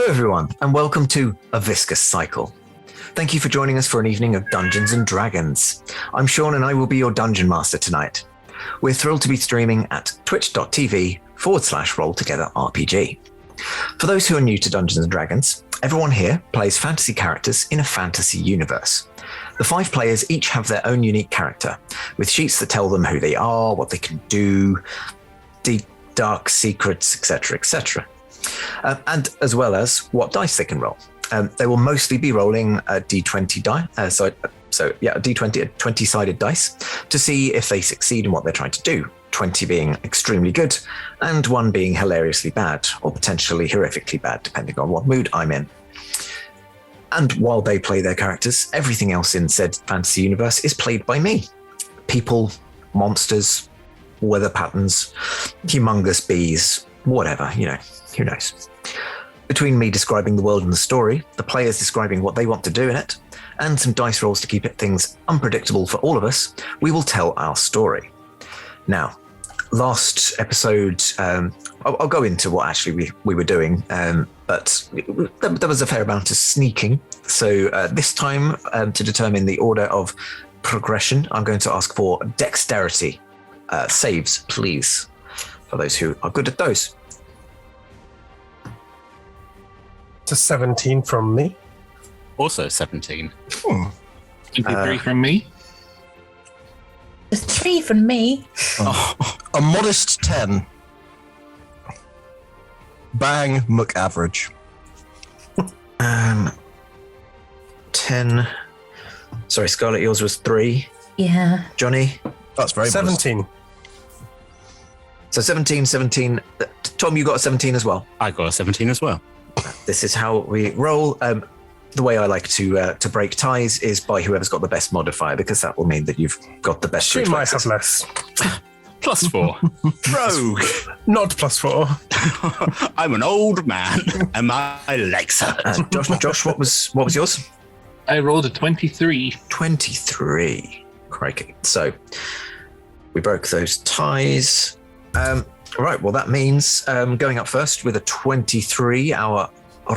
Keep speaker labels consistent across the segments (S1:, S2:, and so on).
S1: everyone, and welcome to A Viscous Cycle. Thank you for joining us for an evening of Dungeons and Dragons. I'm Sean and I will be your Dungeon Master tonight. We're thrilled to be streaming at twitch.tv/rolltogetherrpg. For those who are new to Dungeons and Dragons, everyone here plays fantasy characters in a fantasy universe. The 5 players each have their own unique character, with sheets that tell them who they are, what they can do, deep, dark secrets, etc., etc. And as well as what dice they can roll. They will mostly be rolling a d20 die, a d20, a 20-sided dice, to see if they succeed in what they're trying to do. 20 being extremely good, and 1 being hilariously bad, or potentially horrifically bad, depending on what mood I'm in. And while they play their characters, everything else in said fantasy universe is played by me. People, monsters, weather patterns, humongous bees, whatever, who knows. Between me describing the world and the story, the players describing what they want to do in it, and some dice rolls to keep things unpredictable for all of us, we will tell our story. Now, last episode, I'll go into what actually we were doing, but there was a fair amount of sneaking. So this time, to determine the order of progression, I'm going to ask for dexterity saves, please, for those who are good at those.
S2: It's a 17 from me.
S3: Also 17.
S4: 23 from me.
S5: There's 3 from me.
S6: A modest 10. Bang, muck average.
S1: 10. Sorry, Scarlett, yours was 3.
S5: Yeah.
S1: Johnny?
S6: That's very
S2: 17.
S6: modest.
S1: So 17. Tom, you got a 17 as well?
S3: I got a 17 as well.
S1: This is how we roll. The way I like to break ties is by whoever's got the best modifier, because that will mean that you've got the best.
S2: She might have less.
S3: +4. Rogue.
S2: Not +4.
S3: I'm an old man and my legs hurt.
S1: Josh, what was yours?
S4: I rolled a 23.
S1: 23. Crikey. So we broke those ties. Right, well, that means going up first with a 23, our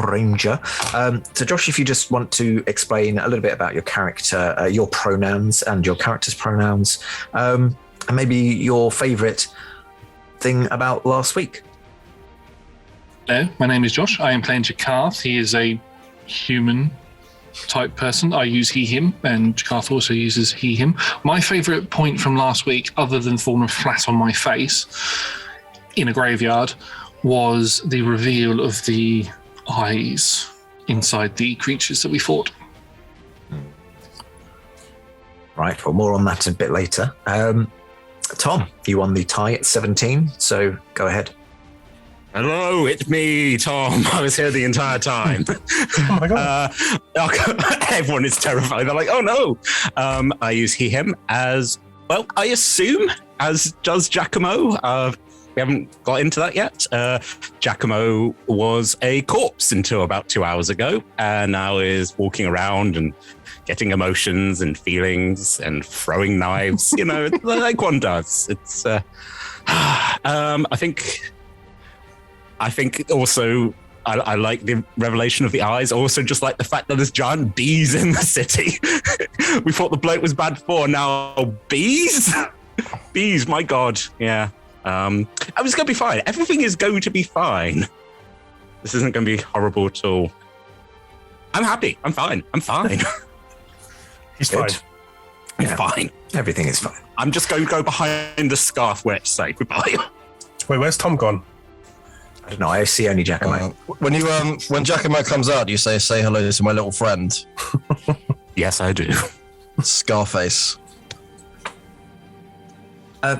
S1: ranger. So Josh, if you just want to explain a little bit about your character, your pronouns and your character's pronouns, and maybe your favourite thing about last week.
S4: Hello, my name is Josh. I am playing Jakarth. He is a human type person. I use he, him, and Jakarth also uses he, him. My favourite point from last week, other than falling flat on my face in a graveyard, was the reveal of the eyes inside the creatures that we fought.
S1: Right, well, more on that a bit later. Tom, you won the tie at 17, so go ahead.
S3: Hello, it's me, Tom. I was here the entire time.
S2: Oh my god.
S3: Everyone is terrified. They're like, oh no. I use he, him as, well, I assume, as does Giacomo. We haven't got into that yet. Giacomo was a corpse until about 2 hours ago, and now is walking around and getting emotions and feelings and throwing knives, like one does. It's, I think also I like the revelation of the eyes. Also, just like the fact that there's giant bees in the city. We thought the bloat was bad before. Now bees, bees. My God, yeah. I was going to be fine. Everything is going to be fine. This isn't going to be horrible at all. I'm happy. I'm fine.
S2: He's
S1: Good.
S2: fine.
S3: I'm fine.
S1: Everything is fine.
S3: I'm just going to go behind the scarf where it's safe. Goodbye.
S2: Wait, where's Tom gone?
S1: I don't know, I see only Giacomo.
S6: When Giacomo comes out, you say hello to my little friend.
S3: Yes, I do.
S6: Scarface.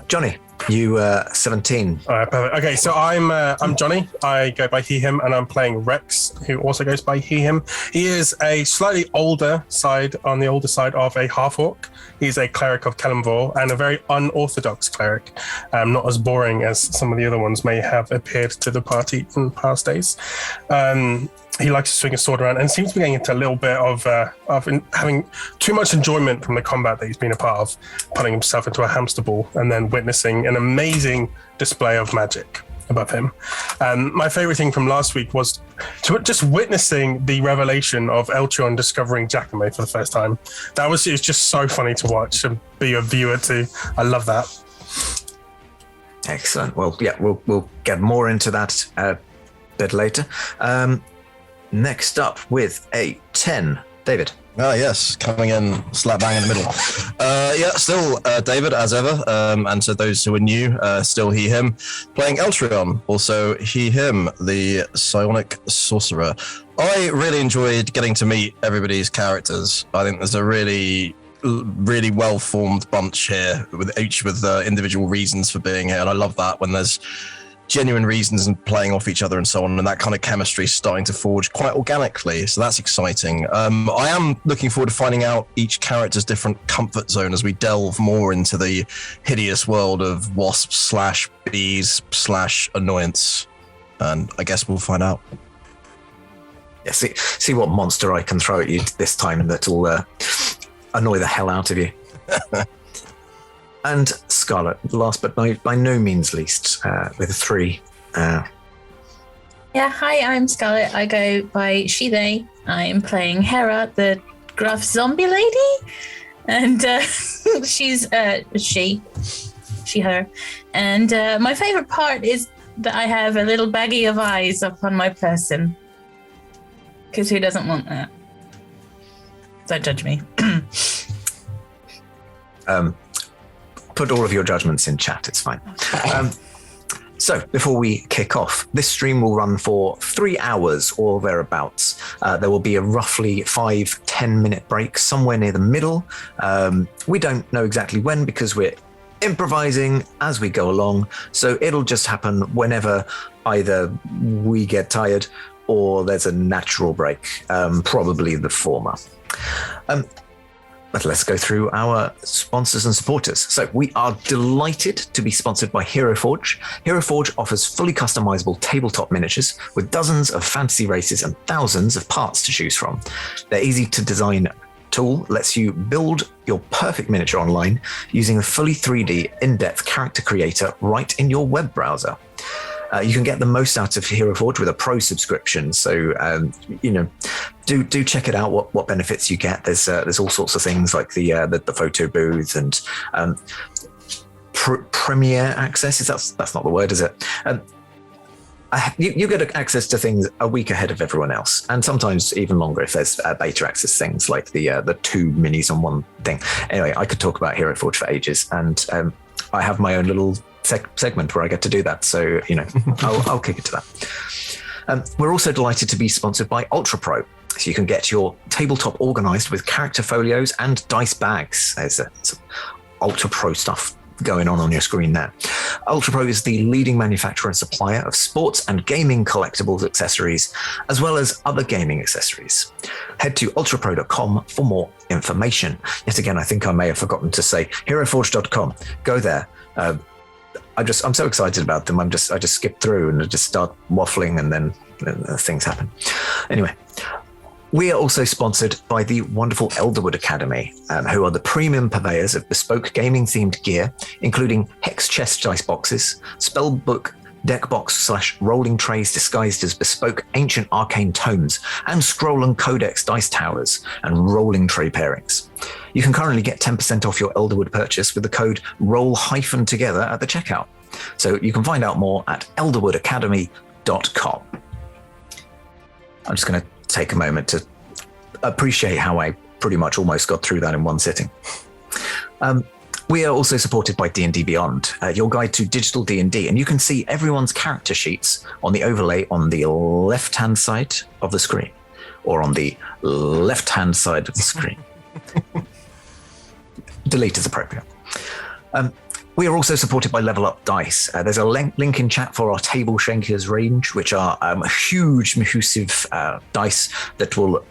S1: Johnny, you 17.
S2: All right, perfect. Okay, so I'm Johnny. I go by he, him, and I'm playing Rex, who also goes by he, him. He is a slightly older side of a half-orc. He's a cleric of Kalimvor and a very unorthodox cleric, not as boring as some of the other ones may have appeared to the party in past days. He likes to swing a sword around and seems to be getting into a little bit of having too much enjoyment from the combat that he's been a part of, putting himself into a hamster ball and then witnessing an amazing display of magic. above him. My favorite thing from last week was just witnessing the revelation of Eltron discovering Giacomo for the first time. It was just so funny to watch and be a viewer too. I love that.
S1: Excellent. Well, yeah, we'll get more into that a bit later. Next up with a 10, David.
S6: Ah, yes, coming in slap bang in the middle. Still David, as ever. And to those who are new, still he, him. Playing Eltron, also he, him, the psionic sorcerer. I really enjoyed getting to meet everybody's characters. I think there's a really well-formed bunch here, with each with individual reasons for being here. And I love that when there's genuine reasons and playing off each other and so on, and that kind of chemistry is starting to forge quite organically, so that's exciting. I am looking forward to finding out each character's different comfort zone as we delve more into the hideous world of wasps / bees / annoyance, and I guess we'll find out.
S1: Yeah, see what monster I can throw at you this time that'll annoy the hell out of you. And Scarlet, last but by no means least, with a 3.
S5: Yeah, hi, I'm Scarlet. I go by she, they. I'm playing Hera, the gruff zombie lady. And she's she, her. And my favorite part is that I have a little baggie of eyes up on my person. Because who doesn't want that? Don't judge me.
S1: Put all of your judgments in chat, it's fine. So before we kick off, this stream will run for 3 hours or thereabouts. There will be a roughly 5-10 minute break somewhere near the middle. We don't know exactly when because we're improvising as we go along. So it'll just happen whenever either we get tired or there's a natural break, probably the former. But let's go through our sponsors and supporters. So we are delighted to be sponsored by Hero Forge. Hero Forge offers fully customizable tabletop miniatures with dozens of fantasy races and thousands of parts to choose from. Their easy to design tool lets you build your perfect miniature online using a fully 3D in-depth character creator right in your web browser. You can get the most out of Hero Forge with a pro subscription. So, do check it out. What benefits you get? There's all sorts of things like the photo booth and premiere access. That's not the word, is it? You get access to things a week ahead of everyone else, and sometimes even longer if there's beta access things like the 2 minis on one thing. Anyway, I could talk about Hero Forge for ages, and I have my own little segment where I get to do that. So, I'll kick it to that. We're also delighted to be sponsored by Ultra Pro. So you can get your tabletop organized with character folios and dice bags. There's some Ultra Pro stuff going on your screen there. Ultra Pro is the leading manufacturer and supplier of sports and gaming collectibles accessories, as well as other gaming accessories. Head to ultrapro.com for more information. Yet again, I think I may have forgotten to say heroforge.com. Go there. I'm so excited about them. I just skip through and I just start waffling, and then things happen. Anyway, we are also sponsored by the wonderful Elderwood Academy, who are the premium purveyors of bespoke gaming-themed gear, including hex chest dice boxes, spellbook deck box / rolling trays disguised as bespoke ancient arcane tomes, and scroll and codex dice towers and rolling tray pairings. You can currently get 10% off your Elderwood purchase with the code roll-together at the checkout. So you can find out more at elderwoodacademy.com. I'm just going to take a moment to appreciate how I pretty much almost got through that in one sitting. We are also supported by D&D Beyond, your guide to digital D&D, and you can see everyone's character sheets on the overlay on the left-hand side of the screen, or on the left-hand side of the screen. Delete is appropriate. We are also supported by Level Up Dice. There's a link in chat for our Table Shankers range, which are huge, massive dice that will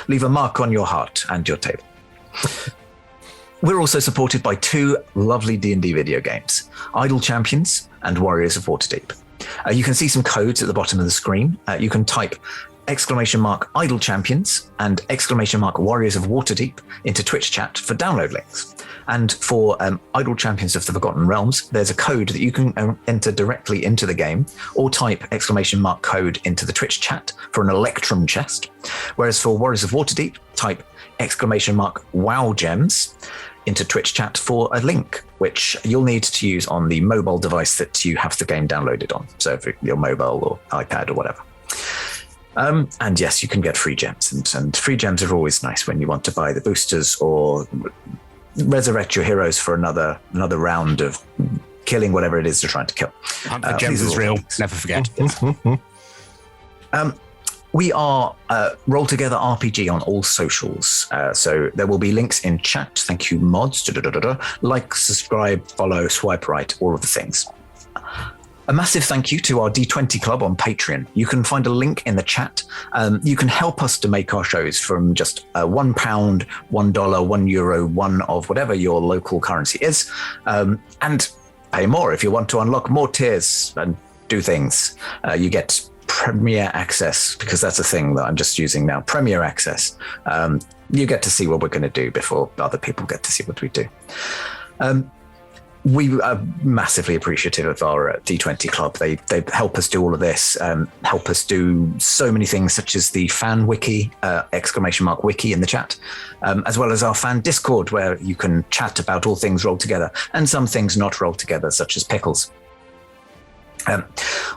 S1: leave a mark on your heart and your table. We're also supported by 2 lovely D&D video games, Idle Champions and Warriors of Waterdeep. You can see some codes at the bottom of the screen. You can type !Idle Champions and !Warriors of Waterdeep into Twitch chat for download links. And for Idle Champions of the Forgotten Realms, there's a code that you can enter directly into the game or type !code into the Twitch chat for an Electrum chest. Whereas for Warriors of Waterdeep, type !wow gems into Twitch chat for a link, which you'll need to use on the mobile device that you have the game downloaded on. So if your mobile or iPad or whatever. And yes, you can get free gems, and free gems are always nice when you want to buy the boosters or resurrect your heroes for another round of killing whatever it is they're trying to kill.
S3: Gems is real. Never forget.
S1: We are Roll Together RPG on all socials. So there will be links in chat. Thank you, mods. Like, subscribe, follow, swipe right, all of the things. A massive thank you to our D20 Club on Patreon. You can find a link in the chat. You can help us to make our shows from just £1, $1, €1, one of whatever your local currency is, and pay more if you want to unlock more tiers and do things. You get Premier Access, because that's a thing that I'm just using now. Premier Access. You get to see what we're going to do before other people get to see what we do. We are massively appreciative of our D20 Club. They help us do all of this, help us do so many things, such as the fan wiki, !wiki in the chat, as well as our fan Discord, where you can chat about all things rolled together and some things not rolled together, such as pickles.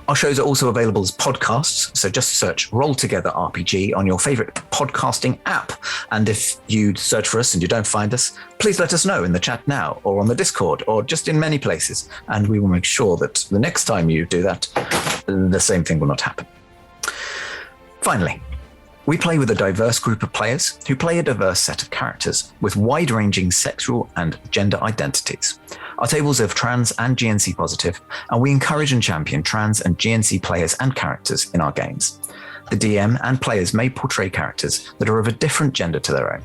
S1: Our shows are also available as podcasts, so just search Roll Together RPG on your favorite podcasting app. And if you search for us and you don't find us, please let us know in the chat now, or on the Discord, or just in many places, and we will make sure that the next time you do that, the same thing will not happen. Finally, we play with a diverse group of players who play a diverse set of characters with wide-ranging sexual and gender identities. Our tables are trans and GNC positive, and we encourage and champion trans and GNC players and characters in our games. The DM and players may portray characters that are of a different gender to their own.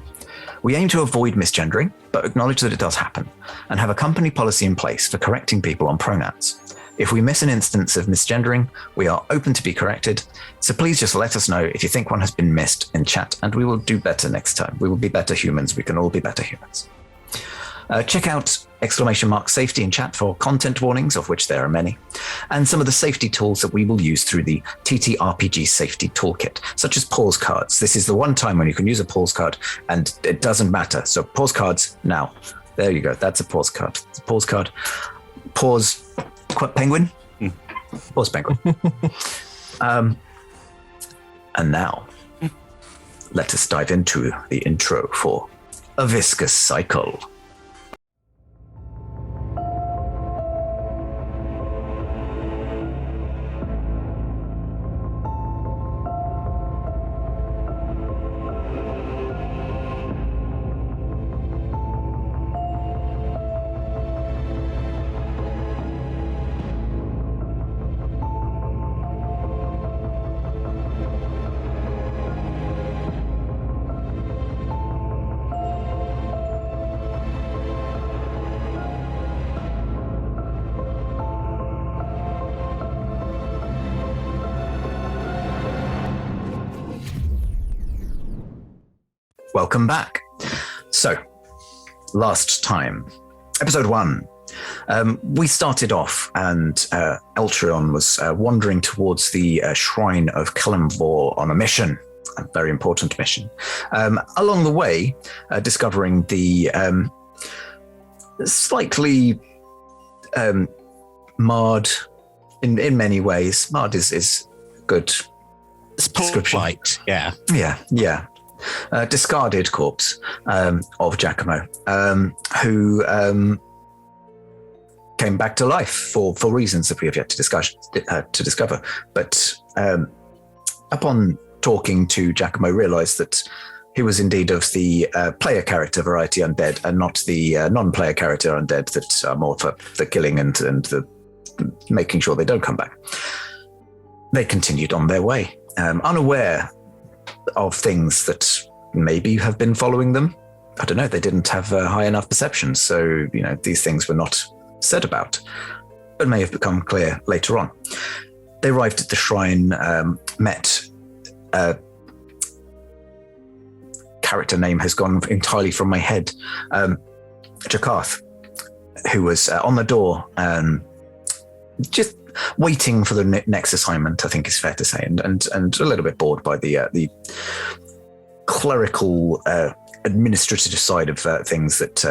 S1: We aim to avoid misgendering, but acknowledge that it does happen, and have a company policy in place for correcting people on pronouns. If we miss an instance of misgendering, we are open to be corrected, so please just let us know if you think one has been missed in chat, and we will do better next time. We will be better humans. We can all be better humans. Check out !safety in chat for content warnings, of which there are many, and some of the safety tools that we will use through the TTRPG safety toolkit, such as pause cards. This is the one time when you can use a pause card, and it doesn't matter. So pause cards now. There you go. That's a pause card. It's a pause card. Pause penguin. Pause penguin. And now, let us dive into the intro for A Viscous Cycle. Welcome back. So, last time, episode 1, we started off and Eltrion was wandering towards the shrine of Kalimvor on a mission, a very important mission. Along the way, discovering the slightly marred, in many ways, marred is good description.
S3: Light, yeah.
S1: Yeah. Discarded corpse of Giacomo, who came back to life for reasons that we have yet to discover. But upon talking to Giacomo, realised that he was indeed of the player character variety undead, and not the non-player character undead that are more for the killing and the making sure they don't come back. They continued on their way, unaware of things that maybe have been following them. I don't know, they didn't have high enough perceptions, so these things were not said about, but may have become clear later on. They arrived at the shrine, met character name has gone entirely from my head. Jakarth, who was on the door, just waiting for the next assignment, I think is fair to say, and a little bit bored by the clerical administrative side of things that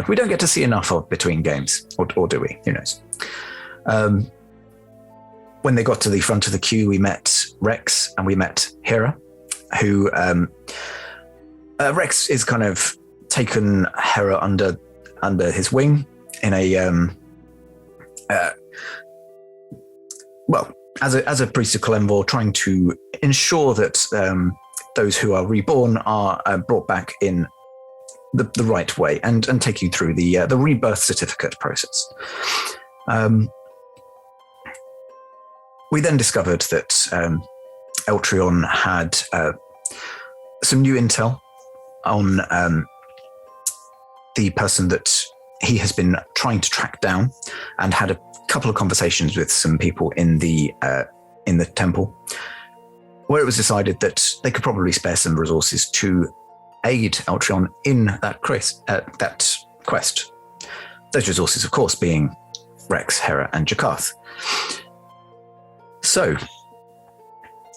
S1: we don't get to see enough of between games, or do we? Who knows? When they got to the front of the queue, we met Rex and we met Hera, who Rex is kind of taken Hera under his wing in a as a priest of Kalimvor, trying to ensure that those who are reborn are brought back in the right way, and take you through the rebirth certificate process. We then discovered that Eltrion had some new intel on the person that he has been trying to track down, and had a couple of conversations with some people in the temple, where it was decided that they could probably spare some resources to aid Eltrion in that quest. Those resources, of course, being Rex, Hera, and Jakarth. So,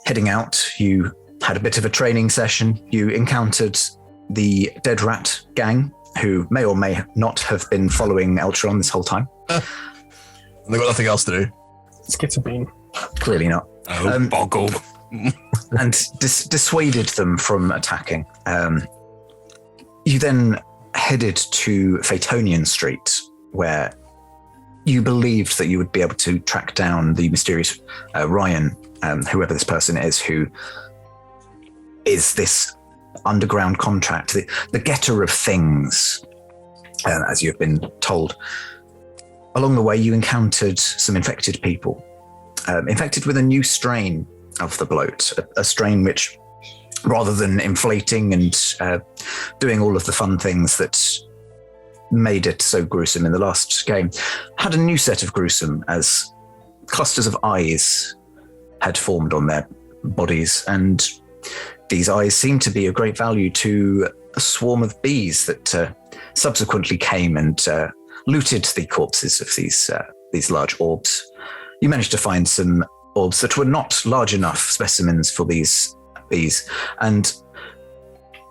S1: heading out, you had a bit of a training session. You encountered the Dead Rat gang, who may or may not have been following Eltrion this whole time.
S6: They've got nothing else to do.
S2: Skitterbean.
S1: Clearly not.
S3: Oh, boggle.
S1: And dissuaded them from attacking. You then headed to Phaetonian Street, where you believed that you would be able to track down the mysterious Ryan, whoever this person is, who is this underground contract, the getter of things, as you've been told. Along the way, you encountered some infected people, infected with a new strain of the bloat, a strain which, rather than inflating and doing all of the fun things that made it so gruesome in the last game, had a new set of gruesome, as clusters of eyes had formed on their bodies, and these eyes seemed to be of great value to a swarm of bees that subsequently came and looted the corpses of these large orbs. You managed to find some orbs that were not large enough specimens for these bees, and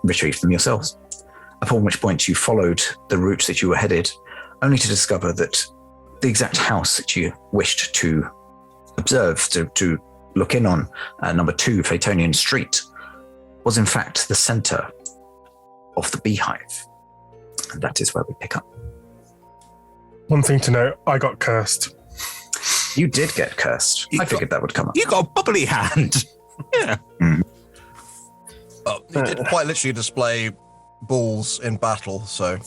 S1: retrieved them yourselves. Upon which point you followed the route that you were headed, only to discover that the exact house that you wished to observe, to look in on, number 2 Phaetonian Street, was in fact the center of the beehive. And that is where we pick up.
S2: One thing to note, I got cursed.
S1: You did get cursed. I figured that would come up.
S3: You got a bubbly hand. Yeah.
S6: He did quite literally display balls in battle, so...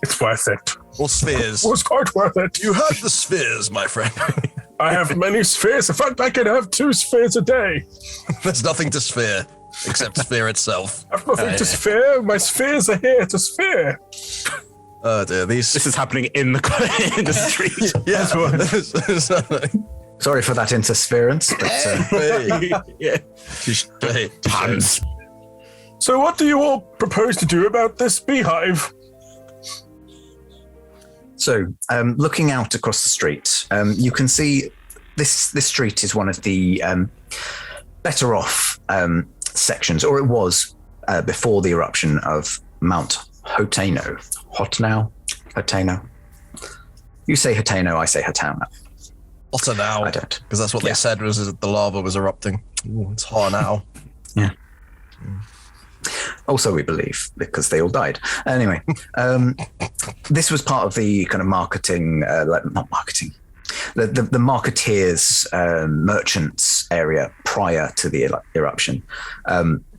S2: It's worth it.
S6: Or spheres.
S2: It was quite worth it.
S6: You had the spheres, my friend.
S2: I have many spheres. In fact, I can have 2 spheres a day.
S6: There's nothing to sphere, except sphere itself.
S2: I have nothing to sphere. My spheres are here to sphere.
S6: Oh dear,
S3: This is happening in the street.
S6: Yeah.
S1: Sorry for that interference, but
S6: Yeah.
S3: Puns.
S2: So what do you all propose to do about this beehive?
S1: So, looking out across the street, you can see this street is one of the better off sections, or it was before the eruption of Mount Hoteno. Hoteno. You say Hoteno, I say Hotano.
S6: Hotter now.
S1: I don't.
S6: Because that's what they said was that the lava was erupting. Ooh, it's hot now.
S1: Yeah. Also, we believe, because they all died. Anyway, this was part of the kind of marketing, not marketing, the marketeers, merchants area prior to the eruption,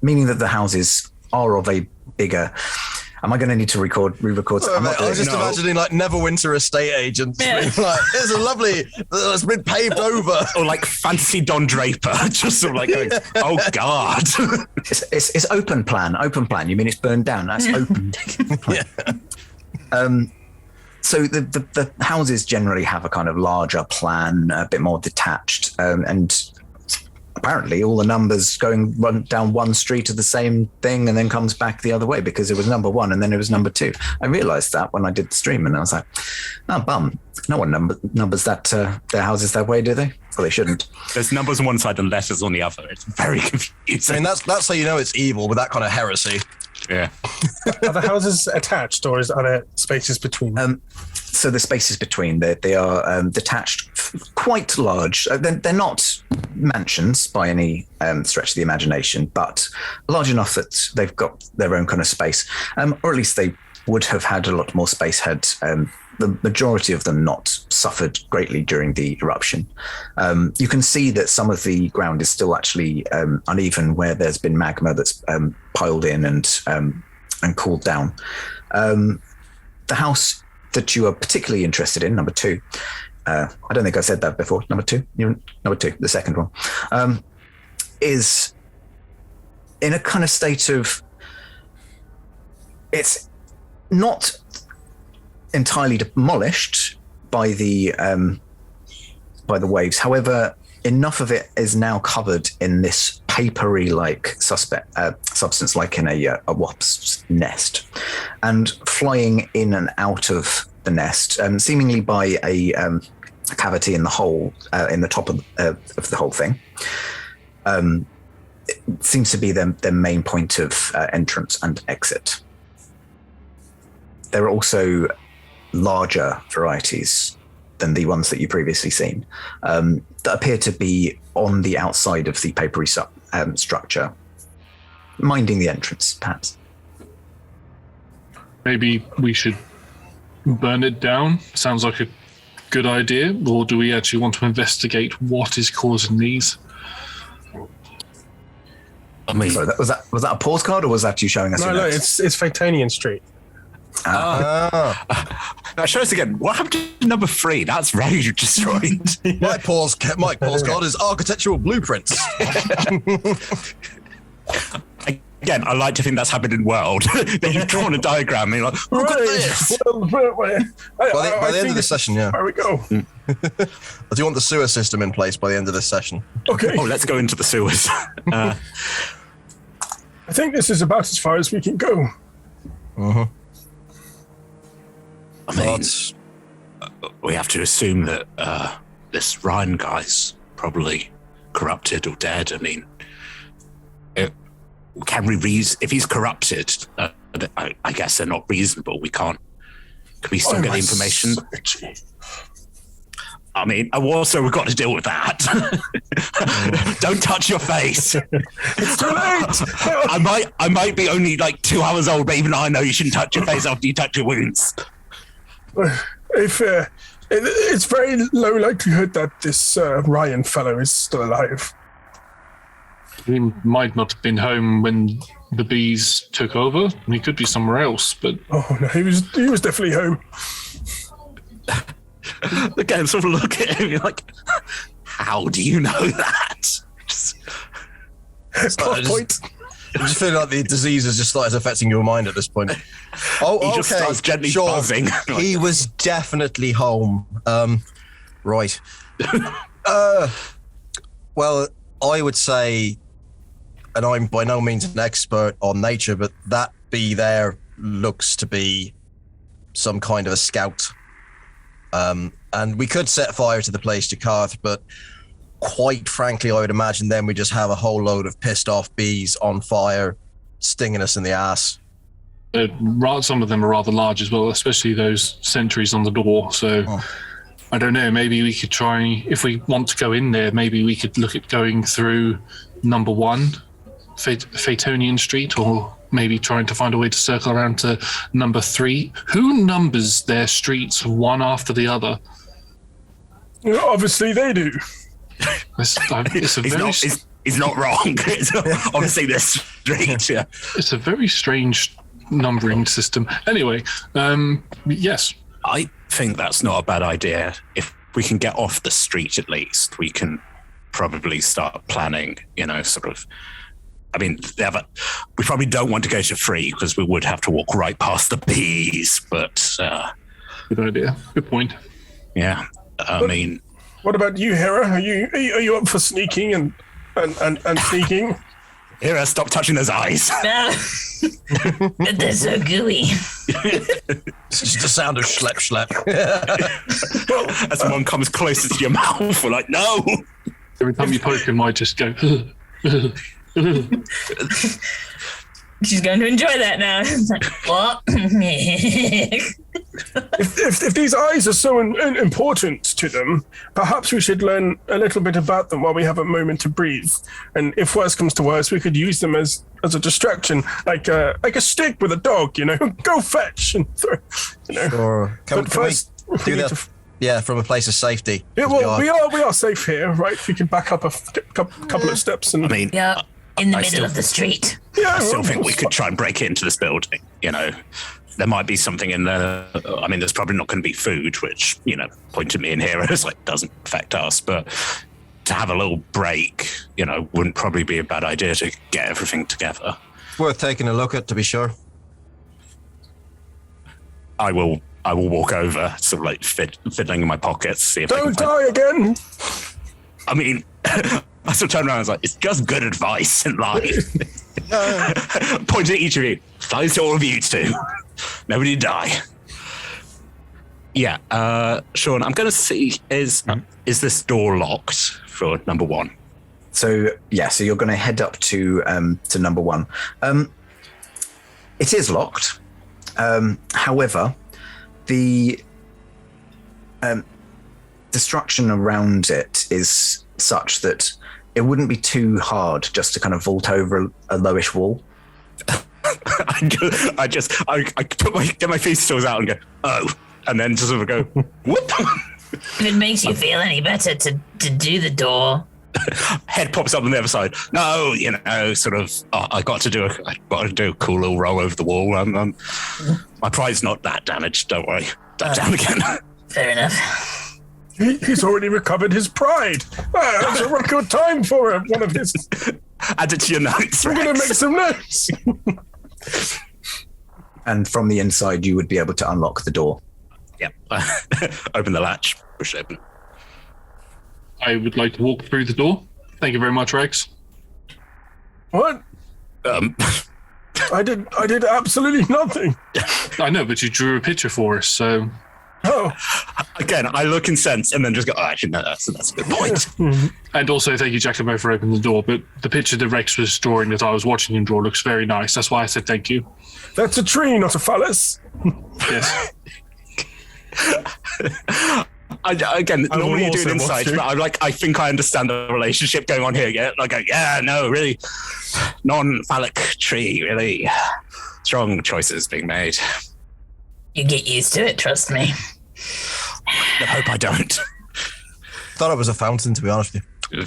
S1: meaning that the houses are of a bigger... Am I going to need to re-record?
S6: I was just imagining like Neverwinter estate agents being like, "There's a lovely, it's been paved over,"
S3: or like fancy Don Draper, just sort of like going, "Oh God!"
S1: It's open plan. Open plan. You mean it's burned down? That's open. So the houses generally have a kind of larger plan, a bit more detached, and apparently all the numbers run down one street of the same thing and then comes back the other way because it was number 1 and then it was number 2. I realized that when I did the stream and I was like, oh, bum. No one numbers their houses that way, do they? Well, they shouldn't.
S3: There's numbers on one side and letters on the other. It's very confusing.
S6: I mean, that's how you know it's evil with that kind of heresy.
S3: Yeah.
S2: Are the houses attached, or are there spaces between?
S1: So the spaces between, they are detached, quite large. They're not mansions by any stretch of the imagination, but large enough that they've got their own kind of space, or at least they would have had a lot more space had the majority of them not suffered greatly during the eruption. You can see that some of the ground is still actually uneven where there's been magma that's piled in and cooled down. The house that you are particularly interested in, number 2, I don't think I said that before, number 2, the second one, is in a kind of state of, it's not entirely demolished by the waves. However, enough of it is now covered in this papery-like substance, like in a wasp's nest, and flying in and out of the nest, seemingly by a cavity in the hole in the top of the whole thing. It seems to be their main point of entrance and exit. There are also larger varieties than the ones that you've previously seen that appear to be on the outside of the papery structure, minding the entrance, perhaps.
S4: Maybe we should burn it down. Sounds like a good idea. Or do we actually want to investigate what is causing these?
S3: I mean,
S1: sorry, was that a pause card, or was that you showing us?
S2: No, it's Faerun Street.
S3: Now show us again. What happened to number 3? That's very destroyed.
S6: My pause card is architectural blueprints.
S3: Again, I like to think that's happened in World. That you've drawn a diagram and you're like, look at this.
S6: By the end of this session, yeah.
S2: There we go.
S6: I do want the sewer system in place by the end of this session.
S2: Okay.
S3: Oh, let's go into the sewers.
S2: I think this is about as far as we can go.
S6: Uh-huh.
S3: I mean, we have to assume that this Ryan guy's probably corrupted or dead. I mean, can we if he's corrupted, I guess they're not reasonable. Can we still get the information? I mean, also we've got to deal with that. Don't touch your face.
S2: It's too late.
S3: I might be only like 2 hours old, but even I know you shouldn't touch your face after you touch your wounds.
S2: If it's very low likelihood that this Ryan fellow is still alive.
S4: He might not have been home when the bees took over. He could be somewhere else, but
S2: Oh no, he was definitely home.
S3: Again, sort of look at him, you're like, how do you know that?
S2: Point.
S6: I just feel like the disease has just started affecting your mind at this point. Oh,
S3: He
S6: okay.
S3: just starts gently buzzing.
S6: He was definitely home. Right. Well, I would say, and I'm by no means an expert on nature, but that bee there looks to be some kind of a scout. And we could set fire to the place to Carth, but quite frankly, I would imagine then we just have a whole load of pissed off bees on fire, stinging us in the ass.
S4: some of them are rather large as well, especially those sentries on the door. So I don't know, maybe we could try, if we want to go in there, maybe we could look at going through number 1, Faerun Street, or maybe trying to find a way to circle around to number 3. Who numbers their streets one after the other?
S2: Obviously they do.
S3: He's not wrong. Obviously, they're straight. Yeah.
S4: It's a very strange numbering system. Anyway, yes.
S3: I think that's not a bad idea. If we can get off the street at least, we can probably start planning, sort of. I mean, we probably don't want to go to 3 because we would have to walk right past the bees, but...
S4: Good idea. Good point.
S3: Yeah. I mean...
S2: What about you, Hera? Are you up for sneaking and and sneaking.
S3: Hera, stop touching those eyes.
S5: No. They're so gooey.
S6: It's just the sound of schlep schlep.
S3: As one comes closer to your mouth, we're like, no.
S4: Every time you poke him, I just go.
S5: She's going to enjoy that now. It's like, what?
S2: If these eyes are so important to them, perhaps we should learn a little bit about them while we have a moment to breathe. And if worse comes to worse, we could use them as a distraction, like a stick with a dog. Go fetch and throw.
S6: Sure. Can we do that? Yeah, from a place of safety.
S2: Yeah, well, we are safe here, right? We can back up a couple of steps and.
S3: I mean,
S5: Yeah, in the middle of the street.
S2: Yeah,
S3: I still think we could try and break into this building. There might be something in there. I mean, there's probably not going to be food, which, point at me in here, it's like, doesn't affect us. But to have a little break, wouldn't probably be a bad idea to get everything together.
S6: Worth taking a look at, to be sure.
S3: I will walk over, sort of like fiddling in my pockets, see if
S2: Don't die again.
S3: I mean, I sort of turned around and was like, it's just good advice in life. Point at each of you. Advice to all of you too. Nobody die. Yeah, Sean, I'm going to see, is this door locked for number one?
S1: So you're going to head up to number one. It is locked. However, the destruction around it is such that it wouldn't be too hard just to kind of vault over a lowish wall.
S3: I get my feet stills out and go, oh, and then just sort of go, whoop.
S5: If it makes you feel any better to do the door.
S3: Head pops up on the other side. No, sort of. I got to do a cool little roll over the wall. My pride's not that damaged. Don't worry. Down again.
S5: Fair enough.
S2: He's already recovered his pride. That's a record time for one of his.
S3: Add it to your notes.
S2: We're going to make some notes.
S1: And from the inside, you would be able to unlock the door.
S3: Yep. Open the latch. Push it open.
S4: I would like to walk through the door. Thank you very much, Rex.
S2: What? I did absolutely nothing.
S4: I know, but you drew a picture for us, so.
S2: Oh.
S3: Again, I look incensed and then just go, oh, actually, no, that's a good point.
S4: And also, thank you, Giacomo, for opening the door. But the picture that Rex was drawing that I was watching him draw looks very nice. That's why I said thank you.
S2: That's a tree, not a phallus.
S4: Yes.
S3: Normally you do an insight,
S2: watch you.
S3: but I think I understand the relationship going on here. Yeah, really non-phallic tree, really strong choices being made.
S5: You get used to it, trust me.
S3: I hope I don't.
S6: Thought it was a fountain, to be honest with you.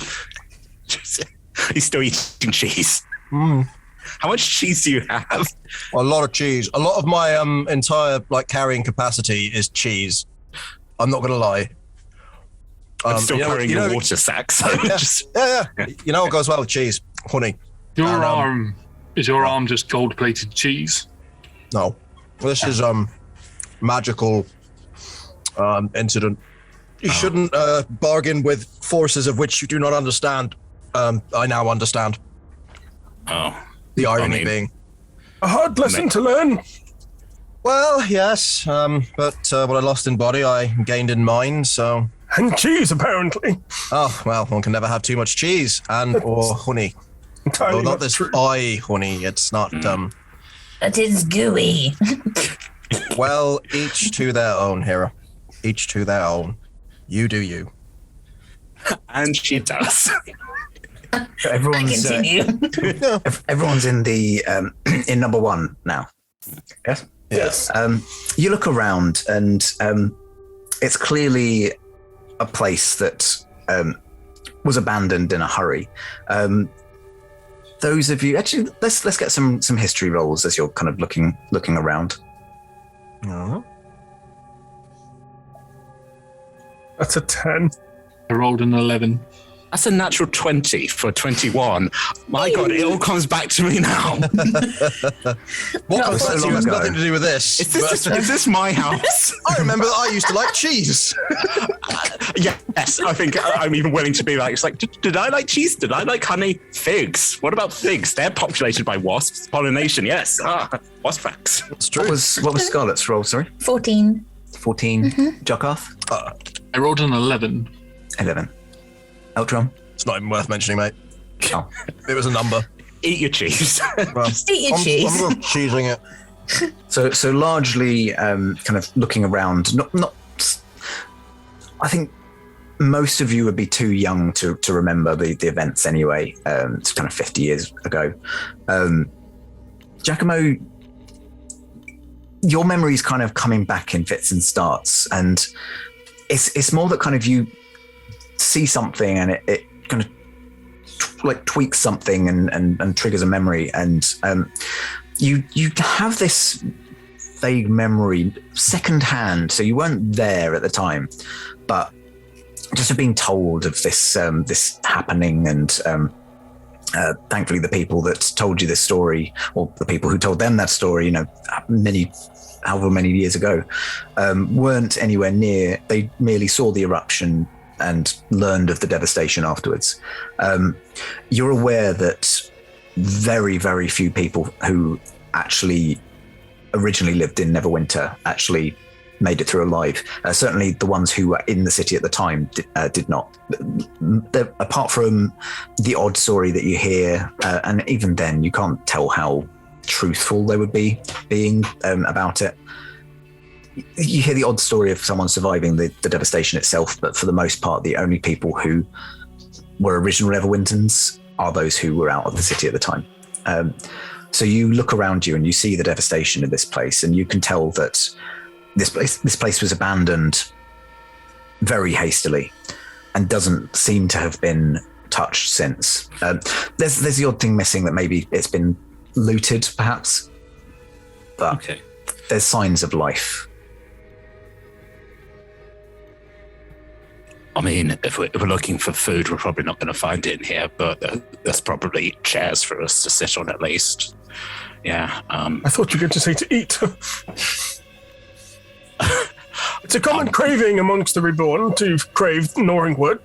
S3: He's still eating cheese. How much cheese do you have?
S6: A lot of cheese. A lot of my entire carrying capacity is cheese. I'm not gonna lie.
S3: I'm still carrying your water sack, so
S6: yeah. You know what goes well with cheese? Honey.
S4: Your arm is your arm just gold-plated cheese?
S6: No, this is magical incident. You shouldn't bargain with forces of which you do not understand. I now understand.
S3: Oh,
S6: the irony being
S2: a hard lesson to learn.
S6: Well, yes, but what I lost in body, I gained in mind, so...
S2: And cheese, apparently.
S6: Oh, well, one can never have too much cheese, or honey.
S2: Entirely
S6: not this
S2: true.
S6: honey, it's not...
S5: That is gooey.
S6: Well, each to their own, Hera. Each to their own. You do you.
S3: And she does.
S1: Everyone's everyone's in the in number one now. Yes.
S2: Yes.
S1: You look around, and it's clearly a place that was abandoned in a hurry. Those of you, actually, let's get some history rolls as you're kind of looking around.
S2: That's a 10.
S4: I rolled an 11.
S3: That's a natural 20 for 21. My God, it all comes back to me now.
S6: What
S1: was so long
S6: has
S1: ago.
S6: nothing to do with this.
S3: Is this my house?
S6: I remember that I used to like cheese.
S3: Yes, I think I'm even willing to be like, it's like, did I like cheese? Did I like honey? Figs. What about figs? They're populated by wasps. Pollination, yes. Wasp facts.
S6: It's true.
S1: What was Scarlett's roll? Sorry,
S5: 14.
S1: 14. Jokarth,
S4: I rolled an 11.
S1: 11. Eltron.
S6: It's not even worth mentioning, mate.
S1: Oh.
S6: It was a number.
S3: Eat your cheese.
S6: Well,
S5: Eat your cheese.
S6: I'm cheesing it.
S1: So largely, kind of looking around. Not. I think most of you would be too young to remember the events anyway. It's kind of 50 years ago. Giacomo, your memory's kind of coming back in fits and starts, and it's more that kind of you see something and it kind of like tweaks something and triggers a memory, and you have this vague memory secondhand, so you weren't there at the time, but just of being told of this this happening, and thankfully the people that told you this story, or the people who told them that story, however many years ago, weren't anywhere near. They merely saw the eruption and learned of the devastation afterwards. You're aware that very, very few people who actually originally lived in Neverwinter actually made it through alive. Certainly the ones who were in the city at the time did not. Apart from the odd story that you hear, and even then you can't tell how truthful they would be being about it. You hear the odd story of someone surviving the devastation itself, but for the most part, the only people who were original Neverwinters are those who were out of the city at the time. So you look around you and you see the devastation of this place, and you can tell that this place was abandoned very hastily and doesn't seem to have been touched since. There's the odd thing missing, that maybe it's been looted, perhaps, but
S3: Okay.
S1: there's signs of life.
S3: I mean, if we're looking for food, we're probably not going to find it in here, but there's probably chairs for us to sit on at least. Yeah.
S2: I thought you were going to say to eat. It's a common craving amongst the reborn to crave gnawing wood.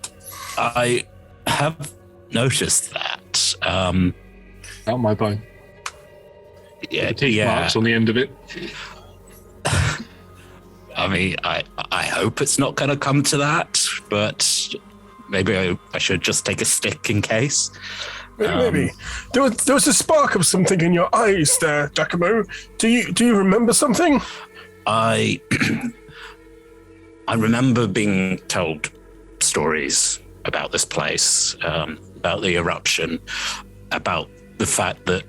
S3: I have noticed that.
S4: Out my bone.
S3: Yeah,
S4: Teeth marks on the end of it.
S3: I mean, I hope it's not going to come to that, but maybe I should just take a stick in case.
S2: Maybe. There was a spark of something in your eyes there, Giacomo. Do you remember something?
S3: I remember being told stories about this place, about the eruption, about the fact that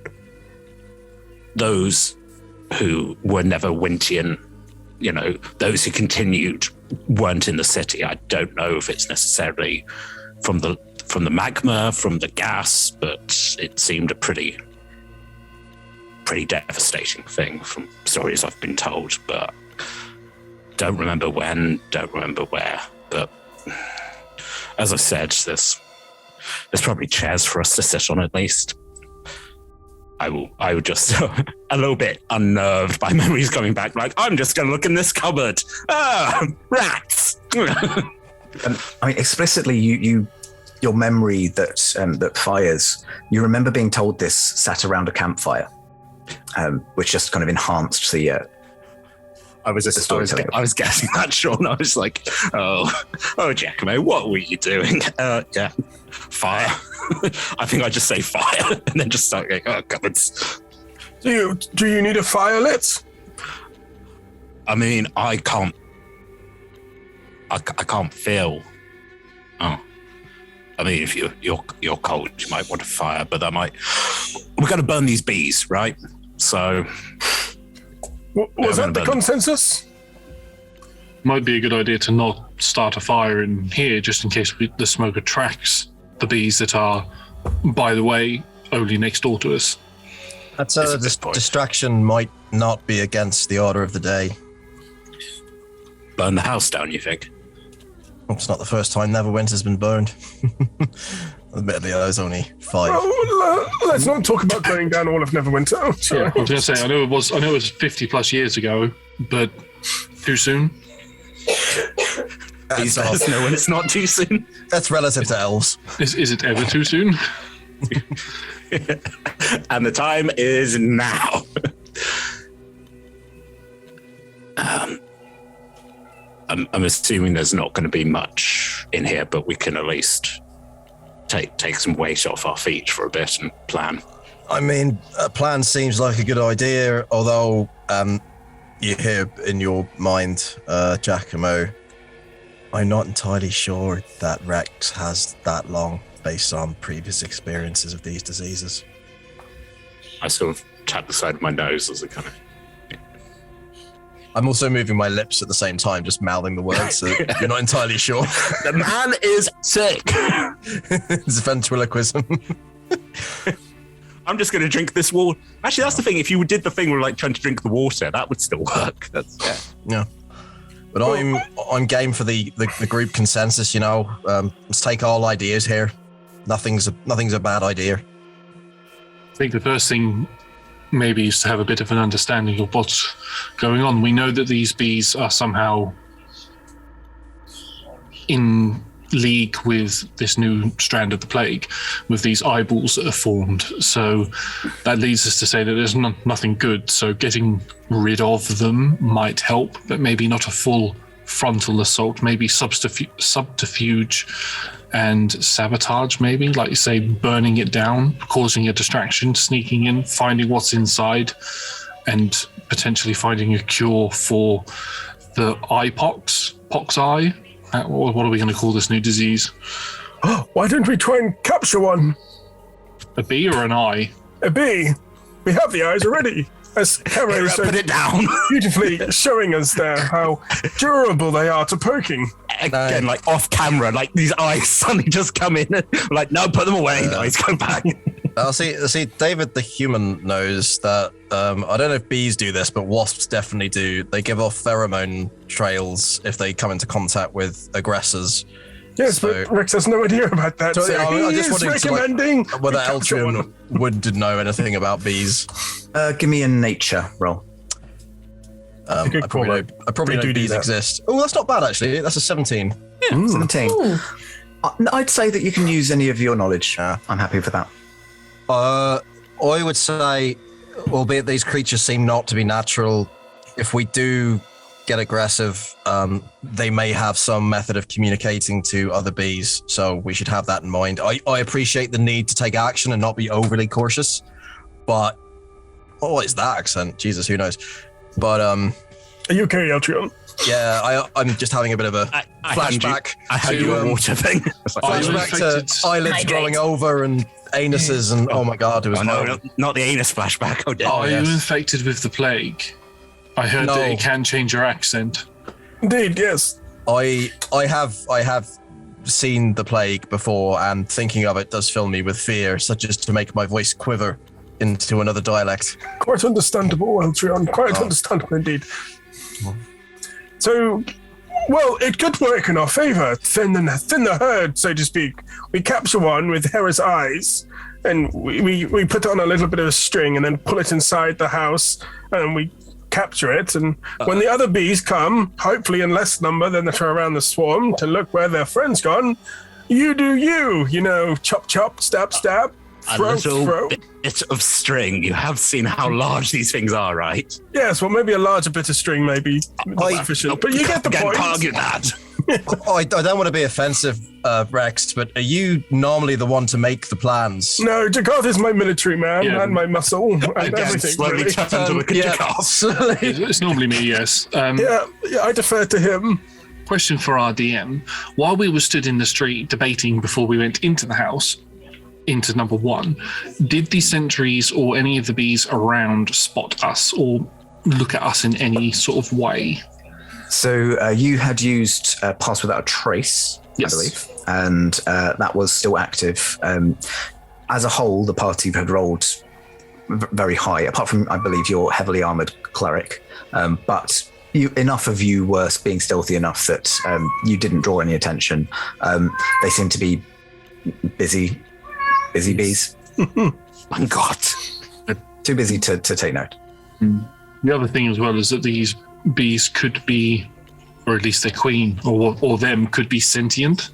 S3: those who were Neverwintian, those who continued, weren't in the city. I don't know if it's necessarily from the magma, from the gas, but it seemed a pretty devastating thing from stories I've been told, but don't remember when, don't remember where. But as I said, there's probably chairs for us to sit on at least. I would just a little bit unnerved by memories coming back. Like, I'm just going to look in this cupboard. Rats.
S1: I mean, explicitly, your memory that fires. You remember being told this sat around a campfire, which just kind of enhanced the.
S3: I was guessing that, Sean. I was like, oh, Giacomo, what were you doing? Yeah, fire. I think I just say fire and then just start going, oh, cupboards.
S2: Do you need a fire lit?
S3: I mean, I can't feel. Oh, I mean, if you're cold, you might want a fire, but we're going to burn these bees, right? So.
S2: Was that the consensus?
S4: Might be a good idea to not start a fire in here, just in case the smoke attracts the bees that are, by the way, only next door to us.
S6: That's a distraction might not be against the order of the day.
S3: Burn the house down, you think?
S6: It's not the first time Neverwinter's been burned. Admittedly, I was only 5.
S2: Well, let's not talk about going down all of Neverwinter.
S4: Yeah, I was going to say, I know it was 50 plus years ago, but too soon.
S3: He says no when it's not too soon.
S6: That's relative to elves.
S4: Is it ever too soon?
S3: And the time is now. I'm assuming there's not going to be much in here, but we can at least take some weight off our feet for a bit and plan.
S6: I mean, a plan seems like a good idea, although you hear in your mind, Giacomo, I'm not entirely sure that Rex has that long based on previous experiences of these diseases.
S3: I sort of tap the side of my nose as a kind of...
S6: I'm also moving my lips at the same time, just mouthing the words, so you're not entirely sure.
S3: The man is sick!
S6: It's ventriloquism.
S3: I'm just going to drink this water. Actually, that's the thing. If you did the thing where like trying to drink the water, that would still work.
S6: Yeah. But I'm game for the group consensus, you know. Let's take all ideas here. Nothing's a bad idea.
S4: I think the first thing maybe is to have a bit of an understanding of what's going on. We know that these bees are somehow in league with this new strand of the plague, with these eyeballs that are formed. So that leads us to say that there's nothing good. So getting rid of them might help, but maybe not a full frontal assault, maybe subterfuge and sabotage, maybe, like you say, burning it down, causing a distraction, sneaking in, finding what's inside, and potentially finding a cure for the eye pox eye. What are we going to call this new disease?
S2: Why don't we try and capture one?
S4: A bee or an eye?
S2: A bee. We have the eyes already. As Hera is so
S3: put it down.
S2: beautifully showing us there how durable they are to poking.
S3: Again, like off camera, like these eyes suddenly just come in. Like, no, put them away. The eyes go back.
S6: See, David the human knows that, I don't know if bees do this, but wasps definitely do. They give off pheromone trails if they come into contact with aggressors.
S2: Yes, but Rex has no idea about that.
S6: So,
S2: So
S6: I
S2: he
S6: just
S2: is
S6: wanted to,
S2: recommending
S6: whether
S2: we capture one.
S6: Eltrion would know anything about bees.
S1: Give me a nature roll.
S6: I
S2: good call,
S6: probably
S2: They
S6: know
S2: do
S6: bees
S2: that.
S6: exist. Oh, that's not bad actually. That's a 17.
S1: 17.
S5: Ooh.
S1: I'd say that you can use any of your knowledge. I'm happy for that.
S6: I would say, albeit these creatures seem not to be natural, if we do get aggressive, they may have some method of communicating to other bees, so we should have that in mind. I appreciate the need to take action and not be overly cautious, but what is that accent? Jesus, who knows? But
S2: Are you okay, Eltrion?
S6: yeah, I'm just having a bit of a flashback.
S3: I had you a water thing.
S6: Flashback to
S4: infected?
S6: eyelids
S5: Hydrate.
S6: growing over and anuses, and oh my god, it was
S3: Oh no,
S6: horrible.
S3: not the anus flashback. Oh, dear.
S4: Are
S6: yes.
S4: you infected with the plague? I heard
S6: No.
S4: that it can change your accent.
S2: Indeed, yes.
S6: I have seen the plague before, and thinking of it does fill me with fear, such as to make my voice quiver into another dialect.
S2: Quite understandable, Eltrion. Quite
S6: Oh.
S2: understandable indeed. So, well, it could work in our favor. Thin the herd, so to speak. We capture one with Hera's eyes, and we put on a little bit of a string and then pull it inside the house, and we capture it. And when the other bees come, hopefully in less number than that are around the swarm, to look where their friend's gone, you do you know, chop, chop, stab, stab,
S3: A
S2: throw,
S3: little
S2: throw.
S3: bit of string. You have seen how large these things are, right?
S2: Yes, well, maybe a larger bit of string may be sufficient, but you get the
S3: Can't
S2: point.
S3: argue that.
S6: I don't want to be offensive, Rex, but are you normally the one to make the plans?
S2: No, Jakarth is my military man
S4: Yeah.
S2: and my muscle and
S3: Again,
S2: everything.
S3: slowly
S2: Really.
S3: turn to look at
S6: yeah,
S3: Jakarth.
S6: slowly.
S4: It's normally me, yes.
S2: Yeah, I defer to him.
S4: Question for our DM. While we were stood in the street debating before we went into the house, into number 1, did the sentries or any of the bees around spot us or look at us in any sort of way?
S1: So you had used Pass Without a Trace,
S4: Yes.
S1: I believe, and that was still active. As a whole, the party had rolled very high, apart from, I believe, your heavily armored cleric. But enough of you were being stealthy enough that you didn't draw any attention. They seem to be busy bees.
S3: My God.
S1: Too busy to take note.
S4: The other thing as well is that these bees could be, or at least their queen or them could be sentient.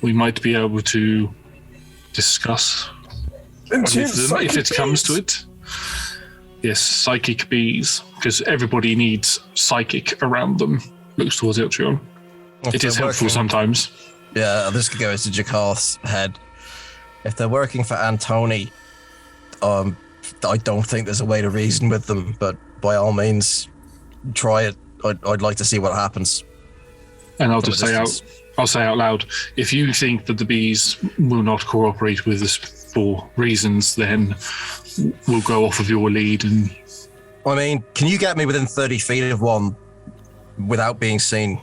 S4: We might be able to discuss if it comes to it. Yes, psychic bees, because everybody needs psychic around them. Looks towards Eltrion. It is helpful sometimes.
S6: Yeah, this could go into Jakarth's head. If they're working for Antoni, I don't think there's a way to reason with them, but by all means, try it. I'd like to see what happens.
S4: And I'll just say out loud, if you think that the bees will not cooperate with us for reasons, then we'll go off of your lead. And
S6: I mean, can you get me within 30 feet of one without being seen?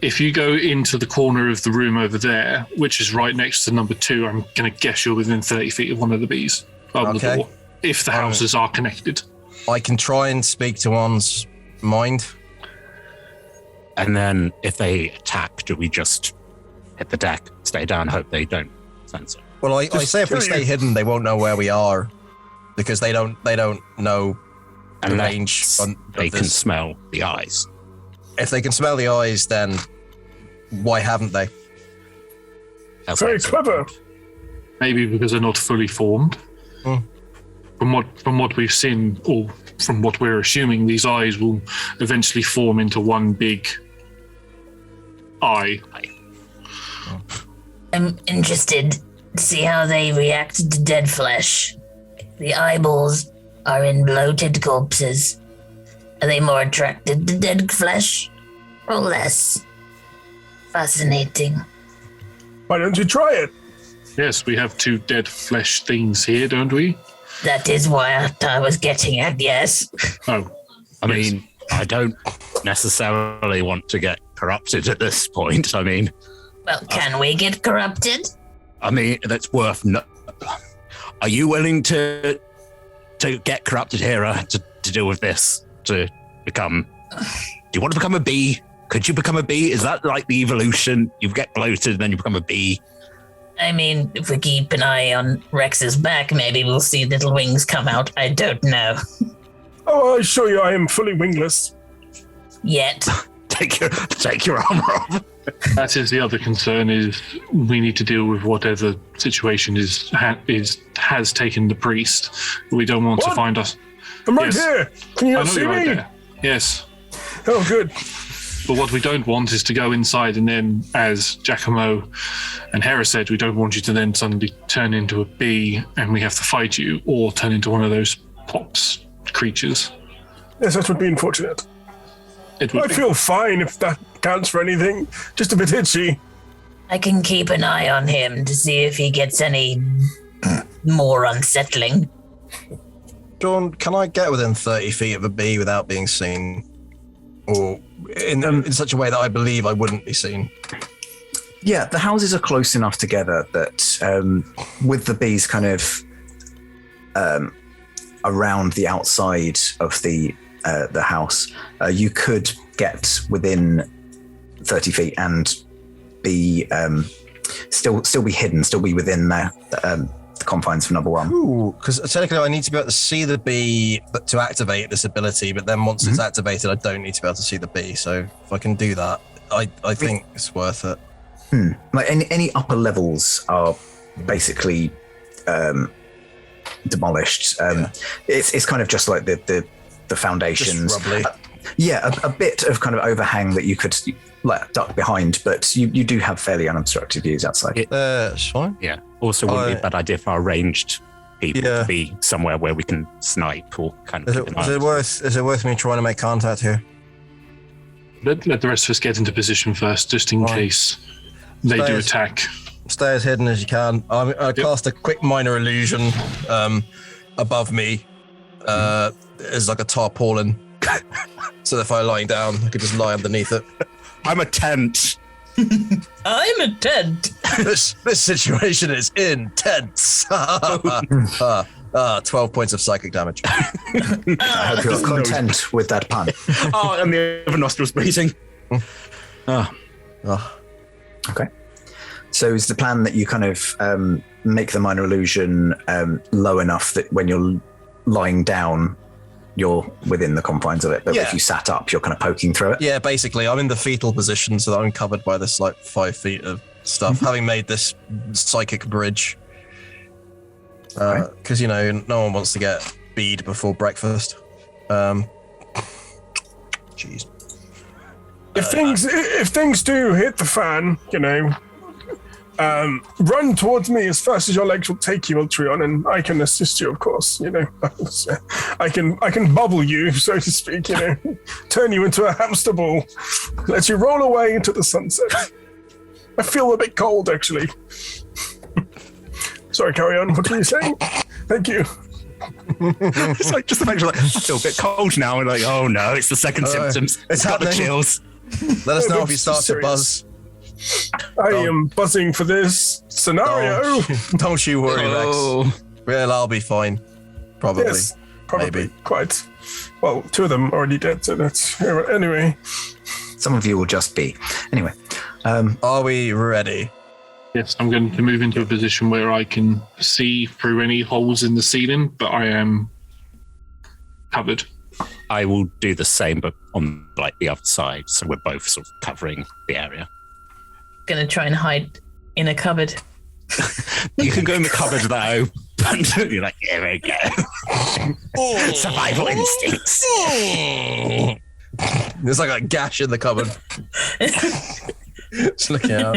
S4: if you go into the corner of the room over there, which is right next to number 2, I'm going to guess you're within 30 feet of one of the bees. Of the door, if the houses are connected.
S6: I can try and speak to one's mind.
S3: And then if they attack, do we just hit the deck, stay down, hope they don't sense it?
S6: Well, I say if we stay hidden, they won't know where we are, because they don't know the range.
S3: They can smell the eyes.
S6: If they can smell the eyes, then why haven't they?
S2: Very clever.
S4: Maybe because they're not fully formed. From what we've seen, or from what we're assuming, these eyes will eventually form into one big eye.
S5: I'm interested to see how they react to dead flesh. The eyeballs are in bloated corpses. Are they more attracted to dead flesh or less? Fascinating.
S2: Why don't you try it?
S4: Yes, we have 2 dead flesh things here, don't we?
S5: That is what I was getting at, yes.
S4: Oh.
S3: I mean, I don't necessarily want to get corrupted at this point. I mean...
S5: Well, can we get corrupted?
S3: I mean, that's worth... Are you willing to get corrupted, Hera, to deal with this? To become... Do you want to become a bee? Could you become a bee? Is that like the evolution? You get bloated and then you become a bee?
S5: I mean, if we keep an eye on Rex's back, maybe we'll see little wings come out. I don't know.
S2: Oh, I assure you I am fully wingless.
S5: Yet.
S3: Take your armor off.
S4: That is the other concern, is we need to deal with whatever situation has taken the priest. We don't want to find us.
S2: I'm right here. Can you not see me?
S4: Right there. Yes.
S2: Oh, good.
S4: But what we don't want is to go inside and then, as Giacomo and Hera said, we don't want you to then suddenly turn into a bee and we have to fight you, or turn into one of those pox creatures.
S2: Yes, that would be unfortunate. I feel fine if that counts for anything. Just a bit itchy.
S5: I can keep an eye on him to see if he gets any more unsettling.
S6: John, can I get within 30 feet of a bee without being seen? Or in such a way that I believe I wouldn't be seen?
S1: Yeah, the houses are close enough together that with the bees kind of around the outside of the house, you could get within 30 feet and be still be hidden, still be within the confines of number 1.
S6: Ooh, because technically I need to be able to see the bee to activate this ability, but then once it's activated, I don't need to be able to see the bee. So if I can do that, I think it's worth it.
S1: Like any upper levels are basically demolished. It's kind of just like the foundations.
S6: Just rubbly.
S1: A bit of kind of overhang that you could duck behind, but you do have fairly unobstructed views outside.
S6: It's fine.
S3: Yeah. Also, wouldn't be a bad idea for our ranged people to be somewhere where we can snipe or kind of.
S6: Is it worth me trying to make contact here?
S4: Let the rest of us get into position first, just in case they do attack.
S6: Stay as hidden as you can. I cast a quick minor illusion above me. It's like a tarpaulin. So if I lie down, I could just lie underneath it.
S3: I'm a tent.
S5: I'm a tent.
S6: This situation is intense. 12 points of psychic damage.
S1: I hope you're content with that pun.
S3: Oh, and the other nostril's bleeding. Oh.
S1: Okay. So is the plan that you kind of make the minor illusion low enough that when you're lying down, you're within the confines of it, but if you sat up, you're kind of poking through it?
S6: Yeah, basically, I'm in the fetal position so that I'm covered by this 5 feet of stuff, having made this psychic bridge. Because, no one wants to get bead before breakfast. Jeez.
S2: If things do hit the fan, run towards me as fast as your legs will take you, Ultreon, and I can assist you, of course. I can bubble you, so to speak. Turn you into a hamster ball, let you roll away into the sunset. I feel a bit cold, actually. Sorry, carry on. What were you saying? Thank you.
S3: It's like just the fact you're like, I feel a bit cold now, and like, oh no, it's the second symptoms.
S6: It's
S3: got the
S6: happening.
S3: chills.
S6: Let us know if you start to buzz.
S2: I am buzzing for this scenario.
S6: Don't you worry, Rex. Well, I'll be fine. Probably.
S2: Yes, probably.
S6: Maybe.
S2: Quite. Well, 2 of them already dead, so that's... Anyway.
S1: Some of you will just be. Anyway.
S6: Are we ready?
S4: Yes, I'm going to move into a position where I can see through any holes in the ceiling, but I am covered.
S3: I will do the same, but on the other side, so we're both sort of covering the area.
S5: Gonna try and hide in a cupboard.
S3: You can go in the cupboard though. You're like, here we go. Survival instincts.
S6: There's like a gash in the cupboard. Just looking out.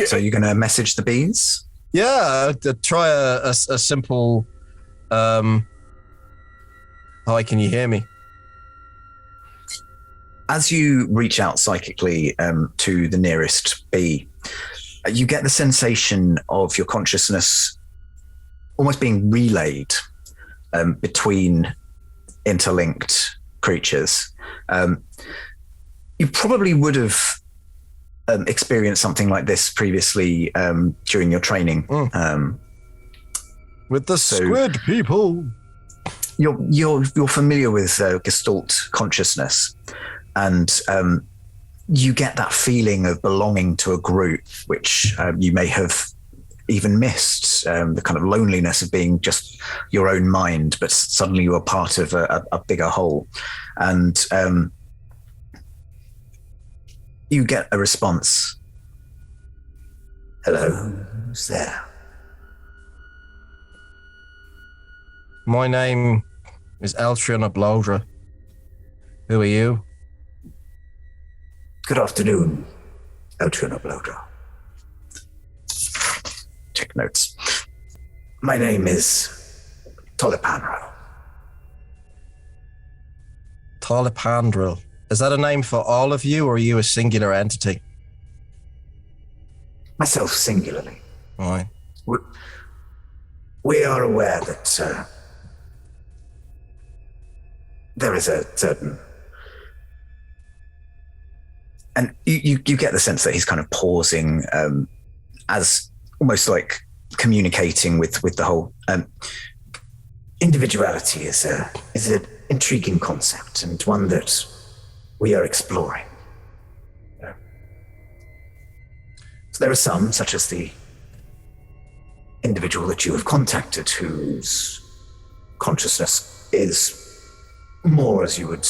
S1: So you're going to message the bees?
S6: Yeah, try a simple. Hi, can you hear me?
S1: As you reach out psychically to the nearest bee, you get the sensation of your consciousness almost being relayed between interlinked creatures. You probably would have experienced something like this previously during your training.
S6: With the squid people.
S1: You're familiar with Gestalt consciousness, and you get that feeling of belonging to a group, which you may have even missed, the kind of loneliness of being just your own mind, but suddenly you are part of a bigger whole. And you get a response. Hello, who's there?
S6: My name is Eltrion of Bloat. Who are you?
S1: Good afternoon, Eltrion of Bloat. Check notes. My name is Tolipandrel.
S6: Tolipandrel. Is that a name for all of you, or are you a singular entity?
S1: Myself singularly.
S6: Right.
S1: We are aware that there is a certain... And you get the sense that he's kind of pausing as almost like communicating with the whole... individuality is an intriguing concept, and one that we are exploring. So there are some, such as the individual that you have contacted, whose consciousness is more, as you would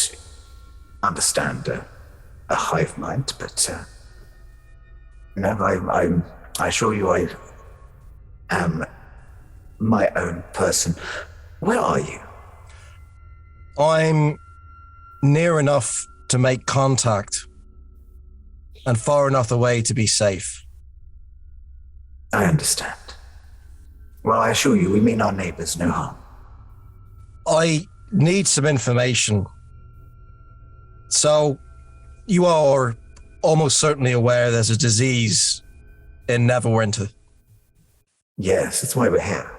S1: understand, a hive mind. But no, I assure you, I am my own person. Where are you?
S6: I'm near enough to make contact and far enough away to be safe.
S1: I understand. Well, I assure you, we mean our neighbors no harm.
S6: I need some information. So, you are almost certainly aware there's a disease in Neverwinter.
S1: Yes, that's why we're here.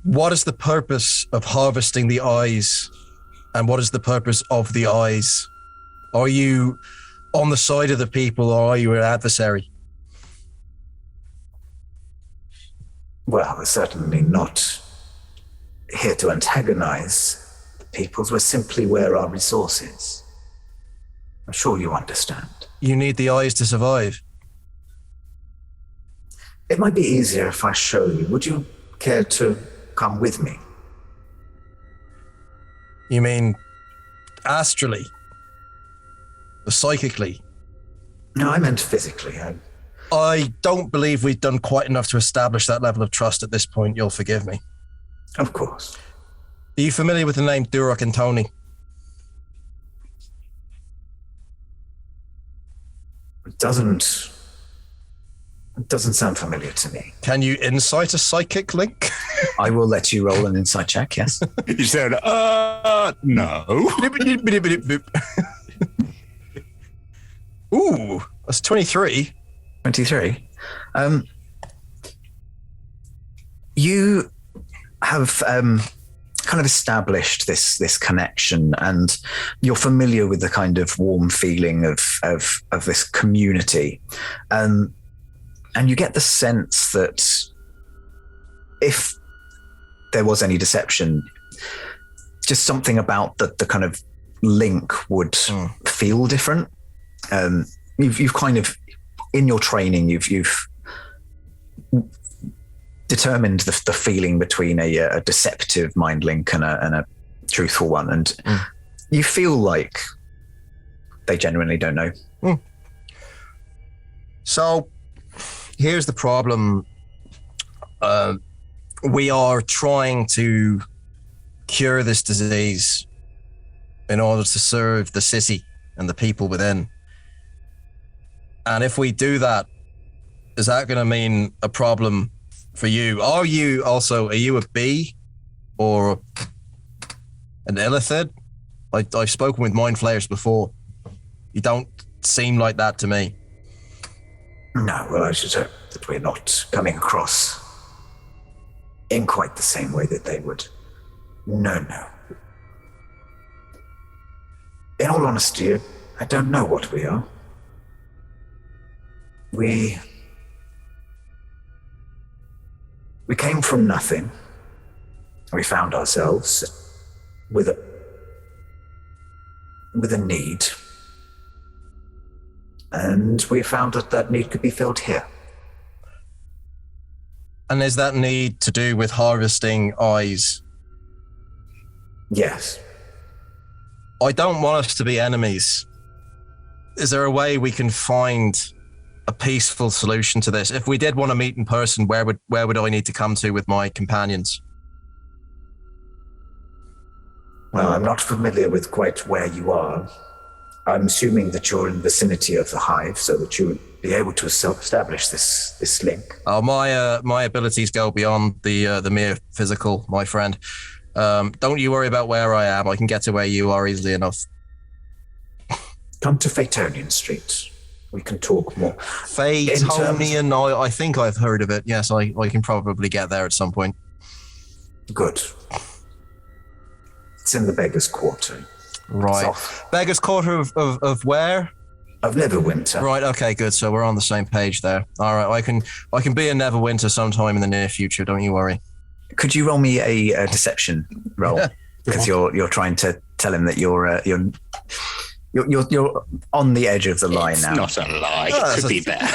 S6: What is the purpose of harvesting the eyes? And what is the purpose of the eyes? Are you on the side of the people, or are you an adversary?
S1: Well, we're certainly not here to antagonize the peoples. We're simply where our resource is. I'm sure you understand.
S6: You need the eyes to survive.
S1: It might be easier if I show you. Would you care to come with me?
S6: You mean astrally? Or psychically?
S1: No, I meant physically.
S6: I don't believe we've done quite enough to establish that level of trust at this point. You'll forgive me.
S1: Of course.
S6: Are you familiar with the name Durok and Tony?
S1: It doesn't sound familiar to me.
S6: Can you insight a psychic link?
S1: I will let you roll an insight check, yes.
S3: You said, no.
S6: Ooh, that's 23.
S1: 23. You have kind of established this connection, and you're familiar with the kind of warm feeling of this community. And you get the sense that if there was any deception, just something about the kind of link would feel different. You've kind of, in your training, you've determined the feeling between a deceptive mind link and a truthful one, and you feel like they genuinely don't know.
S6: So here's the problem. We are trying to cure this disease in order to serve the city and the people within. And if we do that, is that going to mean a problem for you? Are you a bee or an illithid? I've spoken with mind flayers before. You don't seem like that to me.
S1: No, well, I should hope that we're not coming across in quite the same way that they would. No. In all honesty, I don't know what we are. We came from nothing. We found ourselves with a need. And we found that need could be filled here.
S6: And is that need to do with harvesting eyes?
S1: Yes.
S6: I don't want us to be enemies. Is there a way we can find a peaceful solution to this? If we did want to meet in person, where would I need to come to with my companions?
S1: Well, I'm not familiar with quite where you are. I'm assuming that you're in the vicinity of the hive, so that you would be able to establish this link.
S6: Oh, my abilities go beyond the mere physical, my friend. Don't you worry about where I am. I can get to where you are easily enough.
S1: Come to Faerun Street. We can talk more.
S6: Faerun, I think I've heard of it. Yes, I can probably get there at some point.
S1: Good. It's in the Beggar's Quarter.
S6: Right. Beggar's Quarter of where?
S1: Of Neverwinter.
S6: Right, okay, good. So we're on the same page there. All right, I can be in Neverwinter sometime in the near future, don't you worry.
S1: Could you roll me a deception roll? Because you're trying to tell him that you're on the edge of the line now.
S3: It's not a lie. It could be there.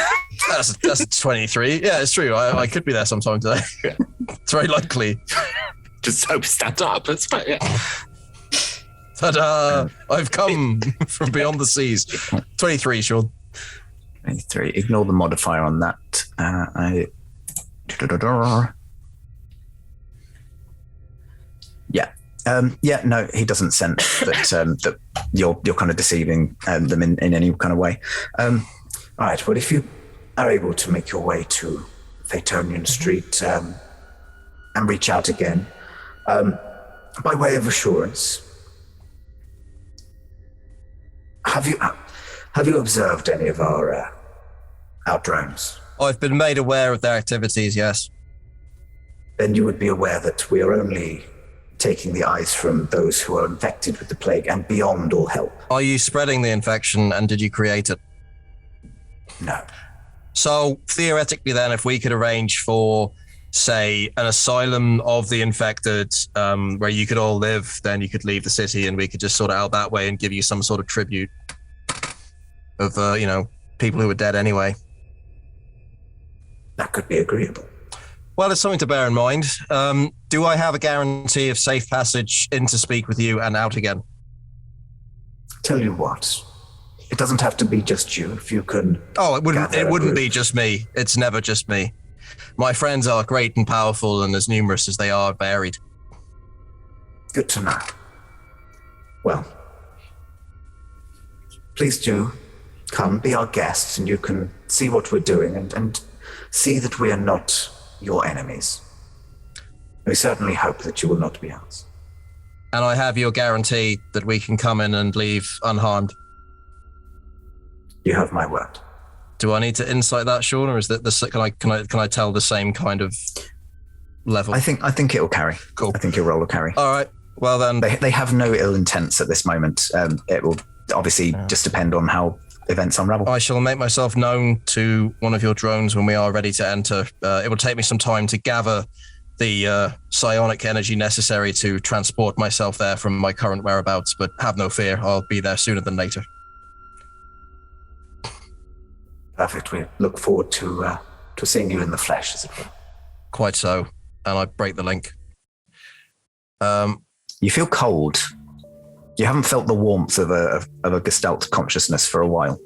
S6: That's 23. Yeah, it's true. I could be there sometime today.
S3: Yeah.
S6: It's very likely.
S3: Just hope stand up. That's right. Yeah.
S6: Ta-da! I've come from beyond the seas. 23, Sean.
S1: 23. Ignore the modifier on that. Yeah. No, he doesn't sense that you're kind of deceiving them in any kind of way. All right. Well, if you are able to make your way to Faerun Street and reach out again, by way of assurance, have you observed any of our drones?
S6: I've been made aware of their activities, yes.
S1: Then you would be aware that we are only taking the eyes from those who are infected with the plague and beyond all help.
S6: Are you spreading the infection, and did you create it?
S1: No.
S6: So theoretically then, if we could arrange for say, an asylum of the infected, where you could all live, then you could leave the city and we could just sort it out that way and give you some sort of tribute of, people who are dead anyway.
S1: That could be agreeable.
S6: Well, it's something to bear in mind. Do I have a guarantee of safe passage in to speak with you and out again?
S1: Tell you what, it doesn't have to be just you. If you can.
S6: Oh, it wouldn't be just me. It's never just me. My friends are great and powerful and as numerous as they are varied.
S1: Good to know. Well, please do come, be our guests, and you can see what we're doing and see that we are not your enemies. We certainly hope that you will not be ours.
S6: And I have your guarantee that we can come in and leave unharmed.
S1: You have my word.
S6: Do I need to insight that, Sean, or is that can I tell the same kind of level?
S1: I think it will carry.
S6: Cool.
S1: I think your roll will carry.
S6: All right. Well then,
S1: they have no ill intents at this moment. It will obviously just depend on how events unravel.
S6: I shall make myself known to one of your drones when we are ready to enter. It will take me some time to gather the psionic energy necessary to transport myself there from my current whereabouts, but have no fear, I'll be there sooner than later.
S1: Perfect. We look forward to seeing you in the flesh, as it were.
S6: Quite so. And I break the link.
S1: You feel cold. You haven't felt the warmth of a Gestalt consciousness for a while.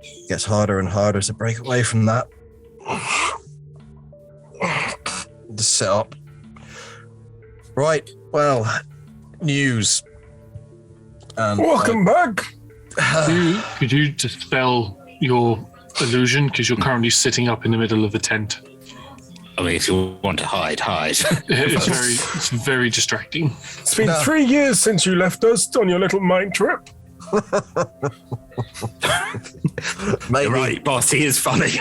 S6: It gets harder and harder to break away from that. Just sit up. Right, well, news. And
S2: Welcome back.
S4: Could you dispel your illusion? Because you're currently sitting up in the middle of a tent.
S3: I mean, if you want to hide.
S4: It's very distracting.
S2: It's been 3 years since you left us on your little mine trip.
S6: Maybe.
S3: You're right, boss, he is funny.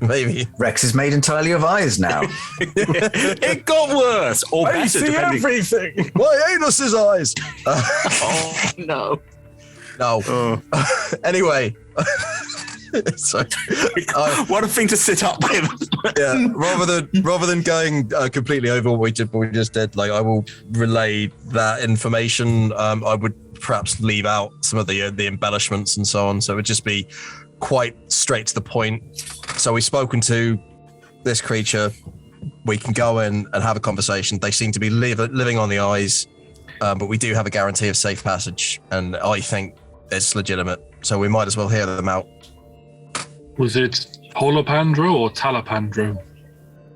S6: Maybe.
S1: Rex is made entirely of eyes now.
S3: It got worse, or
S2: I
S3: better,
S2: see
S3: depending.
S2: everything.
S6: My anus's eyes.
S3: Oh, no.
S6: No. Anyway. Sorry.
S3: What a thing to sit up with.
S6: Yeah. Rather than going completely over what we just did, like, I will relay that information. I would perhaps leave out some of the embellishments and so on. So it would just be quite straight to the point. So we've spoken to this creature. We can go in and have a conversation. They seem to be living on the eyes, but we do have a guarantee of safe passage, and I think it's legitimate. So we might as well hear them out.
S4: Was it Holopandro or Talapandro?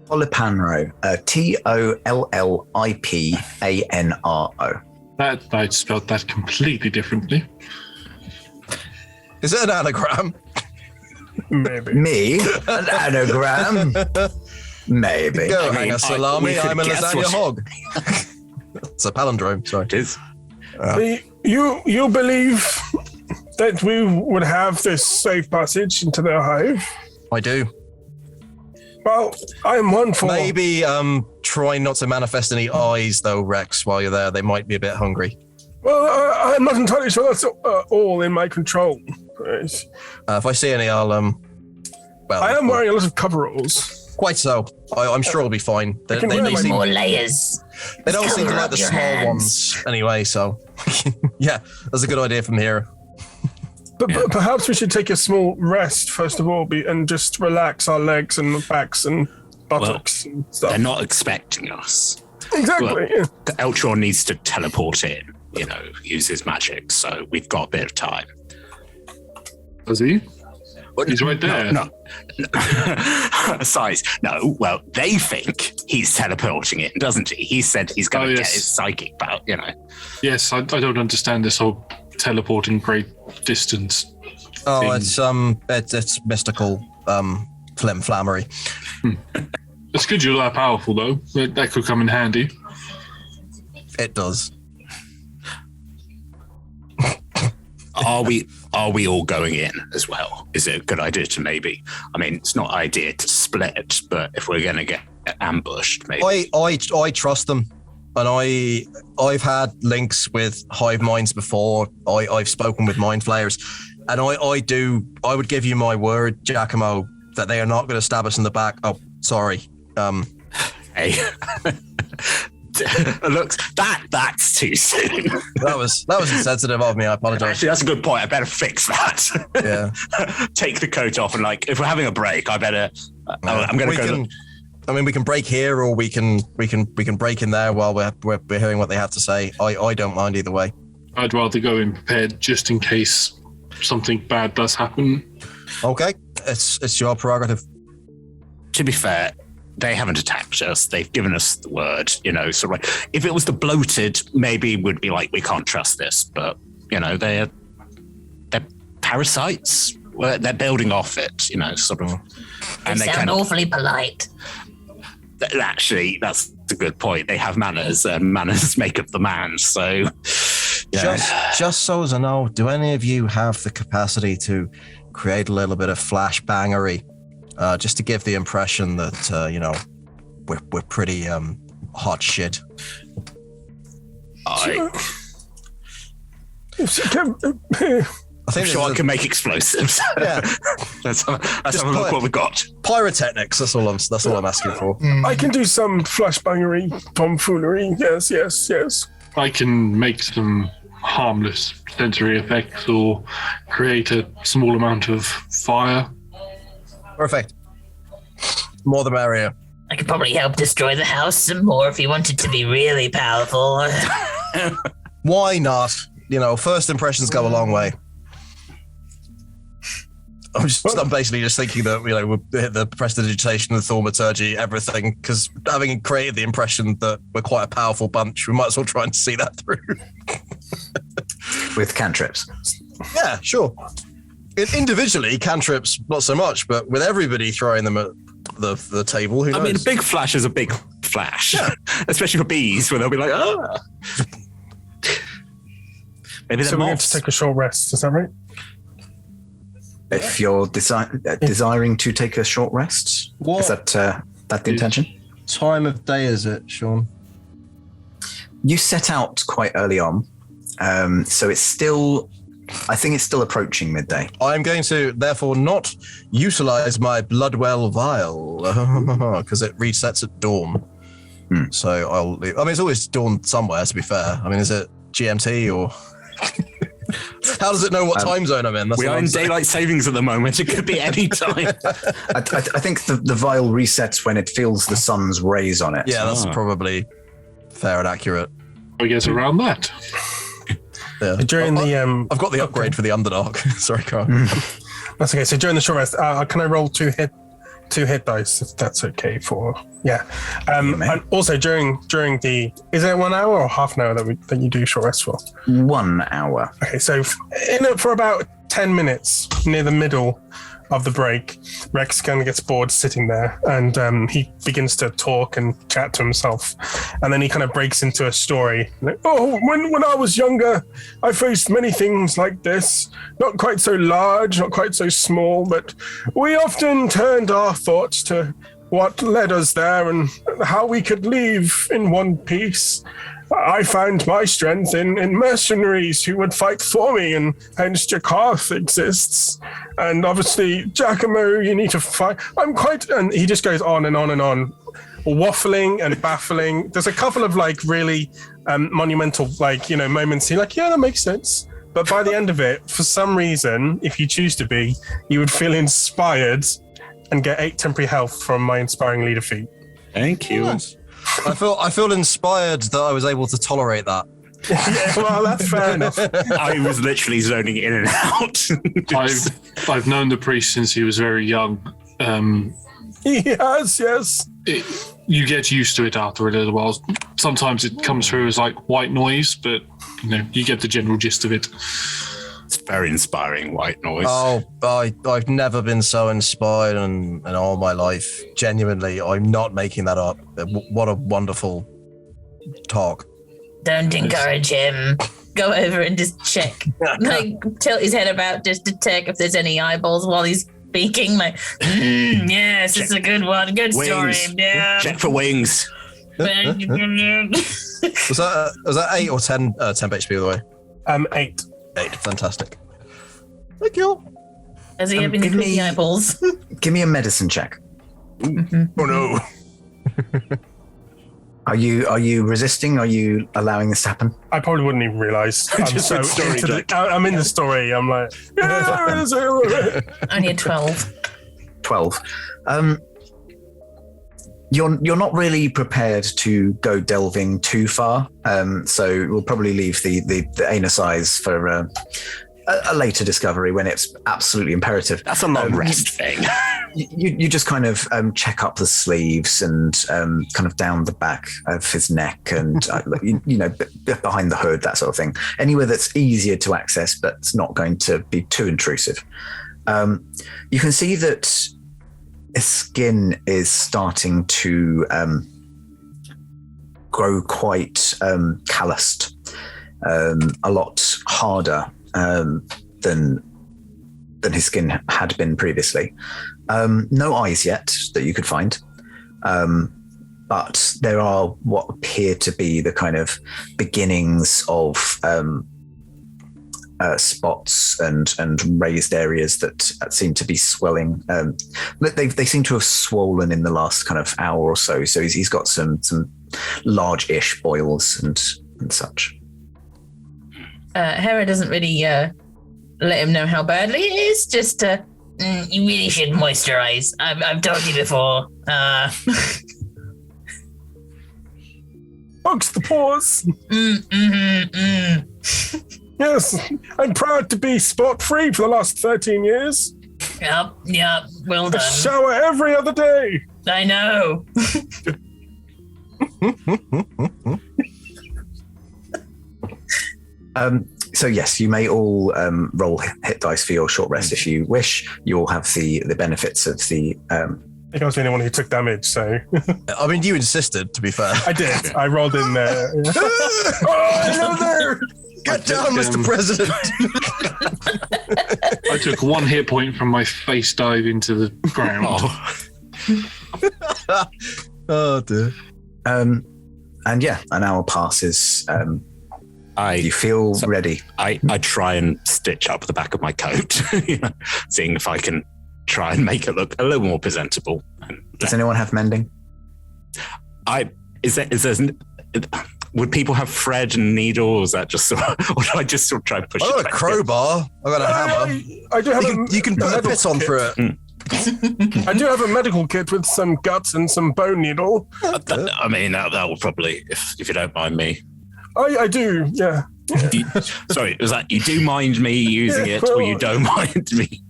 S1: Tollipanro. Tollipanro.
S4: That I spelled that completely differently.
S6: Is it an anagram?
S2: Maybe.
S1: Me? An anagram? Maybe.
S6: Go,
S3: I mean,
S6: hang a salami,
S3: we could
S6: I'm a
S3: guess
S6: lasagna
S3: what-
S6: hog. It's a palindrome, sorry.
S3: It is.
S2: You believe that we would have this safe passage into their hive?
S6: I do.
S2: Well, I'm one for...
S6: Maybe try not to manifest any eyes, though, Rex, while you're there. They might be a bit hungry.
S2: Well, I'm not entirely sure that's all in my control. Right.
S6: If I see any, I'll... Well,
S2: I am wearing a lot of coveralls.
S6: Quite so. I'm sure it'll be fine. They
S2: can wear
S6: seem,
S5: More layers.
S6: they don't seem to
S5: Cover
S6: like
S5: up
S6: the
S5: your
S6: small
S5: hands.
S6: ones anyway, so... Yeah, that's a good idea from here.
S2: But perhaps we should take a small rest, first of all, and just relax our legs and backs and buttocks and stuff.
S3: They're not expecting us.
S2: Exactly.
S3: Well,
S2: Yeah.
S3: Eltron needs to teleport in, use his magic, so we've got a bit of time.
S4: Was he? He's right there.
S3: No. Size. No, well, they think he's teleporting in, doesn't he? He said he's going to get his psychic power,
S4: Yes, I don't understand this whole teleporting great distance.
S6: Oh,
S4: thing.
S6: it's mystical flim-flammery.
S4: It's good you're that powerful, though. That could come in handy.
S6: It does.
S3: Are we all going in as well? Is it a good idea to maybe? I mean, it's not idea to split, but if we're going to get ambushed, maybe.
S6: I trust them, and I've had links with hive minds before. I've spoken with mind flayers, and I would give you my word, Giacomo, that they are not going to stab us in the back. Oh, sorry.
S3: Hey. Looks that's too soon.
S6: That was insensitive of me. I apologize.
S3: Actually, that's a good point. I better fix that.
S6: Yeah.
S3: Take the coat off and if we're having a break, I better. I'm going to go.
S6: We can break here, or we can break in there while we're hearing what they have to say. I don't mind either way.
S4: I'd rather go in prepared just in case something bad does happen.
S6: Okay, it's your prerogative.
S3: To be fair, they haven't attacked us. They've given us the word, So if it was the bloated, maybe we'd be like, we can't trust this. But they're parasites. Well, they're building off it, sort of.
S5: And they sound awfully polite.
S3: Actually, that's a good point. They have manners, and manners make up the man. So, yeah.
S6: Just so as I know, do any of you have the capacity to create a little bit of flashbangery? Just to give the impression that we're pretty hot shit.
S3: I think I can make explosives.
S6: Yeah,
S3: let's have a look what we got.
S6: Pyrotechnics. That's all I'm asking for.
S2: I can do some flashbangery, tomfoolery. Yes.
S4: I can make some harmless sensory effects or create a small amount of fire.
S6: Perfect. More the merrier.
S5: I could probably help destroy the house some more if you wanted to be really powerful.
S6: Why not? First impressions go a long way. I'm basically just thinking that the prestidigitation, the thaumaturgy, everything, because having created the impression that we're quite a powerful bunch, we might as well try and see that through.
S1: With cantrips.
S6: Yeah, sure. Individually, cantrips not so much, but with everybody throwing them at the table, who knows?
S3: I mean, a big flash is a big flash, especially for bees, where they'll be like, oh. Maybe
S2: so we have to take a short rest. Is that right?
S1: If you're desiring to take a short rest,
S6: what
S1: is that the intention?
S6: Time of day is it, Sean?
S1: You set out quite early on, so it's still. I think it's still approaching midday.
S6: I'm going to therefore not utilize my Bloodwell vial because it resets at dawn. So I'll leave. I mean, it's always dawn somewhere. To be fair, I mean, is it GMT or? How does it know what time zone I'm in?
S3: We are in daylight savings at the moment. It could be any time.
S1: I think the vial resets when it feels the sun's rays on it.
S6: Yeah, that's probably fair and accurate.
S4: I guess around that.
S6: Yeah.
S2: During
S6: I've got the upgrade for the Underdark. Sorry, Carl.
S2: That's okay. So during the short rest, can I roll two hit dice if that's okay for and also during the is it 1 hour or half an hour that you do short rest for?
S1: 1 hour.
S2: Okay, so for about 10 minutes near the middle of the break, Rex kind of gets bored sitting there, and he begins to talk and chat to himself, and then he kind of breaks into a story like, when I was younger, I faced many things like this, not quite so large, not quite so small, but we often turned our thoughts to what led us there and how we could leave in one piece. I found my strength in mercenaries who would fight for me, and hence Jakarth exists. And obviously, Giacomo, you need to fight. And he just goes on and on and on, waffling and baffling. There's a couple of really monumental moments. You're like, yeah, that makes sense. But by the end of it, for some reason, if you choose to be, you would feel inspired and get 8 temporary health from my inspiring leader feat.
S3: Thank you.
S6: Nice. I feel inspired that I was able to tolerate that.
S2: Yeah, well, that's fair enough.
S3: I was literally zoning in and out.
S4: I've known the priest since he was very young.
S2: Yes.
S4: You get used to it after a little while. Sometimes it comes through as white noise, but you get the general gist of it.
S3: It's very inspiring, white noise.
S6: Oh, I've never been so inspired in all my life. Genuinely, I'm not making that up. What a wonderful talk.
S5: Don't encourage him. Go over and just check. Tilt his head about just to check if there's any eyeballs while he's speaking. Yes, it's a good one. Good
S3: wings.
S5: story. Yeah.
S3: Check for wings.
S6: Was that 8 or 10 temp HP, by the way?
S2: 8.
S6: 8, fantastic. Thank you.
S5: Does he have any creepy eyeballs?
S1: Give me a medicine check.
S2: Oh no.
S1: Are you resisting? Are you allowing this to happen?
S2: I probably wouldn't even realize. I'm
S3: Just
S2: so
S3: with story
S2: into
S3: Jack.
S2: I'm in the story. I'm like,
S5: Only a 12.
S1: 12. You're not really prepared to go delving too far, so we'll probably leave the anus eyes for a later discovery when it's absolutely imperative.
S3: That's a long rest thing.
S1: You just kind of check up the sleeves and kind of down the back of his neck and behind the hood, that sort of thing. Anywhere that's easier to access, but it's not going to be too intrusive. You can see that his skin is starting to grow quite calloused, a lot harder than his skin had been previously. No eyes yet that you could find, but there are what appear to be the kind of beginnings of spots and raised areas that seem to be swelling. They seem to have swollen in the last kind of hour or so. So he's got some large-ish boils and such.
S5: Hera doesn't really let him know how badly it is. Just you really should moisturize. I've told you before.
S2: box the pores. Yes, I'm proud to be spot-free for the last 13 years.
S5: Yep, well
S2: I
S5: done.
S2: shower every other day.
S5: I know.
S1: So yes, you may all roll hit dice for your short rest if you wish. You all have the benefits of the.
S2: I think I was the only one who took damage, so
S6: I mean, you insisted, to be fair.
S2: I did. I rolled in there. Oh, hello there.
S6: Get down, Mr. President.
S4: I took 1 hit point from my face dive into the ground.
S6: Oh dear.
S1: And yeah, an hour passes.
S3: I
S1: You feel ready.
S3: I try and stitch up the back of my coat, seeing if I can try and make it look a little more presentable.
S1: Does anyone have mending?
S3: Would people have thread and needle, or is that just or do I just sort of try and push
S6: I
S3: it
S6: got a
S3: back
S6: crowbar. I got a hammer.
S2: I do have
S6: You can put a bit on through it.
S2: I do have a medical kit with some guts and some bone needle.
S3: I mean, that will probably, if you don't mind me.
S2: I do, yeah.
S3: Sorry, was that you do mind me using it, or you don't mind me?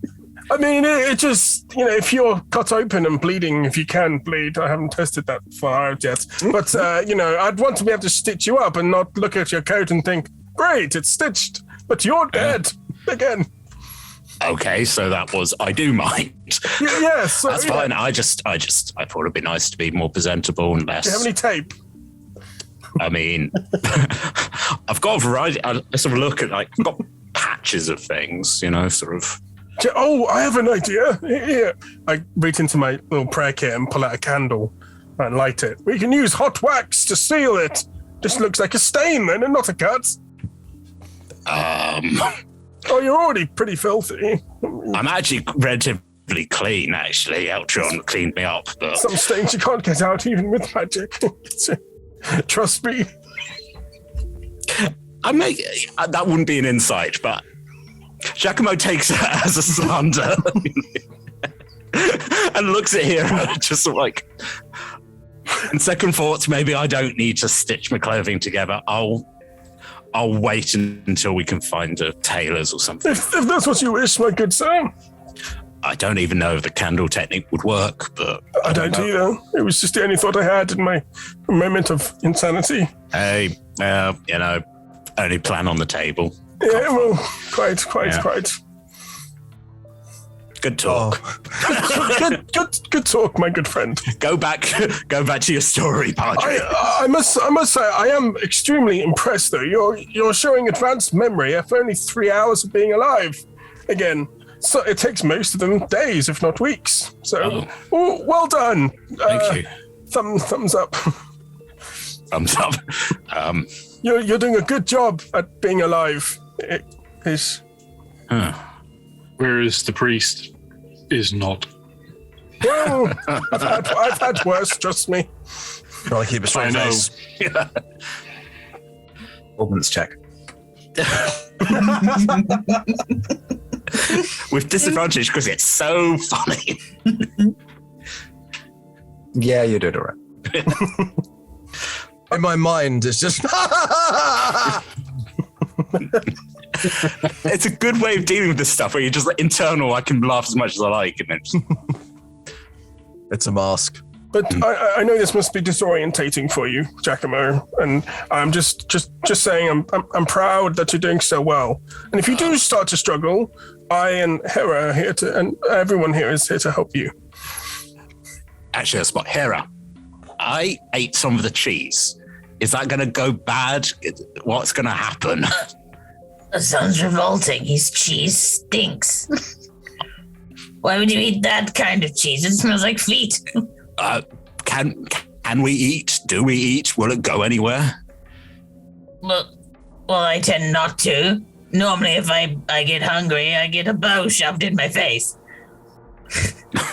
S2: I mean, it just, if you're cut open and bleeding, if you can bleed, I haven't tested that far out yet. But, I'd want to be able to stitch you up and not look at your coat and think, great, it's stitched, but you're dead again.
S3: Okay, so that was, I do mind.
S2: Yes.
S3: That's fine. I thought it'd be nice to be more presentable and less.
S2: Do you have any tape?
S3: I mean, I've got a variety. I sort of look at, I've got patches of things, sort of.
S2: Oh, I have an idea. Here. I reach into my little prayer kit and pull out a candle and light it. We can use hot wax to seal it. Just looks like a stain then and not a cut. Oh, you're already pretty filthy.
S3: I'm actually relatively clean, actually. Eltron cleaned me up, but
S2: Some stains you can't get out even with magic. Trust me.
S3: that wouldn't be an insight, but Giacomo takes it as a slander and looks at Hero just sort of like, in second thoughts, maybe I don't need to stitch my clothing together. I'll wait until we can find a tailor's or something.
S2: If that's what you wish, my good sir.
S3: I don't even know if the candle technique would work, but
S2: I don't either. It was just the only thought I had in my moment of insanity.
S3: Hey, only plan on the table.
S2: Yeah, well, quite.
S3: Good talk.
S2: Good talk, my good friend.
S3: Go back to your story, Padre.
S2: I must say, I am extremely impressed. Though you're showing advanced memory after only 3 hours of being alive. Again, so it takes most of them days, if not weeks. So, well done.
S3: Thank you.
S2: Thumbs up.
S3: Thumbs up.
S2: You're doing a good job at being alive. It is.
S4: Whereas the priest is not.
S2: Well, I've had worse, trust me.
S6: Trying to keep a straight
S4: I know.
S6: face.
S1: Performance check.
S3: With disadvantage because it's so funny.
S1: Yeah, you did all right.
S6: In my mind, it's just.
S3: It's a good way of dealing with this stuff where you're just like internal. I can laugh as much as I like, and then just,
S6: It's a mask.
S2: But I know this must be disorientating for you, Giacomo, and I'm just saying I'm proud that you're doing so well. And if you do start to struggle, I and Hera are here and everyone here is here to help you.
S3: actually, a spot. Hera, I ate some of the cheese. Is that going to go bad? What's going to happen?
S5: That sounds revolting. His cheese stinks. Why would you eat that kind of cheese? It smells like feet.
S3: Can we eat? Do we eat? Will it go anywhere?
S5: Well, I tend not to. Normally, if I get hungry, I get a bow shoved in my face.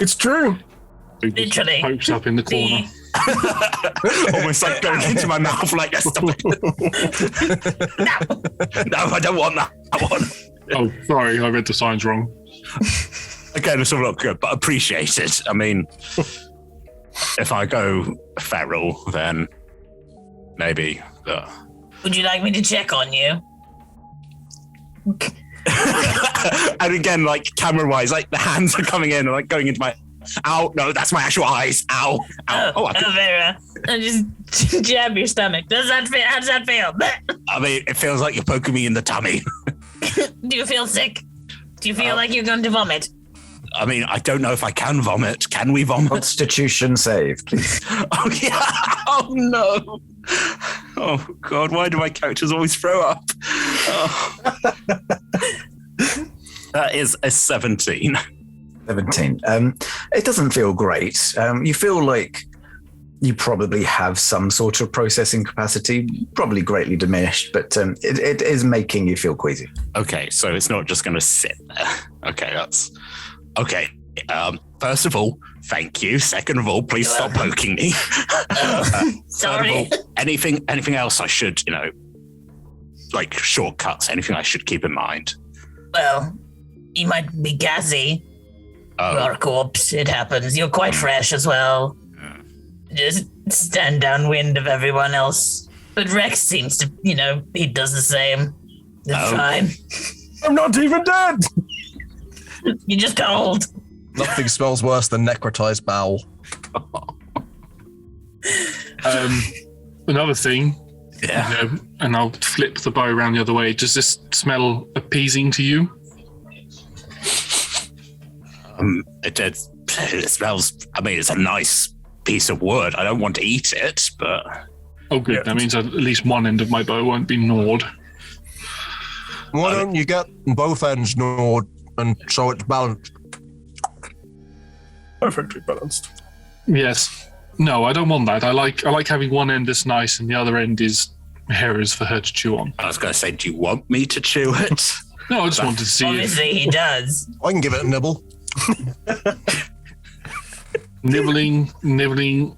S2: It's true.
S5: Literally.
S4: Pokes up in the corner.
S3: Almost like going into my mouth like that. Stop it. No, I don't want that one.
S4: Oh, sorry, I read the signs wrong.
S3: Again, it's all not good, but appreciate it. I mean, if I go feral, then maybe.
S5: Would you like me to check on you?
S3: And again, like camera-wise, like the hands are coming in and like going into my. Ow! No, that's my actual eyes. Ow! Ow!
S5: Oh, Vera. Just jab your stomach. How does that feel?
S3: I mean, it feels like you're poking me in the tummy.
S5: Do you feel sick? Do you feel like you're going to vomit?
S3: I mean, I don't know if I can vomit. Can we vomit?
S1: Constitution save, please.
S3: Oh yeah! Oh no! Oh god! Why do my characters always throw up? Oh. That is a 17.
S1: 17. It doesn't feel great. You feel like you probably have some sort of processing capacity, probably greatly diminished, but it is making you feel queasy.
S3: Okay, so it's not just going to sit there. Okay, that's okay. First of all, thank you. Second of all, please stop poking me.
S5: Sorry.
S3: Third of all, anything else I should, like shortcuts, anything I should keep in mind?
S5: Well, you might be gassy.
S3: Oh.
S5: You're a corpse. It happens. You're quite fresh as well. Just stand downwind of everyone else. But Rex seems to, he does the same. It's fine.
S2: I'm not even dead.
S5: You're just cold.
S6: Nothing smells worse than necrotized bowel.
S4: Another thing,
S3: Yeah.
S4: and I'll flip the bow around the other way. Does this smell appeasing to you?
S3: It smells. I mean, it's a nice piece of wood. I don't want to eat it, but
S4: Oh, good.
S2: Yeah.
S4: That means at least one end of my bow won't be gnawed.
S6: Why don't you get both ends gnawed and so it's balanced?
S2: Perfectly balanced.
S4: Yes. No, I don't want that. I like having one end that's nice and the other end is hairs for her to chew on.
S3: I was going to say, do you want me to chew it?
S4: No, I just wanted to see if
S5: Obviously, he does.
S6: I can give it a nibble.
S4: nibbling.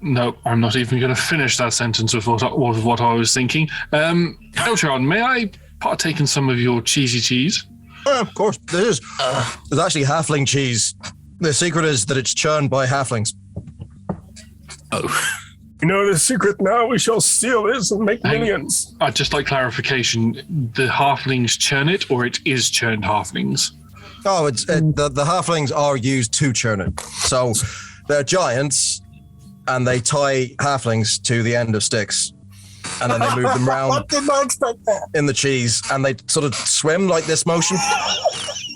S4: No, I'm not even going to finish that sentence with what I was thinking. Eltron, may I partake in some of your cheesy cheese?
S6: Of course, there's actually halfling cheese. The secret is that it's churned by halflings.
S3: Oh,
S2: You know the secret now. We shall steal this and make millions.
S4: I'd just like clarification. The halflings churn it, or it is churned halflings?
S6: Oh, the halflings are used to churn it. So they're giants, and they tie halflings to the end of sticks, and then they move them
S2: I
S6: around
S2: did not expect that.
S6: in the cheese, and they sort of swim like this motion.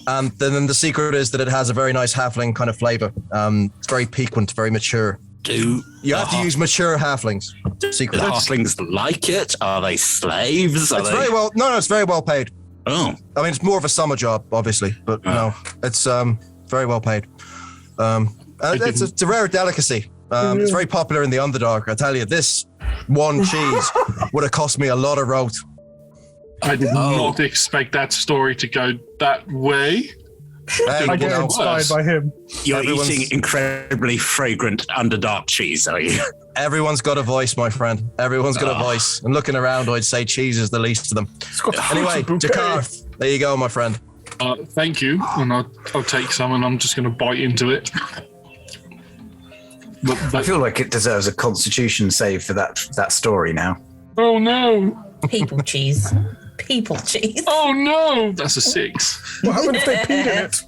S6: And then the secret is that it has a very nice halfling kind of flavor. It's very piquant, very mature.
S3: do
S6: You have to use mature halflings. Secret.
S3: the halflings like it? Are they slaves? Are
S6: It's
S3: they...
S6: very well. No, it's very well paid.
S3: Oh,
S6: I mean, it's more of a summer job, obviously, but no, it's very well paid. It's a rare delicacy. It's very popular in the Underdark. I tell you, this one cheese would have cost me a lot of rote.
S4: I did not expect that story to go that way.
S6: Hey,
S2: I
S6: you
S2: get
S6: know,
S2: inspired by him.
S3: You're
S6: Everyone's-
S3: eating incredibly fragrant underdark cheese, are you?
S6: everyone's got a voice, my friend. Everyone's got a voice. And looking around, I'd say cheese is the least of them.
S2: It's got a
S6: Anyway,
S2: bouquet.
S6: Jakarth, there you go, my friend.
S4: Thank you, and I'll take some, and I'm just going to bite into it.
S1: I feel like it deserves a constitution save for that story now.
S4: Oh no!
S5: People cheese. People cheese.
S4: Oh no! That's a 6.
S2: What happened if they peed in it?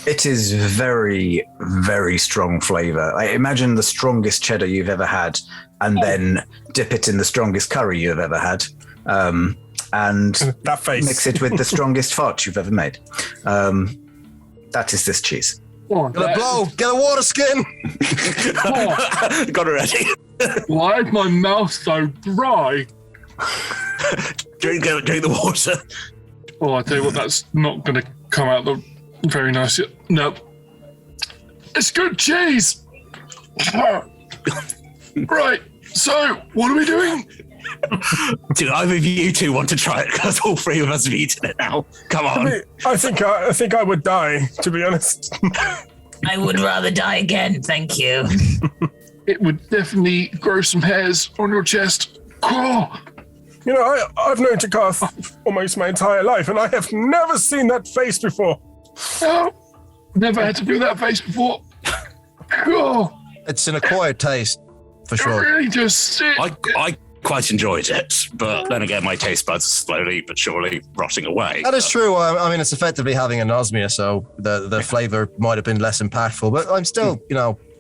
S1: It is very, very strong flavor. I imagine the strongest cheddar you've ever had, and then dip it in the strongest curry you've ever had, and
S2: That face.
S1: mix it with the strongest fart you've ever made. That is this cheese.
S4: Oh,
S6: Get a blow, get a water skin.
S3: Got it ready.
S4: Why is my mouth so dry?
S3: drink the water.
S4: Oh, I tell you what, that's not going to come out very nice. Nope. It's good cheese. Right. So, what are we doing?
S3: Do either of you two want to try it? Because all three of us have eaten it now. Come on.
S2: I think I would die, to be honest.
S5: I would rather die again, thank you.
S4: It would definitely grow some hairs on your chest. Oh,
S2: You know, I've known Jakarth almost my entire life, and I have never seen that face before.
S4: no. Never had to do that face before. Oh,
S6: It's an acquired taste, for
S4: it
S6: sure.
S4: really just sit.
S3: I quite enjoyed it, but then again, my taste buds are slowly but surely rotting away.
S6: That is true. I mean, it's effectively having anosmia, so the flavor might have been less impactful, but I'm still,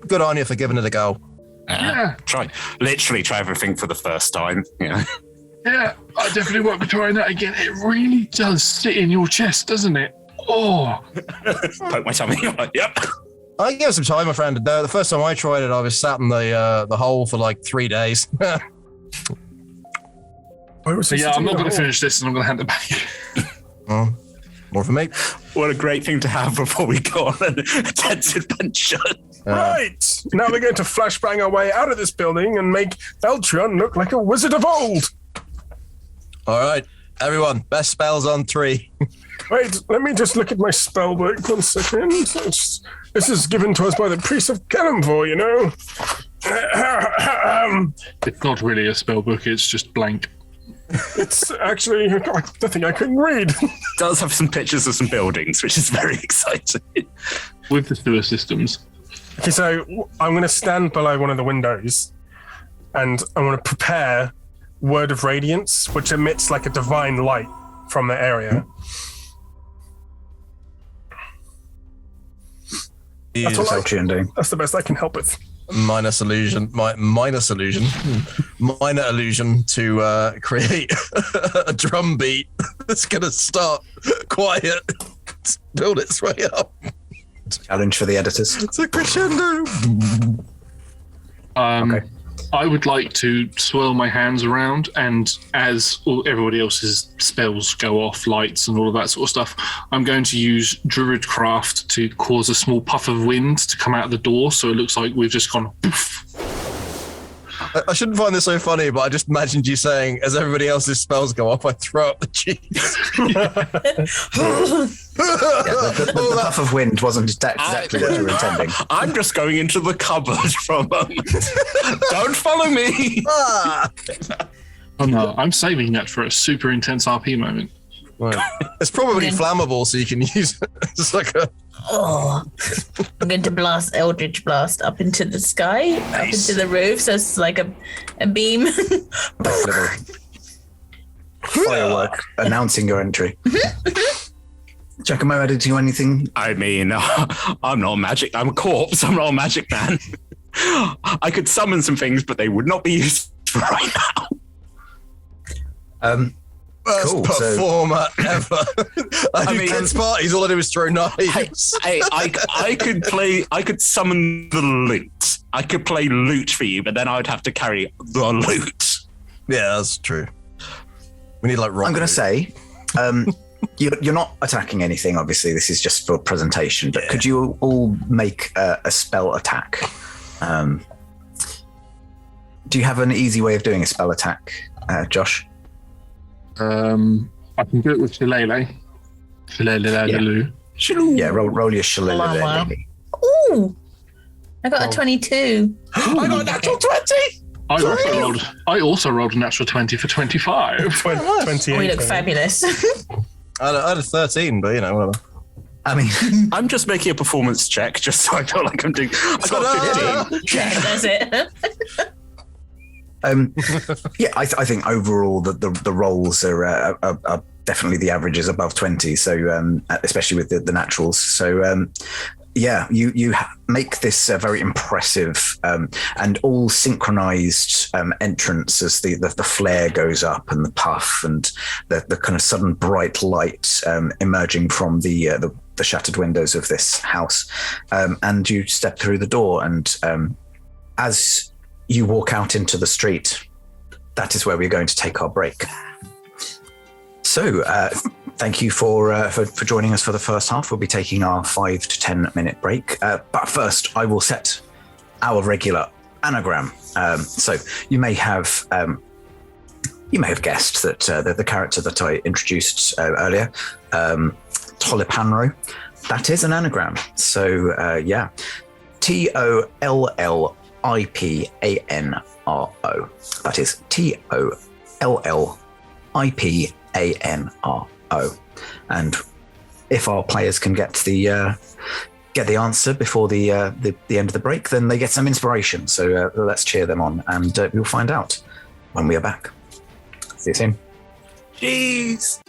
S6: good on you for giving it a go.
S4: Yeah.
S3: Try everything for the first time. Yeah.
S4: Yeah, I definitely won't be trying that again. It really does sit in your chest, doesn't it? Oh,
S3: Poke my tummy. Yep.
S6: I give it some time, my friend. The first time I tried it, I was sat in the hole for like 3 days.
S4: so yeah, I'm not going to finish this, and I'm going to hand it back.
S6: Oh, more for me.
S3: What a great thing to have before we go on an intense adventure.
S2: Right. Now we're going to flashbang our way out of this building and make Eltrion look like a wizard of old.
S6: All right, everyone, best spells on 3.
S2: Wait, let me just look at my spell book 1 second. This is given to us by the priest of Kalimvor, you know.
S4: It's not really a spell book, it's just blank.
S2: It's actually the thing I couldn't read.
S3: It does have some pictures of some buildings, which is very exciting.
S4: With the sewer systems.
S2: Okay, so I'm going to stand below one of the windows, and I'm going to prepare Word of Radiance, which emits like a divine light from the area. That's all
S1: doing.
S2: That's the best I can help with.
S6: Minor illusion to create a drum beat that's gonna start quiet, build its way up.
S1: Challenge for the editors.
S6: It's a crescendo.
S1: Okay.
S4: I would like to swirl my hands around, and as everybody else's spells go off, lights and all of that sort of stuff, I'm going to use Druidcraft to cause a small puff of wind to come out of the door, so it looks like we've just gone poof.
S6: I shouldn't find this so funny, but I just imagined you saying, as everybody else's spells go off, I throw up the cheese.
S1: The puff of wind wasn't exactly what you were intending.
S3: I'm just going into the cupboard for a moment. Don't follow me.
S6: Ah!
S4: Oh no, I'm saving that for a super intense RP moment.
S6: Right. It's probably flammable, so you can use it. It's like a...
S5: Oh, I'm going to blast Eldritch Blast up into the sky, up into the roof, so it's like a beam.
S1: Little firework announcing your entry. Giacomo, did you do anything?
S3: I mean, I'm not a magic. I'm a corpse. I'm not a magic man. I could summon some things, but they would not be used for right now.
S6: Best
S1: Cool,
S6: performer ever. I
S3: mean,
S6: dance parties, all I do is throw knives.
S3: I could summon the loot. I could play loot for you, but then I'd have to carry the loot.
S6: Yeah, that's true. We need like rock.
S1: I'm going to say, you're not attacking anything, obviously. This is just for presentation, but could you all make a spell attack? Do you have an easy way of doing a spell attack, Josh?
S4: I can do it with Shillelagh. Shillelagh.
S1: Yeah, roll your shillelagh.
S5: Wow. Ooh, I got a 22.
S2: I got a natural 20.
S4: I also rolled a natural 20 for 25.
S2: 28.
S5: We look fabulous.
S6: I had a 13, but whatever.
S1: I mean,
S3: I'm just making a performance check, just so I feel like I'm doing. I got 15.
S5: Yeah, that's it.
S1: yeah, I think overall the rolls are definitely the average is above 20. So especially with the naturals. So yeah, you make this very impressive and all synchronized entrance as the flare goes up and the puff and the kind of sudden bright light emerging from the shattered windows of this house, and you step through the door, and as you walk out into the street, that is where we're going to take our break. So thank you for joining us for the first half. We'll be taking our 5 to 10 minute break. But first, I will set our regular anagram. So you may have guessed that the character that I introduced earlier, Tolipanro, that is an anagram. So yeah, TOLLIPANRO. That is TOLLIPANRO. And if our players can get the answer before the end of the break, then they get some inspiration. So let's cheer them on, and we'll find out when we are back. See you soon.
S3: Jeez.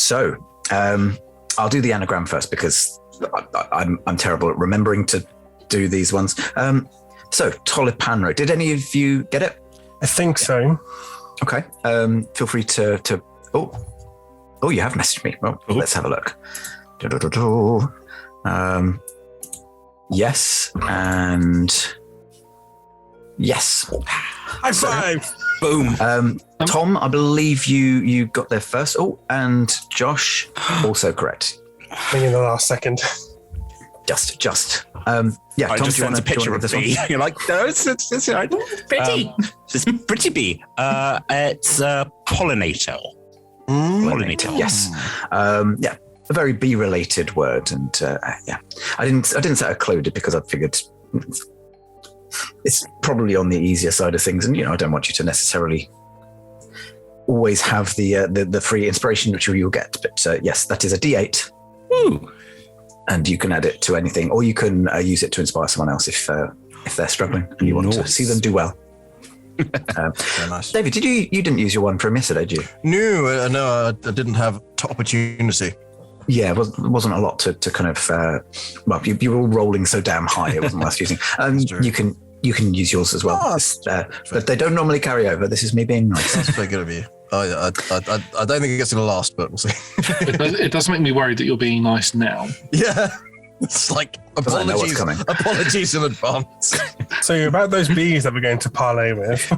S1: So I'll do the anagram first because I'm terrible at remembering to do these ones. So Tolipanro, did any of you get it?
S2: I think so.
S1: Okay. Feel free to. Oh, you have messaged me. Well, let's have a look. Yes, and yes.
S2: High five!
S3: Boom.
S1: Tom, I believe you got there first. Oh, and Josh, also correct.
S2: Maybe in the last second.
S1: Just. Yeah,
S3: I
S1: Tom,
S3: just
S1: do you
S3: sent a
S1: want
S3: picture
S1: of
S3: of
S1: this one?
S3: bee. You're like, no, it's all right.
S5: Pretty.
S3: It's pretty bee. It's pollinator. Pollinator.
S1: Yes. Yeah, a very bee-related word, and yeah, I didn't set a clue because I figured it's probably on the easier side of things, and I don't want you to necessarily always have the free inspiration which you'll get. But yes, that is a D8.
S3: Ooh.
S1: And you can add it to anything, or you can use it to inspire someone else if they're struggling and you want to see them do well.
S6: Very nice.
S1: David, you didn't use your one from yesterday, did you?
S6: No, I didn't have opportunity.
S1: Yeah, it wasn't a lot to kind of. Well, you were all rolling so damn high, it wasn't worth using. You can use yours as well, but they don't normally carry over. This is me being nice.
S6: That's very good of you. I don't think it's going to last, but we'll see.
S4: It does make me worried that you're being nice now.
S6: Yeah. It's like,
S1: I know what's coming.
S6: apologies in advance.
S2: So you're about those bees that we're going to parlay with.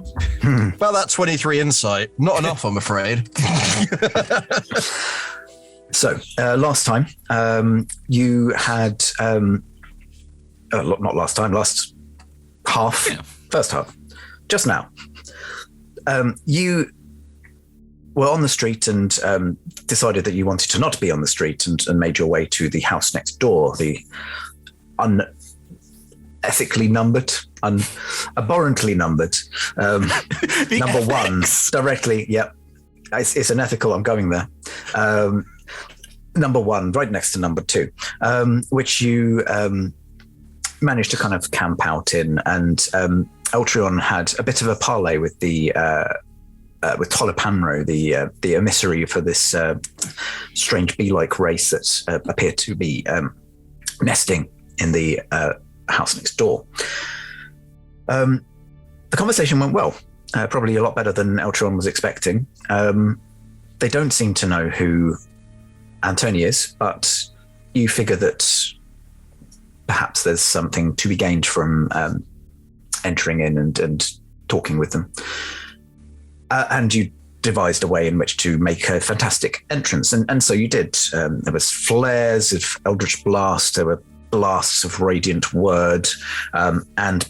S6: About that 23 insight. Not enough, I'm afraid.
S1: So last time you had not last time, last half, first half, just now. You were on the street and decided that you wanted to not be on the street and made your way to the house next door, the unethically numbered, abhorrently numbered, number one, directly. Yep, it's unethical. I'm going there. Number one, right next to number two, which you managed to kind of camp out in, and Eltrion had a bit of a parley with with Tolipanro, the emissary for this strange bee-like race that appeared to be nesting in the house next door. The conversation went well, probably a lot better than Eltrion was expecting. They don't seem to know who Antoni is, but you figure that perhaps there's something to be gained from entering in and talking with them. And you devised a way in which to make a fantastic entrance, and so you did. There was flares of Eldritch Blast, there were blasts of Radiant Word, and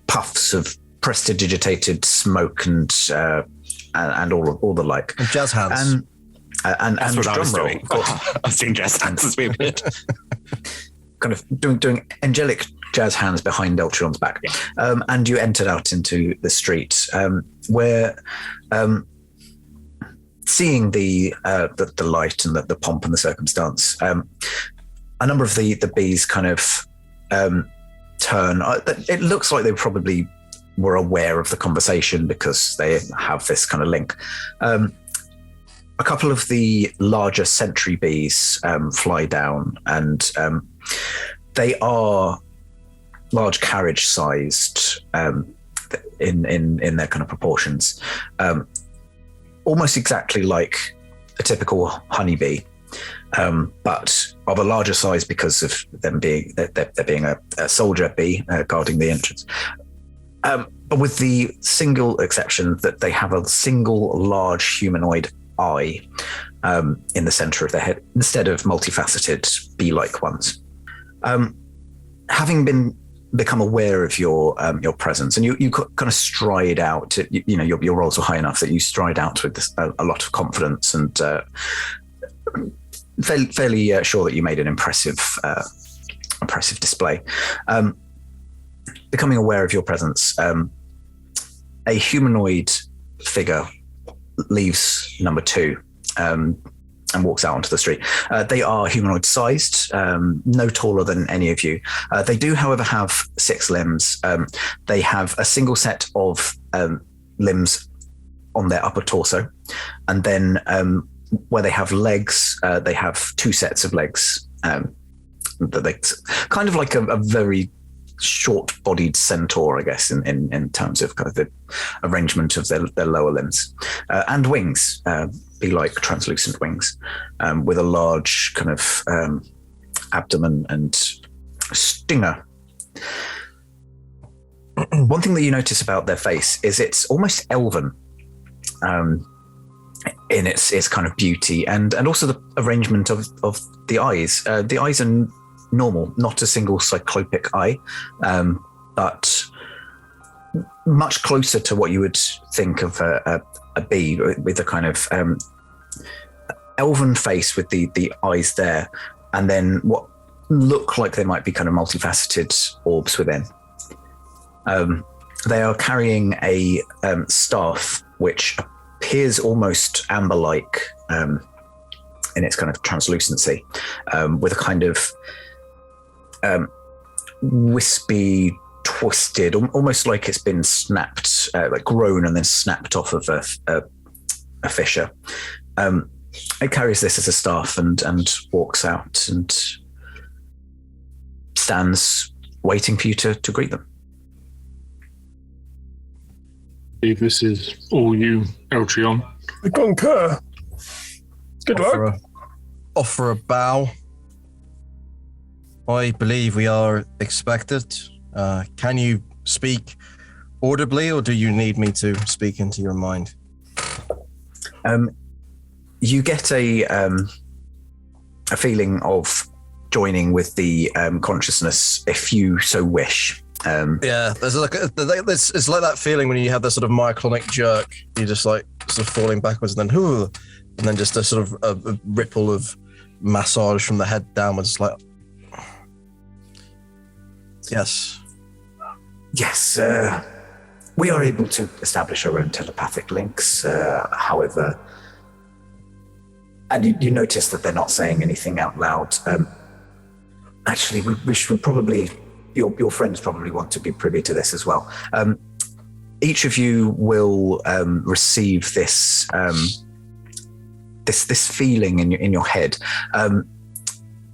S1: puffs of prestidigitated smoke and all the like.
S6: And jazz hands.
S1: And
S3: That's what I was
S1: drum roll.
S3: doing. I was doing jazz hands as we appeared.
S1: Kind of doing angelic jazz hands behind Eltrion's back. Yeah. And you entered out into the street, where seeing the light and the pomp and the circumstance, a number of the bees kind of turn. It looks like they probably were aware of the conversation because they have this kind of link. A couple of the larger sentry bees fly down, and they are large carriage-sized in their kind of proportions, almost exactly like a typical honeybee, but of a larger size because of them being a soldier bee guarding the entrance. But with the single exception that they have a single large humanoid eye in the center of their head instead of multifaceted bee-like ones. Having become aware of your presence, and you kind of stride out. Your rolls were high enough that you stride out with a lot of confidence and fairly sure that you made an impressive display. Becoming aware of your presence, a humanoid figure leaves number two and walks out onto the street. They are humanoid-sized, no taller than any of you. They do, however, have 6 limbs. They have a single set of limbs on their upper torso, and then where they have legs. They have 2 sets of legs. That they kind of like a very short-bodied centaur, I guess, in terms of kind of the arrangement of their lower limbs, and wings, be like translucent wings, with a large kind of abdomen and stinger. One thing that you notice about their face is it's almost elven in its kind of beauty, and also the arrangement of the eyes. The eyes are normal, not a single cyclopic eye, but much closer to what you would think of a bee, with a kind of elven face with the eyes there, and then what look like they might be kind of multifaceted orbs within. They are carrying a staff which appears almost amber-like in its kind of translucency, with a kind of wispy, twisted, almost like it's been snapped, like grown and then snapped off of a fissure. It carries this as a staff and walks out and stands waiting for you to greet them.
S4: If this is all you, Eltrion.
S2: I concur. Good luck.
S6: Offer a bow. I believe we are expected. Can you speak audibly, or do you need me to speak into your mind?
S1: You get a feeling of joining with the consciousness if you so wish.
S6: Yeah, there's like it's like that feeling when you have this sort of myoclonic jerk. You're just like sort of falling backwards, and then just a sort of a ripple of massage from the head downwards. Like, yes,
S1: we are able to establish our own telepathic links. However, and you notice that they're not saying anything out loud. Actually, we should probably. Your friends probably want to be privy to this as well. Each of you will receive this this feeling in your head.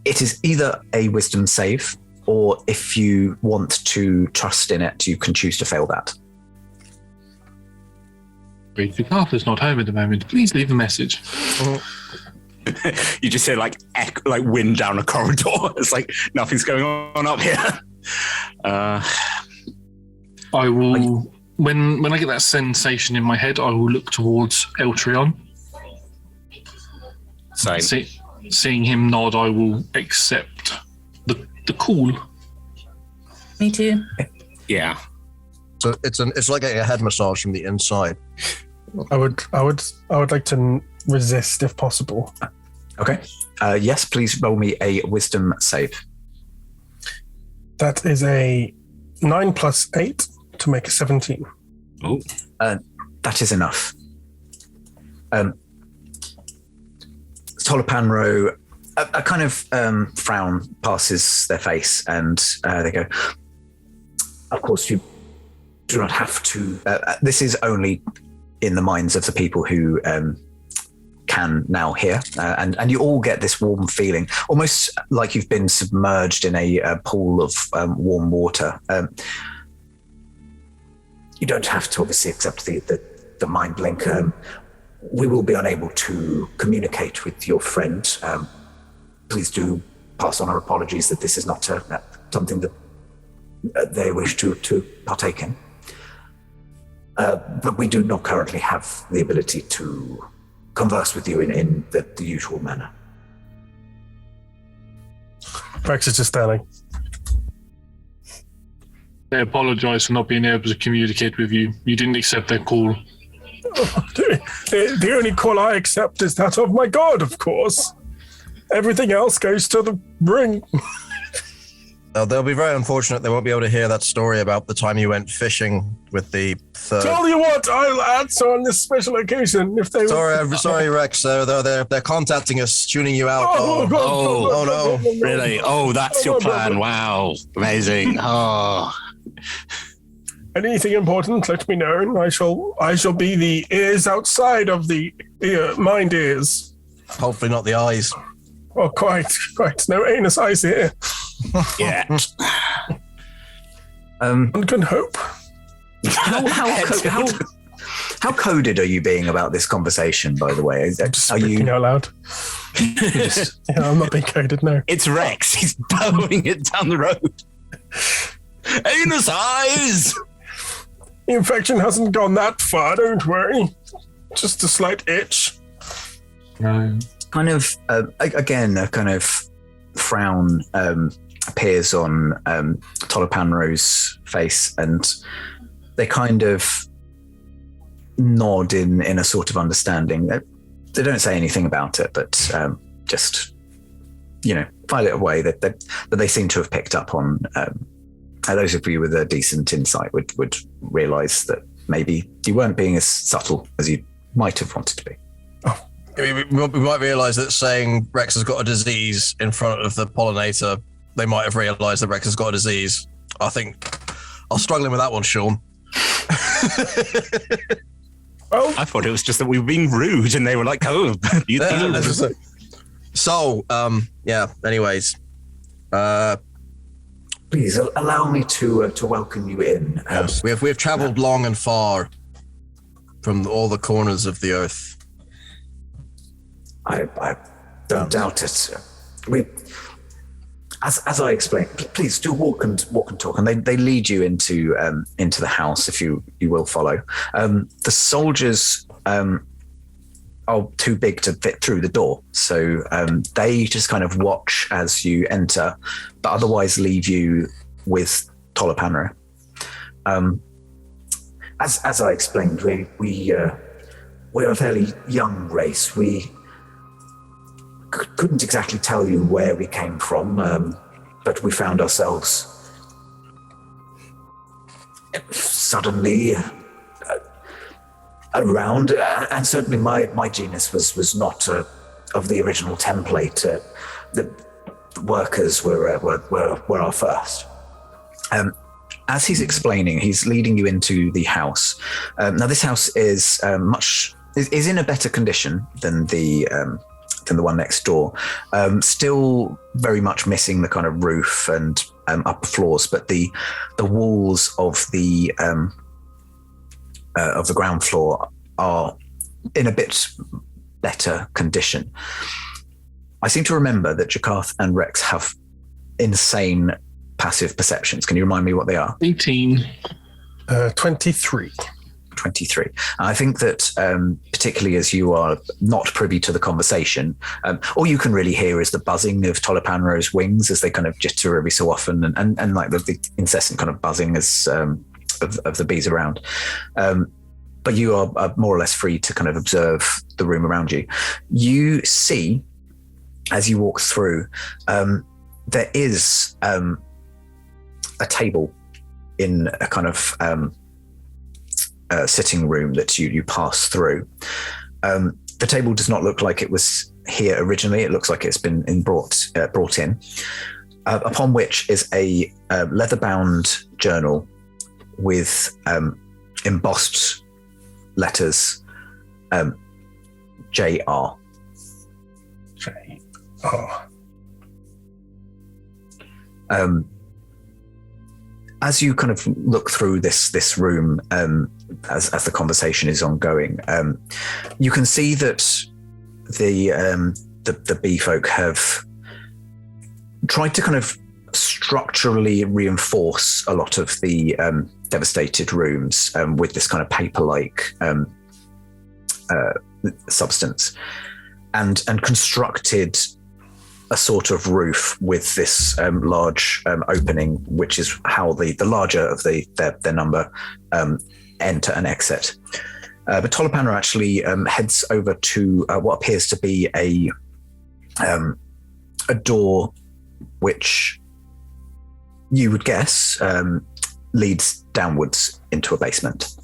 S1: It is either a wisdom save, or if you want to trust in it, you can choose to fail that.
S4: Arthur's not home at the moment. Please leave a message.
S3: You just hear like wind down a corridor. It's like nothing's going on up here.
S4: I will, when I get that sensation in my head, I will look towards Eltrion.
S3: Same.
S4: Seeing him nod, I will accept the call.
S5: Me too.
S3: Yeah.
S6: So it's like a head massage from the inside.
S2: I would like to resist if possible.
S1: Okay. Yes, please roll me a wisdom save.
S2: That is a 9 + 8 to make a 17.
S3: Oh.
S1: That is enough. Tolopanro, a kind of frown passes their face, and they go, of course, you do not have to. This is only in the minds of the people who can now hear, and you all get this warm feeling, almost like you've been submerged in a pool of warm water. You don't have to obviously accept the mind link. We will be unable to communicate with your friend. Please do pass on our apologies that this is not something that they wish to partake in. But we do not currently have the ability to converse with you in the usual manner.
S2: Rex is just standing.
S4: They apologise for not being able to communicate with you. You didn't accept their call.
S2: The only call I accept is that of my god, of course. Everything else goes to the ring.
S6: They'll be very unfortunate they won't be able to hear that story about the time you went fishing with the third.
S2: Tell you what, I'll answer on this special occasion if they.
S6: Sorry, Rex. They're contacting us, tuning you out.
S2: Oh
S6: no!
S3: Really? Oh, that's your plan. Wow, amazing. Oh.
S2: Anything important, let me know. I shall be the ears outside of the mind ears.
S6: Hopefully not the eyes.
S2: Oh, quite. No anus eyes here.
S3: Yeah.
S2: One can hope.
S1: How coded are you being about this conversation, by the way?
S2: Just
S1: Are
S2: speaking
S1: you
S2: out loud.
S1: just,
S2: Yeah, I'm not being coded, no.
S3: It's Rex. He's bowing it down the road. Anus eyes!
S2: The infection hasn't gone that far, don't worry. Just a slight itch.
S4: No.
S1: kind of again a kind of frown appears on Tolopanro's face, and they kind of nod in a sort of understanding. They don't say anything about it, but just file it away. That they seem to have picked up on. Those of you with a decent insight would realise that maybe you weren't being as subtle as you might have wanted to be.
S6: Oh, we might realise that saying Rex has got a disease in front of the pollinator, they might have realised that Rex has got a disease. I think I'll struggle with that one, Sean.
S2: Oh,
S3: I thought it was just that we were being rude, and they were like, "Oh, you."
S6: So, yeah. Anyways,
S1: please allow me to welcome you in.
S6: Yes, we've travelled long and far from all the corners of the earth.
S1: I don't doubt it. We, as I explained, please do walk and talk, and they lead you into the house, if you will follow. The soldiers are too big to fit through the door, so they just kind of watch as you enter, but otherwise leave you with Tolopanro. As I explained, we're a fairly young race. We couldn't exactly tell you where we came from, but we found ourselves suddenly around, and certainly my genus was not of the original template. The workers were our first. As he's explaining, he's leading you into the house. Now, this house is is in a better condition than the one next door. Still very much missing the kind of roof and upper floors, but the walls of the ground floor are in a bit better condition. I seem to remember that Jakarth and Rex have insane passive perceptions. Can you remind me what they are?
S4: 18.
S2: 23.
S1: 23. I think that particularly as you are not privy to the conversation, all you can really hear is the buzzing of Tolopanro's wings as they kind of jitter every so often, and like the incessant kind of buzzing as of the bees around. But you are more or less free to kind of observe the room around you. You see, as you walk through, there is a table in a kind of sitting room that you pass through. The table does not look like it was here originally. It looks like it's been brought in, upon which is a leather-bound journal with embossed letters JR.
S2: Oh.
S1: As you kind of look through this room, as the conversation is ongoing, you can see that the bee folk have tried to kind of structurally reinforce a lot of the devastated rooms with this kind of paper-like substance, and constructed a sort of roof with this large opening, which is how the larger of their number enter and exit. But Tolopanro actually heads over to what appears to be a door, which you would guess leads downwards into a basement.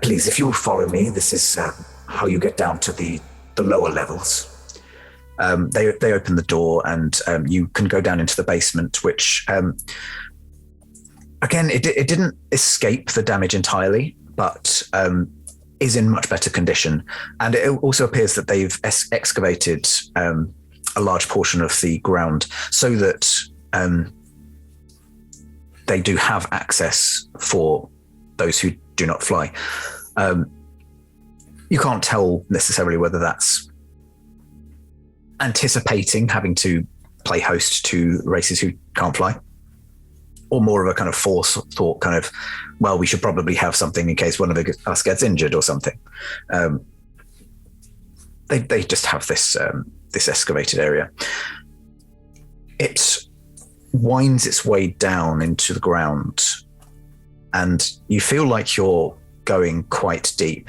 S1: Please, if you will follow me, this is how you get down to the lower levels. They open the door, and you can go down into the basement, which again, it didn't escape the damage entirely, but is in much better condition. And it also appears that they've excavated a large portion of the ground so that they do have access for those who do not fly. You can't tell necessarily whether that's anticipating having to play host to races who can't fly, or more of a kind of forethought kind of, well, we should probably have something in case one of us gets injured or something. They just have this excavated area. It winds its way down into the ground, and you feel like you're going quite deep.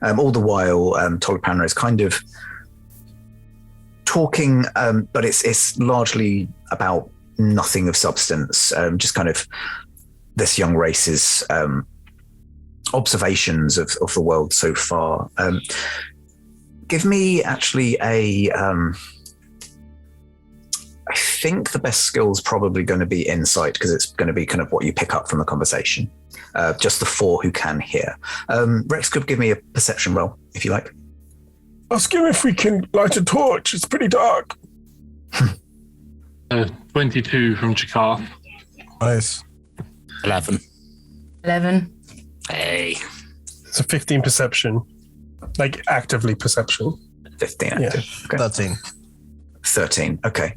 S1: All the while, Tolipanra is kind of talking, but it's largely about nothing of substance, just kind of this young race's observations of the world so far. Give me actually I think the best skill is probably going to be insight, because it's going to be kind of what you pick up from the conversation. Just the 4 who can hear. Rex could give me a perception roll, if you like.
S2: Ask him if we can light a torch. It's pretty dark.
S4: 22 from Jakarth.
S6: Nice.
S3: 11.
S5: 11.
S3: Hey.
S2: It's a 15 perception. Like, actively perception.
S1: 15 active.
S2: Yeah.
S1: Okay.
S6: 13.
S1: 13. Okay.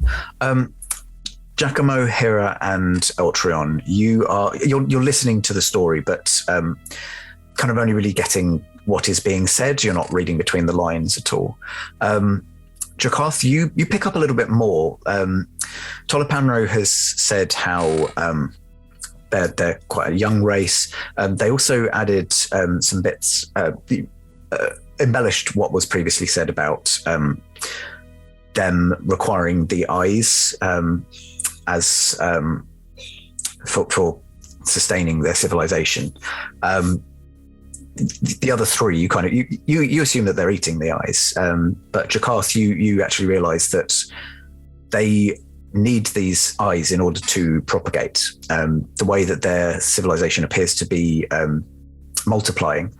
S1: Giacomo, Hera, and Eltrion, you're listening to the story, but kind of only really getting what is being said. You're not reading between the lines at all. Jakarth, you pick up a little bit more. Tolipanro has said how they're quite a young race. They also added some bits, embellished what was previously said about them requiring the eyes as for sustaining their civilization. The other 3, you assume that they're eating the eyes, but Jakarth, you actually realise that they need these eyes in order to propagate. The way that their civilization appears to be multiplying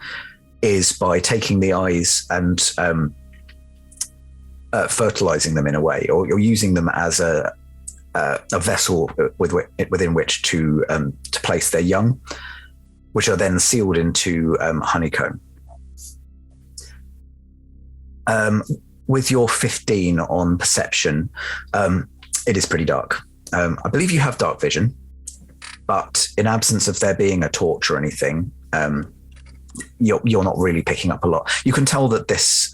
S1: is by taking the eyes and fertilizing them in a way, or you're using them as a vessel within which to place their young, which are then sealed into honeycomb. With your 15 on perception, it is pretty dark. I believe you have dark vision, but in absence of there being a torch or anything, you're not really picking up a lot. You can tell that this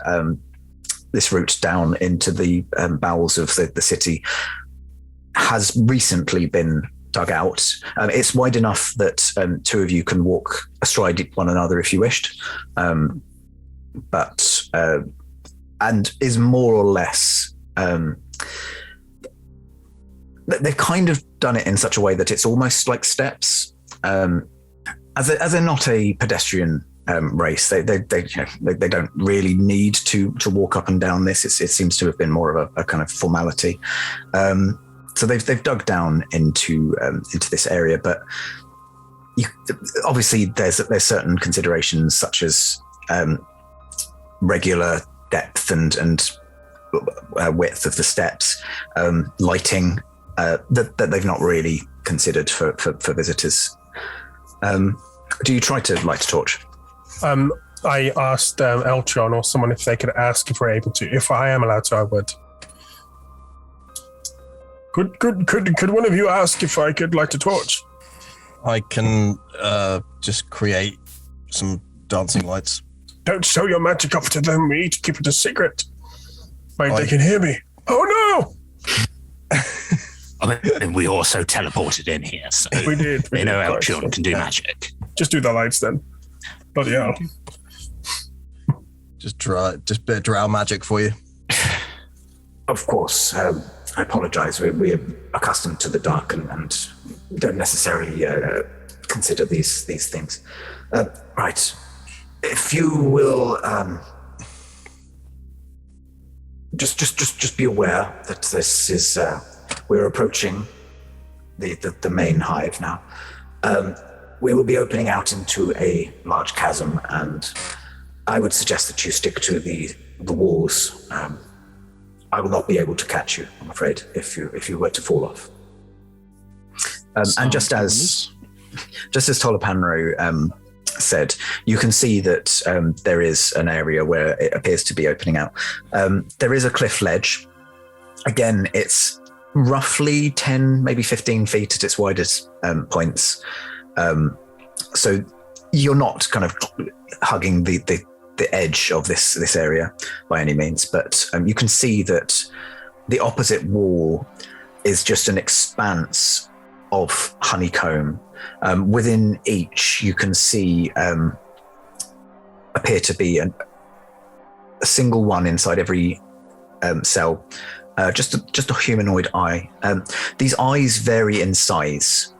S1: route down into the bowels of the city has recently been dug out. It's wide enough that 2 of you can walk astride one another if you wished, but and is more or less. They've kind of done it in such a way that it's almost like steps. As they're not a pedestrian race, they don't really need to walk up and down this. It seems to have been more of a kind of formality. So they've dug down into this area, but obviously there's certain considerations such as regular depth and width of the steps, lighting that they've not really considered for visitors. Do you try to light a torch?
S2: I asked Eltron or someone if they could ask if we're able to. If I am allowed to, I would. Could one of you ask if I could light a torch?
S6: I can just create some dancing lights.
S2: Don't show your magic off to them. We need to keep it a secret. Wait, they can hear me. Oh no!
S3: I mean, we also teleported in here, so
S2: We did.
S3: we know
S2: Right,
S3: Eltrion
S2: so-
S3: can do magic.
S2: Just do the lights then. Bloody hell.
S6: Just a bit of drow magic for you.
S1: Of course. I apologize. We're accustomed to the dark and don't necessarily consider these things. Right. If you will just be aware that this is we're approaching the main hive now. We will be opening out into a large chasm, and I would suggest that you stick to the walls. I will not be able to catch you, I'm afraid, if you were to fall off. And just as Tolopanro said, you can see that there is an area where it appears to be opening out. There is a cliff ledge. Again, it's roughly 10, maybe 15 feet at its widest points. So you're not kind of hugging the edge of this area by any means, but you can see that the opposite wall is just an expanse of honeycomb. Within each, you can see appear to be a single one inside every cell, just a humanoid eye. These eyes vary in size.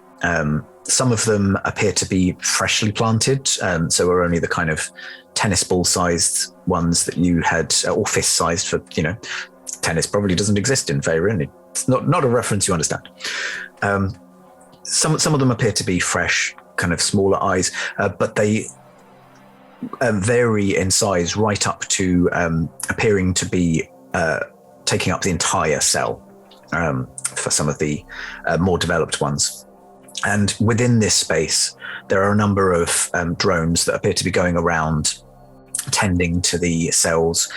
S1: Some of them appear to be freshly planted, so are only the kind of tennis ball sized ones that you had, or fist sized for, tennis probably doesn't exist in Faerun. It's not a reference you understand. Some of them appear to be fresh, kind of smaller eyes, but they vary in size right up to appearing to be taking up the entire cell for some of the more developed ones. And within this space, there are a number of drones that appear to be going around tending to the cells.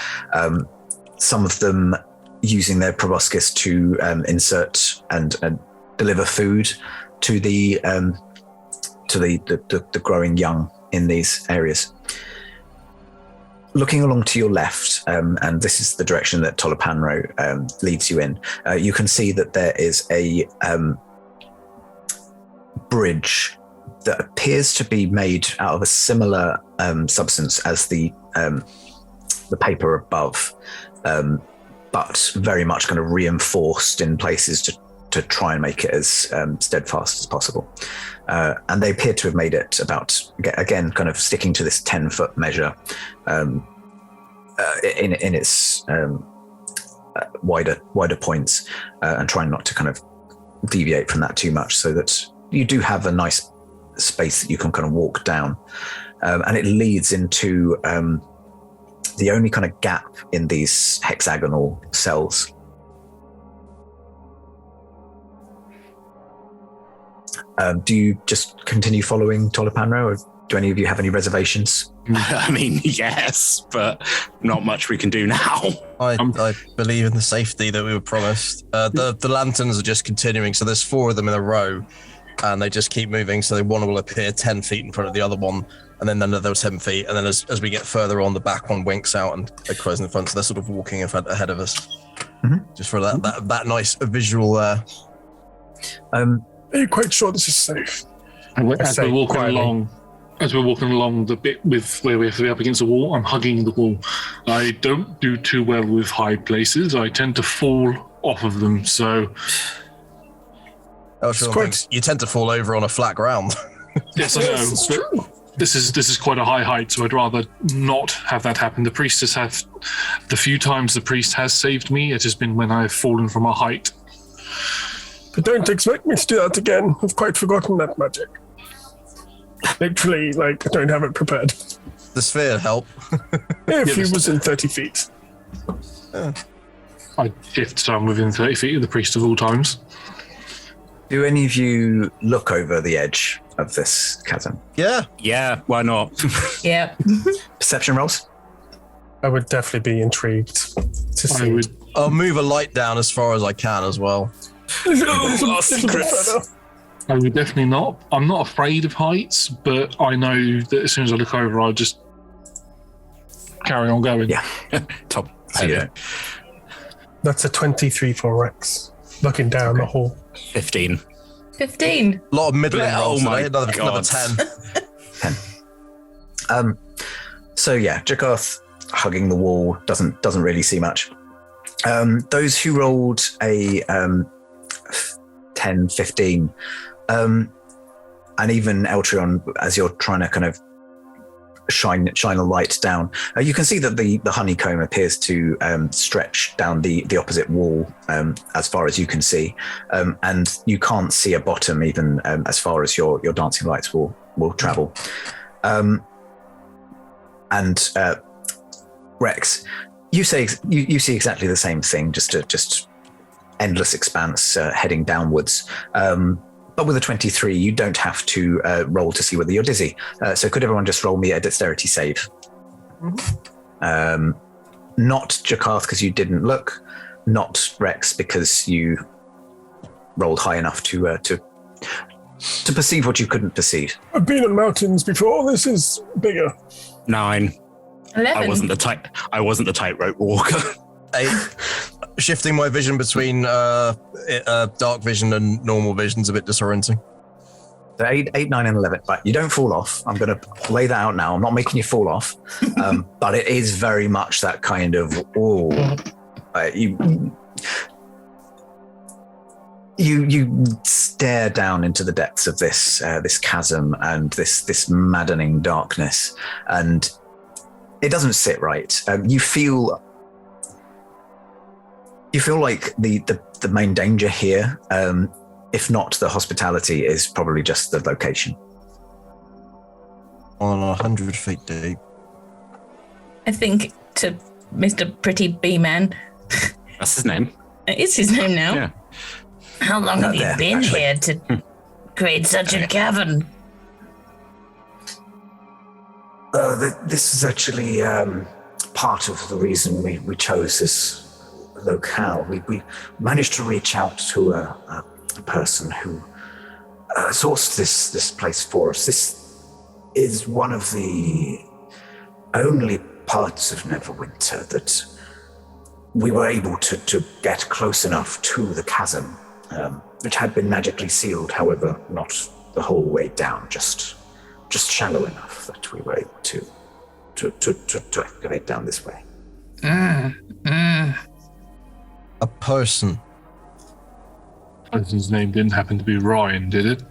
S1: Some of them using their proboscis to insert and deliver food to the growing young in these areas. Looking along to your left, and this is the direction that Tolopanro leads you in, you can see that there is a bridge that appears to be made out of a similar substance as the paper above, but very much kind of reinforced in places to try and make it as steadfast as possible. And they appear to have made it about, again, kind of sticking to this 10-foot measure in its wider points, and trying not to kind of deviate from that too much, so that you do have a nice space that you can kind of walk down. And it leads into the only kind of gap in these hexagonal cells. Do you just continue following Tolopanro, or do any of you have any reservations?
S3: I mean, yes, but not much we can do now.
S6: I believe in the safety that we were promised. The lanterns are just continuing, so there's 4 of them in a row, and they just keep moving, so one will appear 10 feet in front of the other one, and then another 10 feet, and then as we get further on, the back one winks out and they close in the front, so they're sort of walking in front ahead of us. Mm-hmm. Just for that nice visual.
S2: Are you quite sure this is safe?
S4: As we're walking along the bit where we have to be up against the wall, I'm hugging the wall. I don't do too well with high places. I tend to fall off of them, so...
S6: Oh, sure. You tend to fall over on a flat ground.
S4: Yes, I know. It's true. This is quite a high height, so I'd rather not have that happen. The few times the priest has saved me, it has been when I've fallen from a height.
S2: But don't expect me to do that again. I've quite forgotten that magic. Literally, I don't have it prepared.
S6: The sphere help.
S2: If he was in 30 feet.
S4: I'd shift so I'm within 30 feet of the priest of all times.
S1: Do any of you look over the edge of this chasm?
S3: Yeah, why not?
S5: Yeah.
S1: Perception rolls?
S2: I would definitely be intrigued to see.
S6: I'll move a light down as far as I can as well.
S3: Secrets.
S4: I would definitely not. I'm not afraid of heights, but I know that as soon as I look over, I'll just carry on going.
S1: Yeah.
S3: Top.
S2: That's a 23 for Rex. Looking down the hall.
S3: 15.
S5: 15.
S6: A lot of middling rolls.
S3: Oh my
S6: another 10.
S1: 10. So yeah, Jakarth hugging the wall doesn't really see much. Those who rolled a 10, 15, and even Eltrion, as you're trying to kind of shine a light down, you can see that the honeycomb appears to stretch down the opposite wall as far as you can see, and you can't see a bottom even as far as your dancing lights will travel. And Rex, you see exactly the same thing, just endless expanse heading downwards. But with a 23, you don't have to roll to see whether you're dizzy. So could everyone just roll me a dexterity save?
S2: Mm-hmm.
S1: Not Jakarth because you didn't look, not Rex because you rolled high enough to perceive what you couldn't perceive.
S2: I've been in mountains before. This is bigger.
S3: 9.
S5: 11.
S3: I wasn't the tightrope walker.
S6: 8. Shifting my vision between dark vision and normal vision is a bit disorienting.
S1: So 8, 9, and 11. Right, you don't fall off. I'm going to lay that out now. I'm not making you fall off, but it is very much that kind of you stare down into the depths of this chasm and this maddening darkness, and it doesn't sit right. You feel like the main danger here, if not the hospitality, is probably just the location.
S6: On 100 feet deep.
S5: I think to Mr. Pretty B-Man.
S3: That's his name.
S5: It is his name now.
S3: Yeah.
S5: How long have you
S1: there,
S5: been
S1: actually.
S5: here to create such a cavern?
S1: This is actually part of the reason we chose this locale. We managed to reach out to a person who sourced this place for us. This is one of the only parts of Neverwinter that we were able to get close enough to the chasm, which had been magically sealed, however, not the whole way down, just shallow enough that we were able to excavate down this way.
S6: A person.
S4: His name didn't happen to be Ryan, did it?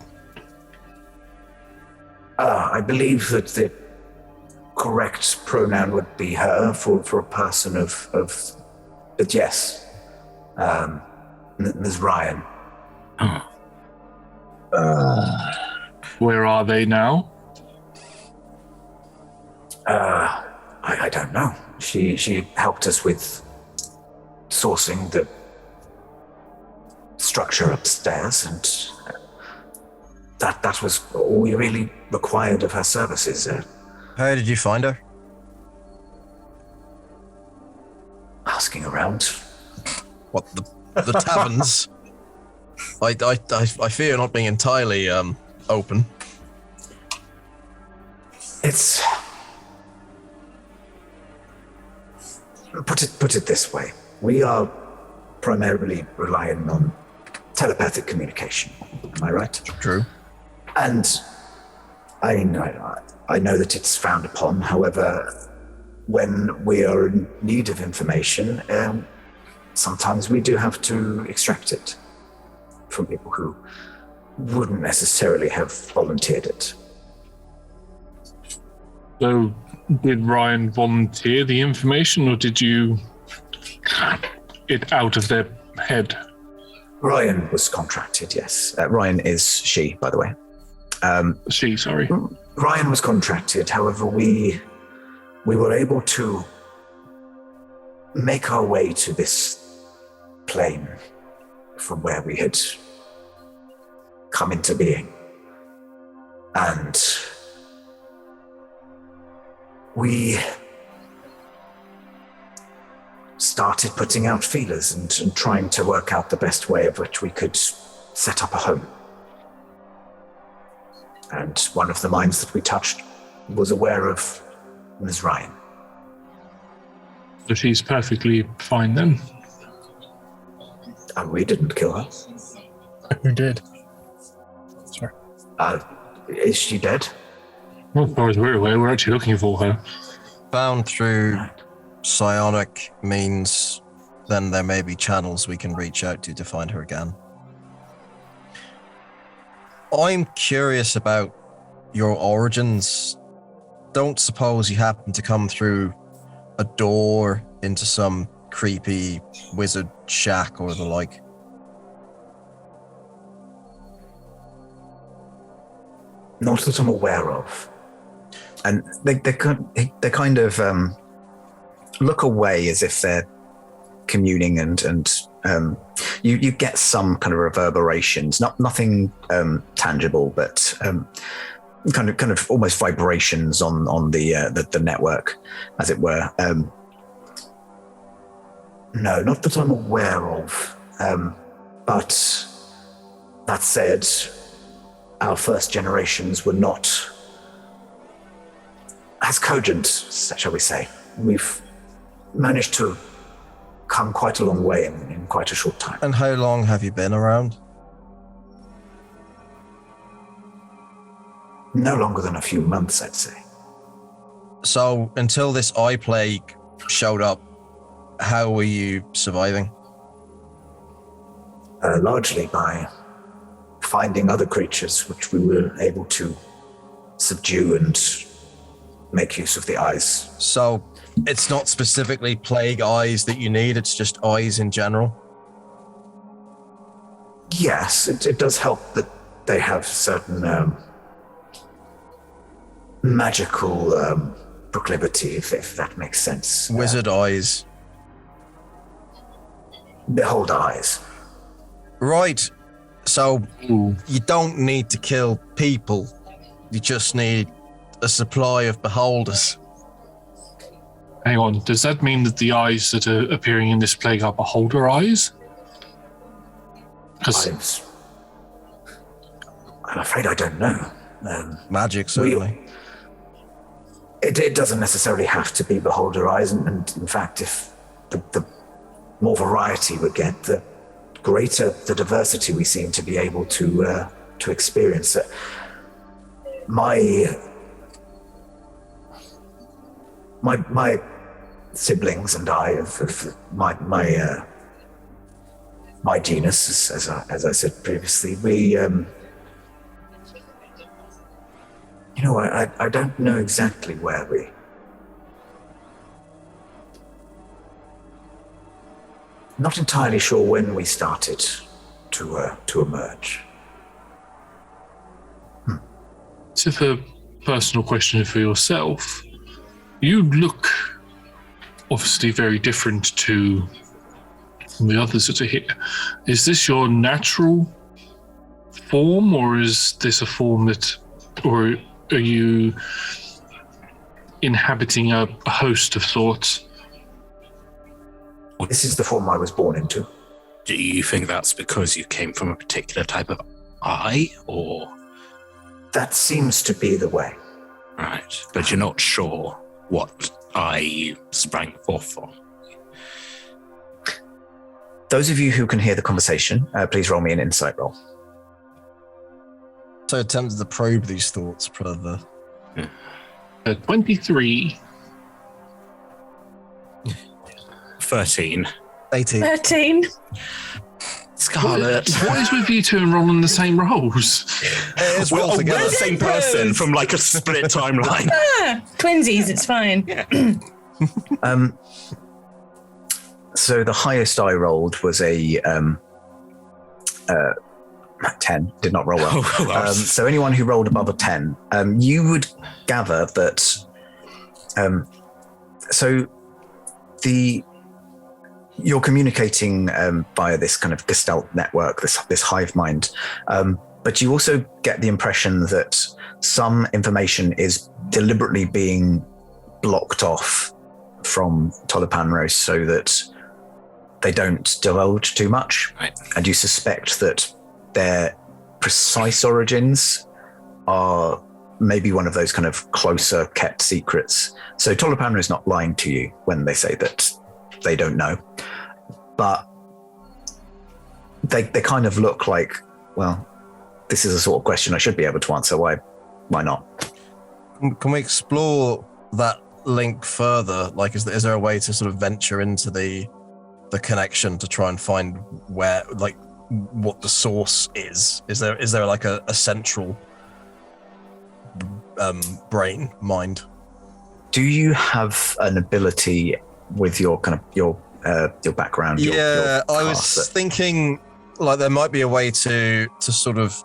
S1: I believe that the correct pronoun would be her for a person of but yes, Ms. Ryan.
S4: Where are they now?
S1: I don't know. She helped us with sourcing the structure upstairs, and that was all we really required of her services.
S6: How did you find her?
S1: Asking around.
S6: What, the taverns? I fear not being entirely open.
S1: It's put it this way: we are primarily relying on telepathic communication. Am I right?
S6: True.
S1: And I know that it's frowned upon. However, when we are in need of information, sometimes we do have to extract it from people who wouldn't necessarily have volunteered it.
S4: So, did Ryan volunteer the information, or did you it out of their head?
S1: Ryan was contracted, yes. Ryan is she, by the way.
S4: Sorry.
S1: Ryan was contracted. However, we were able to make our way to this plane from where we had come into being. And we started putting out feelers and trying to work out the best way of which we could set up a home. And one of the minds that we touched was aware of Ms. Ryan.
S4: So she's perfectly fine then.
S1: And we didn't kill her.
S2: Who did? Sorry.
S1: Is she dead?
S4: Well, as far as we're aware, we're actually looking for her.
S6: Found through psionic means, then there may be channels we can reach out to find her again. I'm curious about your origins. Don't suppose you happen to come through a door into some creepy wizard shack or the like?
S1: Not that I'm aware of. and they kind of look away as if they're communing, and you get some kind of reverberations, nothing tangible, but kind of almost vibrations on the network, as it were. No, not that I'm aware of. But that said, our first generations were not as cogent, shall we say. We've managed to come quite a long way in quite a short time.
S6: And how long have you been around?
S1: No longer than a few months, I'd say.
S6: So until this eye plague showed up, how were you surviving?
S1: Largely by finding other creatures which we were able to subdue and make use of the eyes.
S6: So it's not specifically plague eyes that you need, it's just eyes in general?
S1: Yes, it does help that they have certain magical proclivity, if that makes sense.
S6: Wizard eyes.
S1: Behold eyes.
S6: Right. So you don't need to kill people. You just need a supply of beholders.
S4: Hang on, does that mean that the eyes that are appearing in this plague are beholder eyes?
S1: Eyes. I'm afraid I don't know.
S6: Magic, certainly.
S1: It doesn't necessarily have to be beholder eyes, and in fact, if the more variety we get, the greater the diversity we seem to be able to experience. My siblings and I, of my genus, as I said previously, we I don't know exactly where we. Not entirely sure when we started to emerge.
S4: So, for a personal question for yourself, you look obviously very different to the others that are here. Is this your natural form, or is this a form that, or are you inhabiting a host of sorts?
S1: This is the form I was born into.
S3: Do you think that's because you came from a particular type of eye, or?
S1: That seems to be the way.
S3: Right, but you're not sure what eye you sprang forth from.
S1: Those of you who can hear the conversation, please roll me an insight roll.
S6: So attempted to probe these thoughts, brother.
S4: 23.
S3: 13.
S6: 18.
S5: 13.
S3: Scarlet.
S4: What is with you two and rolling the same rolls?
S3: We're
S6: together.
S3: the same person from like a split timeline.
S5: Twinsies, it's fine.
S1: So the highest I rolled was a 10. Did not roll well. So anyone who rolled above a 10, you would gather that. You're communicating via this kind of Gestalt network, this hive mind, but you also get the impression that some information is deliberately being blocked off from Tolopanros so that they don't divulge too much.
S3: Right.
S1: And you suspect that their precise origins are maybe one of those kind of closer kept secrets. So Tolopanros is not lying to you when they say that they don't know, but they kind of look like, well, this is a sort of question I should be able to answer. Why not?
S6: Can we explore that link further? Like, is there a way to sort of venture into the connection to try and find where, like, what the source is? Is there like a central brain mind?
S1: Do you have an ability with your kind of your background?
S6: Yeah,
S1: your
S6: I was thinking like there might be a way to sort of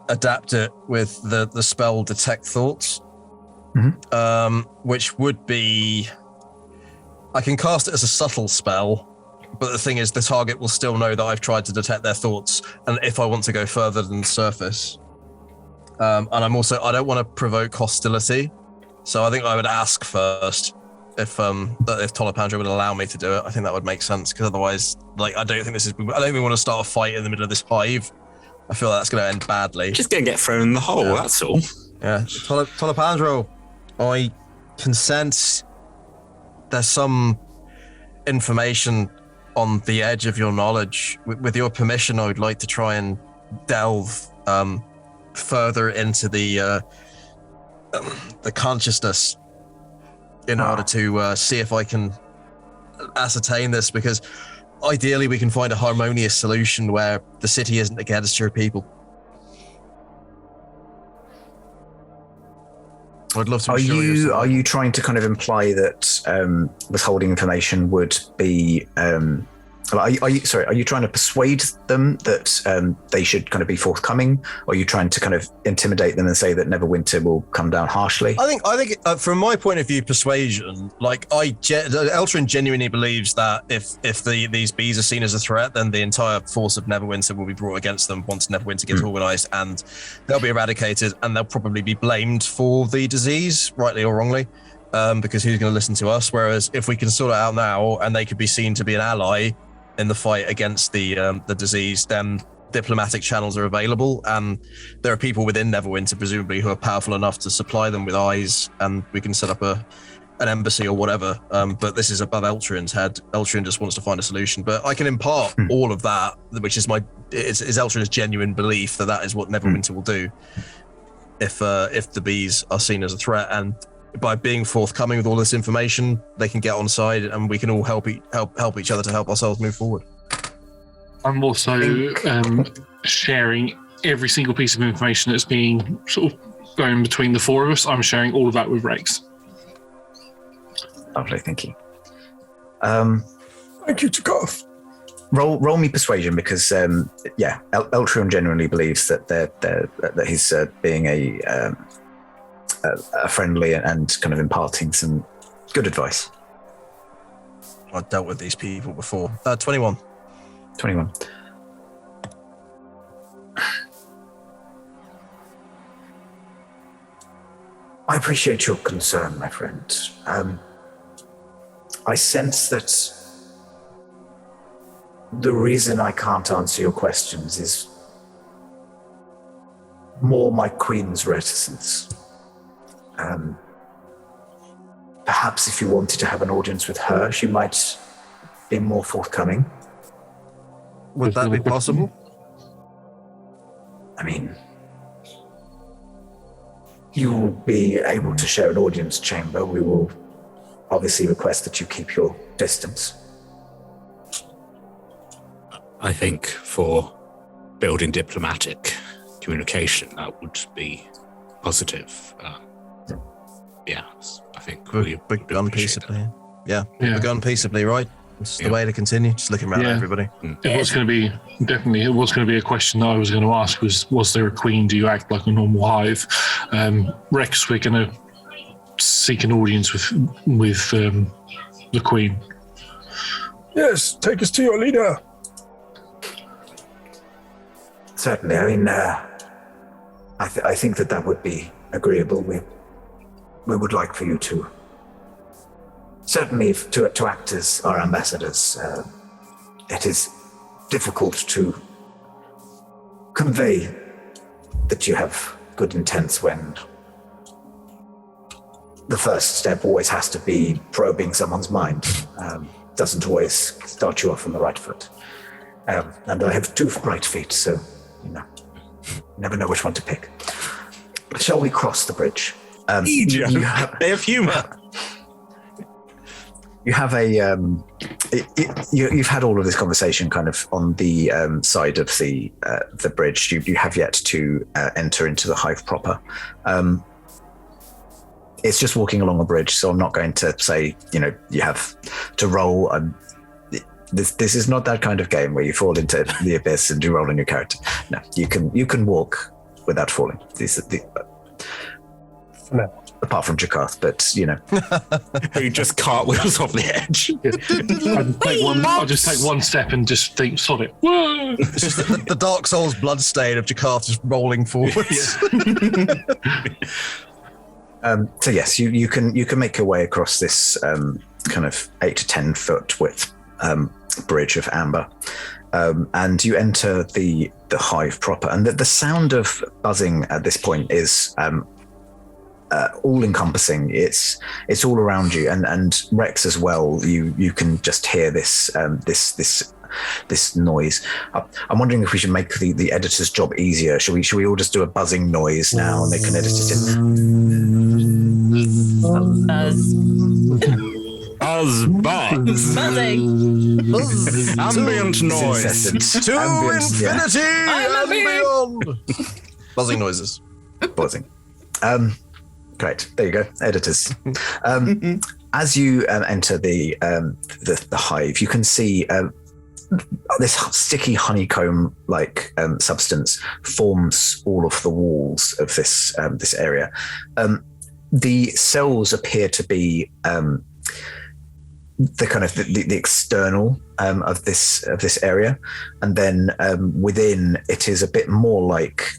S6: adapt it with the spell detect thoughts. which would be... I can cast it as a subtle spell, but the thing is the target will still know that I've tried to detect their thoughts, and if I want to go further than the surface. And I don't want to provoke hostility, so I think I would ask first if Tolopandra would allow me to do it. I think that would make sense, because otherwise, I don't think we want to start a fight in the middle of this hive. I feel that's going to end badly.
S3: Just going to get thrown in the hole, that's all.
S6: Yeah. Tolopandra, I can sense there's some information on the edge of your knowledge. With your permission, I would like to try and delve further into the consciousness in order to see if I can ascertain this, because ideally we can find a harmonious solution where the city isn't against your people. I'd love to.
S1: Are you trying to kind of imply that withholding information would be? Are you trying to persuade them that they should kind of be forthcoming, or are you trying to kind of intimidate them and say that Neverwinter will come down harshly?
S6: I think from my point of view, persuasion. Eltrin genuinely believes that if these bees are seen as a threat, then the entire force of Neverwinter will be brought against them once Neverwinter gets organized, and they'll be eradicated, and they'll probably be blamed for the disease, rightly or wrongly. Because who's going to listen to us? Whereas if we can sort it out now, and they could be seen to be an ally in the fight against the disease, then diplomatic channels are available, and there are people within Neverwinter presumably who are powerful enough to supply them with eyes, and we can set up an embassy or whatever. But this is above Eltrin's head. Eltrin just wants to find a solution. But I can impart all of that, which is is Eltrin's genuine belief that is what Neverwinter will do if the bees are seen as a threat. And by being forthcoming with all this information, they can get on side, and we can all help each other to help ourselves move forward.
S4: I'm also sharing every single piece of information that's being sort of going between the four of us. I'm sharing all of that with Rex.
S1: Lovely, thank you.
S2: Thank you, Jakoth.
S1: Roll me persuasion, because Eltron genuinely believes that he's being a friendly and kind of imparting some good advice.
S6: I've dealt with these people before. 21.
S1: 21. I appreciate your concern, my friend. I sense that the reason I can't answer your questions is more my queen's reticence. Perhaps if you wanted to have an audience with her, she might be more forthcoming.
S6: Would that be possible?
S1: I mean, you will be able to share an audience chamber. We will obviously request that you keep your distance.
S3: I think for building diplomatic communication, that would be positive. I think
S6: we've begun peaceably. We've begun peaceably, right? It's the way to continue. Just looking around at everybody.
S4: It was going to be a question that I was going to ask was there a queen? Do you act like a normal hive? Rex, we're going to seek an audience with the queen.
S2: Yes, take us to your leader.
S1: Certainly. I mean, I think that would be agreeable. We would like for you to, certainly to act as our ambassadors. It is difficult to convey that you have good intents when the first step always has to be probing someone's mind. Doesn't always start you off on the right foot. And I have 2 right feet, so, never know which one to pick. Shall we cross the bridge?
S3: They have humor.
S1: You have you've had all of this conversation kind of on the side of the bridge. You have yet to enter into the hive proper. It's just walking along a bridge, so I'm not going to say you have to roll. This is not that kind of game where you fall into the abyss and do roll on your character. No, you can walk without falling. apart from Jakarth, but
S3: Who just cartwheels off the edge.
S4: I'll just take one step and just think, sod it. Whoa!
S6: It's just the Dark Souls bloodstain of Jakarth just rolling forwards.
S1: So yes, you can make your way across this kind of 8 to 10 foot width bridge of amber, and you enter the hive proper. And the sound of buzzing at this point is all encompassing. It's all around you, and Rex as well. You can just hear this noise. I'm wondering if we should make the editor's job easier. Should we all just do a buzzing noise now, and they can edit it in?
S3: Buzz.
S5: Buzzing.
S3: Ambient noise.
S6: To infinity and beyond. Buzzing noises.
S1: Buzzing. Great. There you go, editors. As you enter the hive, you can see this sticky honeycomb-like substance forms all of the walls of this area. The cells appear to be the kind of the external of this area, and then within it is a bit more like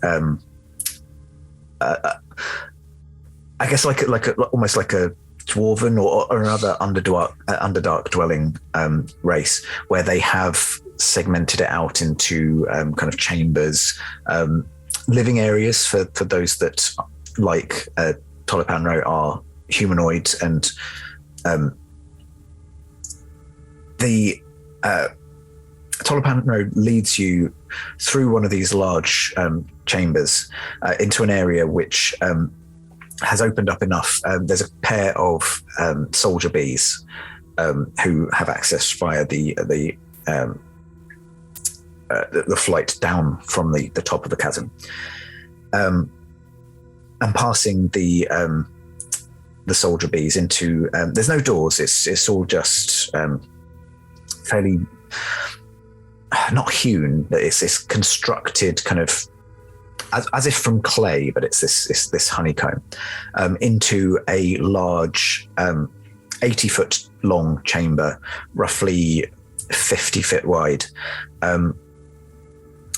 S1: I guess almost like a dwarven or another underdark dwelling race, where they have segmented it out into kind of chambers, living areas for those that, like Tolipanro, are humanoid, and the Tolipanro leads you through one of these large chambers into an area which has opened up enough. There's a pair of soldier bees who have access via the flight down from the top of the chasm, and passing the soldier bees into. There's no doors. It's all just fairly not hewn, but it's constructed kind of as if from clay, but it's this honeycomb into a large 80-foot long chamber, roughly 50 feet wide.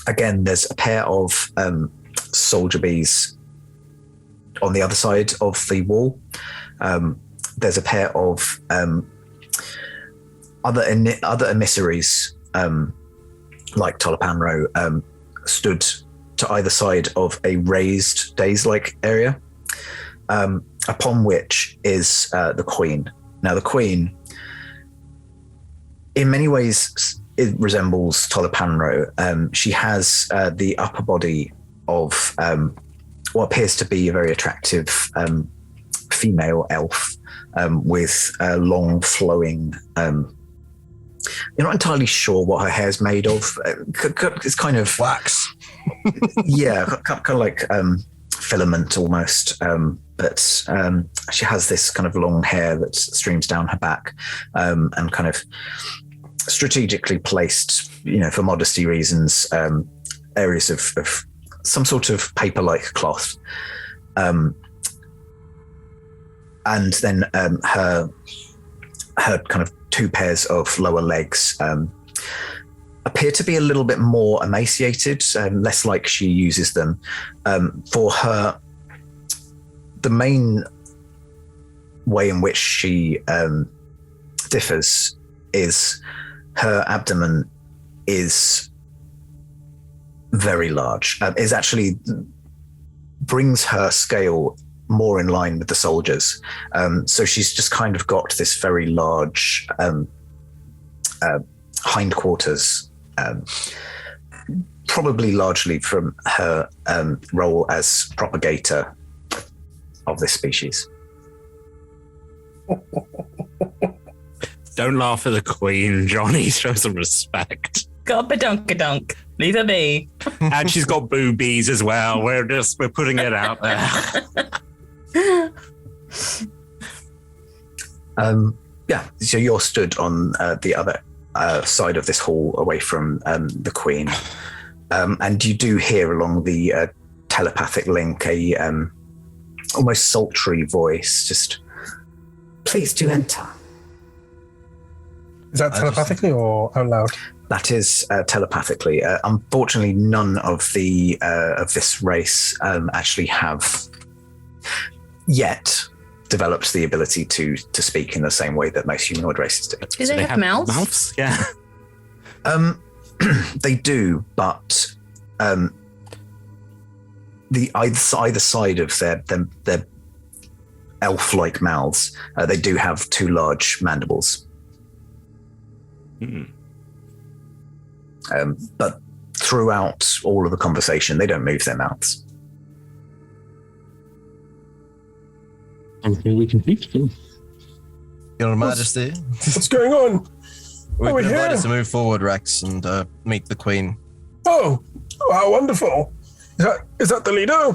S1: Again, there's a pair of soldier bees on the other side of the wall. There's a pair of other emissaries like Tolipanro stood to either side of a raised dais-like area, upon which is the Queen. Now, the Queen, in many ways, it resembles Tolipanro. She has the upper body of what appears to be a very attractive female elf with long, flowing. You're not entirely sure what her hair's made of. It's kind of
S6: wax.
S1: Yeah, kind of like filament almost. But she has this kind of long hair that streams down her back, and kind of strategically placed, for modesty reasons, areas of some sort of paper-like cloth. And then her kind of two pairs of lower legs appear to be a little bit more emaciated, less like she uses them. For her, the main way in which she differs is her abdomen is very large. Is actually brings her scale more in line with the soldiers. So she's just kind of got this very large hindquarters, probably largely from her role as propagator of this species.
S3: Don't laugh at the Queen, Johnny. Show some respect.
S5: God-ba-dunk-a-dunk. Leave her be.
S3: And she's got boobies as well. We're putting it out there.
S1: Yeah, so you're stood on the other side of this hall away from the Queen. And you do hear along the telepathic link a almost sultry voice, just, please do enter.
S2: Is that telepathically or out loud?
S1: That is telepathically. Unfortunately, none of the of this race actually have yet developed the ability to speak in the same way that most humanoid races do.
S5: Do they have mouths?
S3: Mouths? Yeah.
S1: They do, but the either side of their elf-like mouths, they do have two large mandibles. But throughout all of the conversation, they don't move their mouths.
S4: Something we can teach them.
S6: Your Majesty,
S2: What's going on?
S6: we've
S2: we're
S6: been invited
S2: here.
S6: to move forward, Rex, and meet the Queen.
S2: Oh, how wonderful. Is that the leader?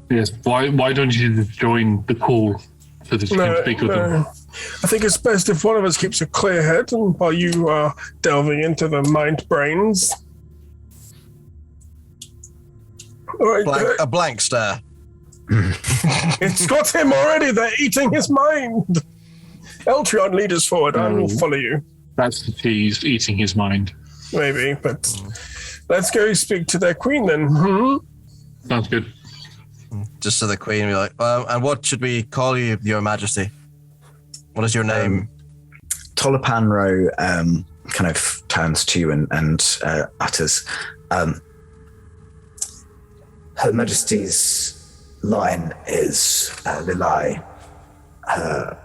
S4: Yes. Why don't you just join the call so that you can speak with them?
S2: I think it's best if one of us keeps a clear head and while you are delving into the mind brains. All right,
S6: A blank stare.
S2: it's got him already. They're eating his mind. Eltrion, lead us forward. I will follow you.
S4: That's the tease, eating his mind.
S2: Maybe, but let's go speak to their queen then.
S4: Sounds good.
S6: Just to the Queen, be like, and what should we call you, Your Majesty? What is your name?
S1: Tolapanro kind of turns to you and utters, Her Majesty's line is Lilai. Her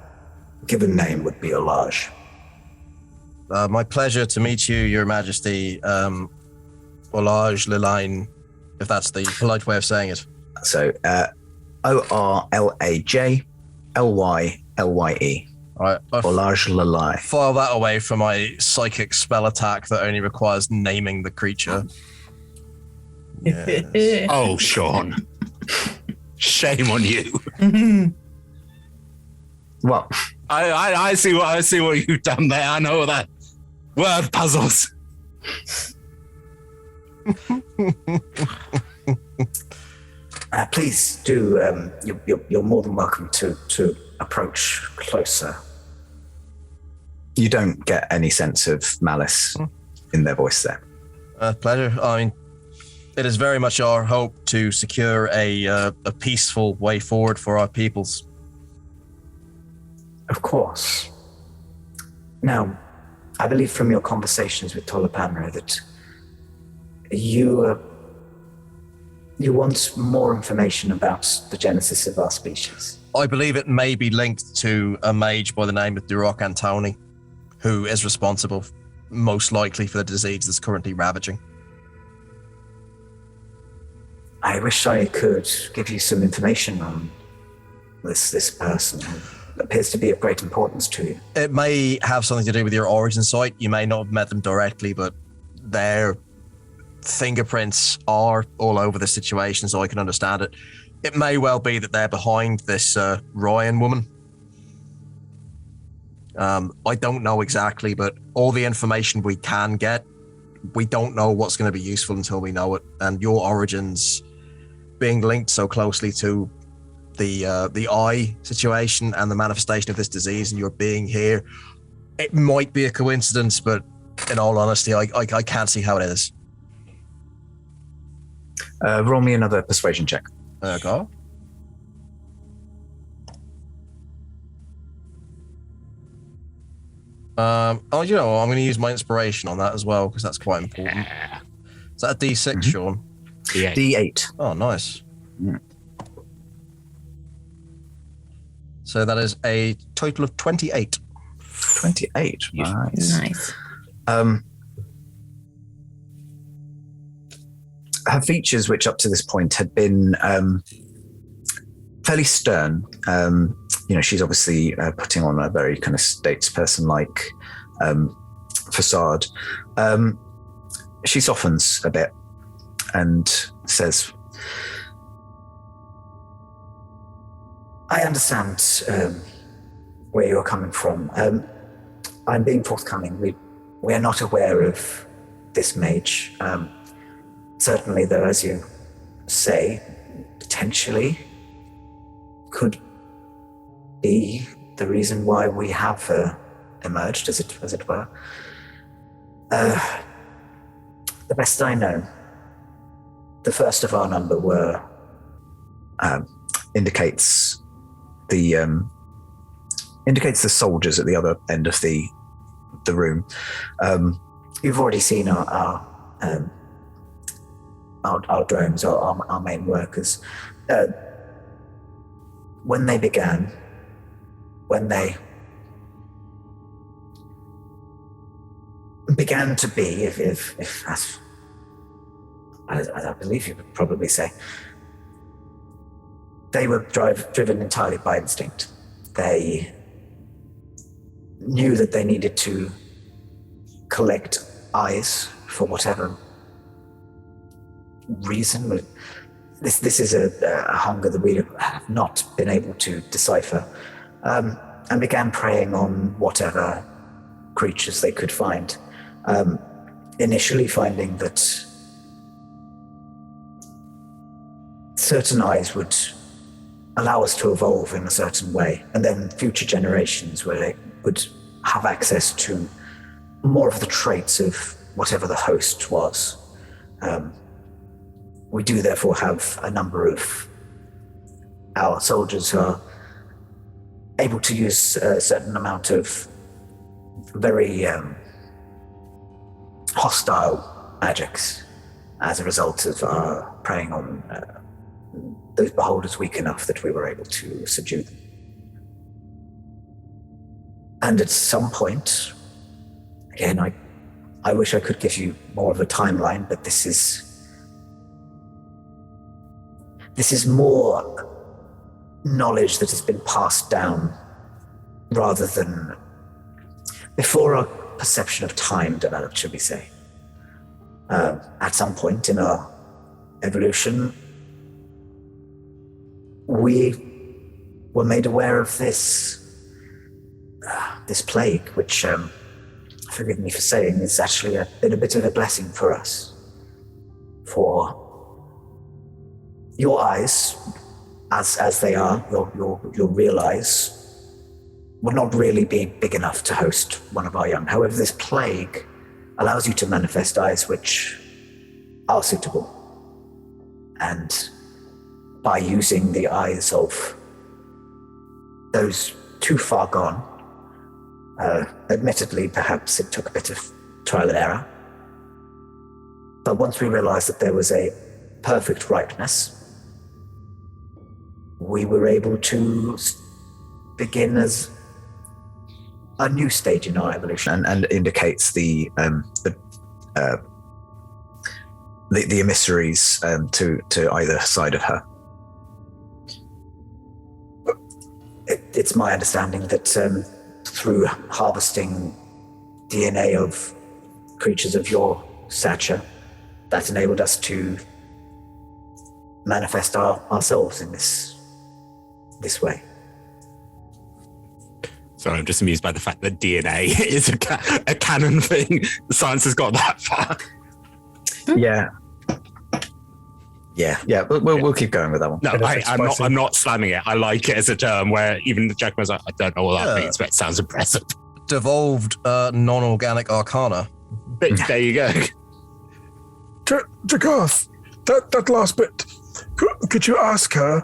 S1: given name would be Olage.
S6: My pleasure to meet you, Your Majesty. Olage Liline, if that's the polite way of saying it.
S1: So Orlajlye.
S6: All right,
S1: Olage Lalai.
S6: file that away from my psychic spell attack that only requires naming the creature. Yes.
S3: Oh, Sean. Shame on you.
S1: Well,
S3: I see what you've done there. I know that. Word puzzles.
S1: please do. You're more than welcome to approach closer. You don't get any sense of malice in their voice there.
S6: Pleasure. I mean, it is very much our hope to secure a peaceful way forward for our peoples.
S7: Of course. Now, I believe from your conversations with Tolapanro that you want more information about the genesis of our species.
S6: I believe it may be linked to a mage by the name of Duroc Antoni, who is responsible, most likely, for the disease that's currently ravaging.
S7: I wish I could give you some information on this person who appears to be of great importance to you.
S6: It may have something to do with your origin site. You may not have met them directly, but their fingerprints are all over the situation, so I can understand it. It may well be that they're behind this Ryan woman. I don't know exactly, but all the information we can get, we don't know what's going to be useful until we know it. And your origins being linked so closely to the eye situation and the manifestation of this disease and your being here, it might be a coincidence, but in all honesty, I can't see how it is.
S1: Roll me another persuasion check.
S6: There you go. I'm going to use my inspiration on that as well, because that's quite important. Is that a D6, Sean?
S3: Yeah.
S1: D8.
S6: Oh, nice.
S1: Mm.
S6: So that is a total of 28.
S1: 28. Nice.
S5: Nice.
S1: Her features, which up to this point had been fairly stern, she's obviously putting on a very kind of statesperson-like facade. She softens a bit and says,
S7: I understand where you're coming from. I'm being forthcoming. We are not aware of this mage. Certainly, though, as you say, potentially could be the reason why we have emerged, as it were. The best I know, the first of our number were indicates the soldiers at the other end of the room. You've already seen our drones, our main workers. When they began to be, if as I believe you would probably say, they were driven entirely by instinct. They knew that they needed to collect eyes for whatever reason. This is a hunger that we have not been able to decipher, and began preying on whatever creatures they could find. Initially finding that certain eyes would allow us to evolve in a certain way, and then future generations where they would have access to more of the traits of whatever the host was. We do therefore have a number of our soldiers who are able to use a certain amount of very hostile magics as a result of our preying on those beholders weak enough that we were able to subdue them. And at some point, again, I wish I could give you more of a timeline, but this is more knowledge that has been passed down rather than before our perception of time developed, should we say. At some point in our evolution, we were made aware of this plague, which, forgive me for saying, is actually been a bit of a blessing for us. For your eyes, as they are, your real eyes, would not really be big enough to host one of our young. However, this plague allows you to manifest eyes which are suitable. And by using the eyes of those too far gone, admittedly, perhaps it took a bit of trial and error. But once we realized that there was a perfect ripeness, we were able to begin as a new stage in our evolution.
S1: And indicates the emissaries to either side of her.
S7: It's my understanding that through harvesting DNA of creatures of your stature, that enabled us to manifest ourselves in this way.
S3: Sorry, I'm just amused by the fact that DNA is a canon thing. Science has got that far.
S1: Yeah. We'll keep going with that one.
S3: No, I'm not slamming it. I like it as a term where even the Jack was like, I don't know what that means, but it sounds impressive.
S6: Devolved non-organic arcana.
S3: There you go.
S2: Jakarth, that last bit, could you ask her,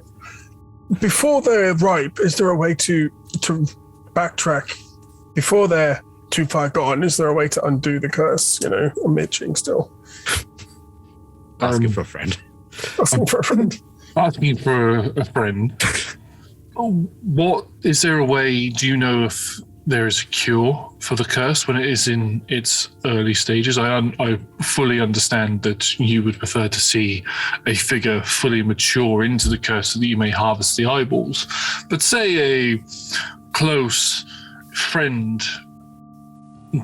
S2: before they're ripe, is there a way to backtrack? Before they're too far gone, is there a way to undo the curse? I'm itching still.
S3: Asking for a friend.
S2: Asking for a friend.
S4: Asking for a friend. What is there a way? Do you know if there is a cure for the curse when it is in its early stages? I fully understand that you would prefer to see a figure fully mature into the curse so that you may harvest the eyeballs. But say a close friend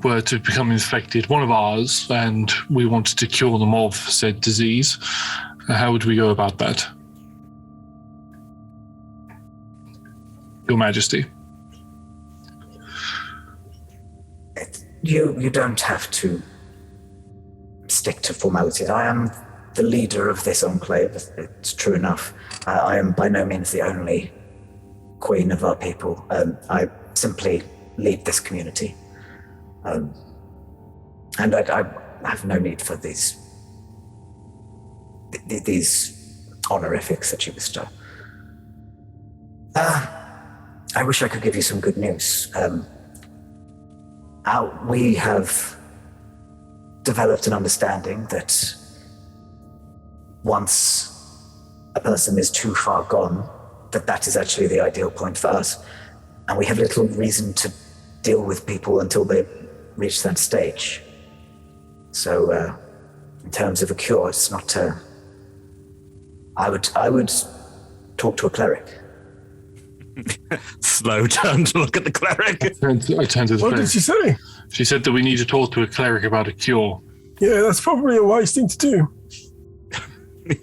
S4: were to become infected, one of ours, and we wanted to cure them of said disease, how would we go about that? Your Majesty.
S7: You don't have to stick to formalities. I am the leader of this enclave. It's true enough. I am by no means the only queen of our people. I simply lead this community. And I have no need for these honorifics that you bestow. I wish I could give you some good news. We have developed an understanding that once a person is too far gone, that is actually the ideal point for us. And we have little reason to deal with people until they reach that stage. So, in terms of a cure, it's not. I would talk to a cleric.
S3: Slow turn to look at the cleric.
S4: I turned to the
S2: What
S4: cleric.
S2: did she say?
S4: She said that we need to talk to a cleric about a cure.
S2: Yeah, that's probably a wise thing to do.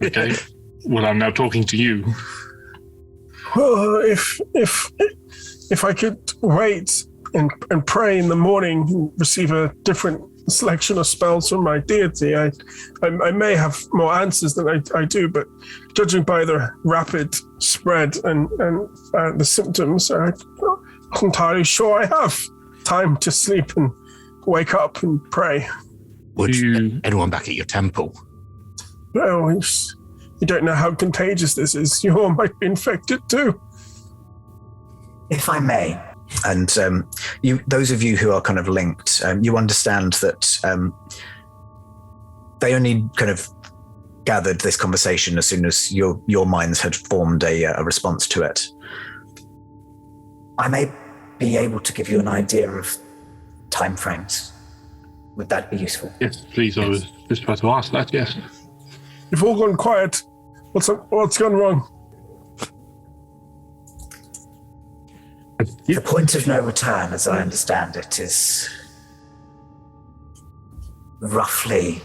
S4: Okay. Well, I'm now talking to you.
S2: Well, if I could wait and pray in the morning and receive a different selection of spells from my deity, I may have more answers than I do, but judging by the rapid spread and the symptoms, I'm not entirely sure I have time to sleep and wake up and pray.
S3: Would anyone back at your temple?
S2: Well, you don't know how contagious this is. You all might be infected too.
S1: If I may, and those of you who are kind of linked, you understand that they only kind of gathered this conversation as soon as your minds had formed a response to it.
S7: I may be able to give you an idea of timeframes. Would that be useful?
S4: Yes, please. I was just about to ask that. Yes.
S2: You've all gone quiet. What's gone wrong?
S7: The point of no return, as I understand it, is roughly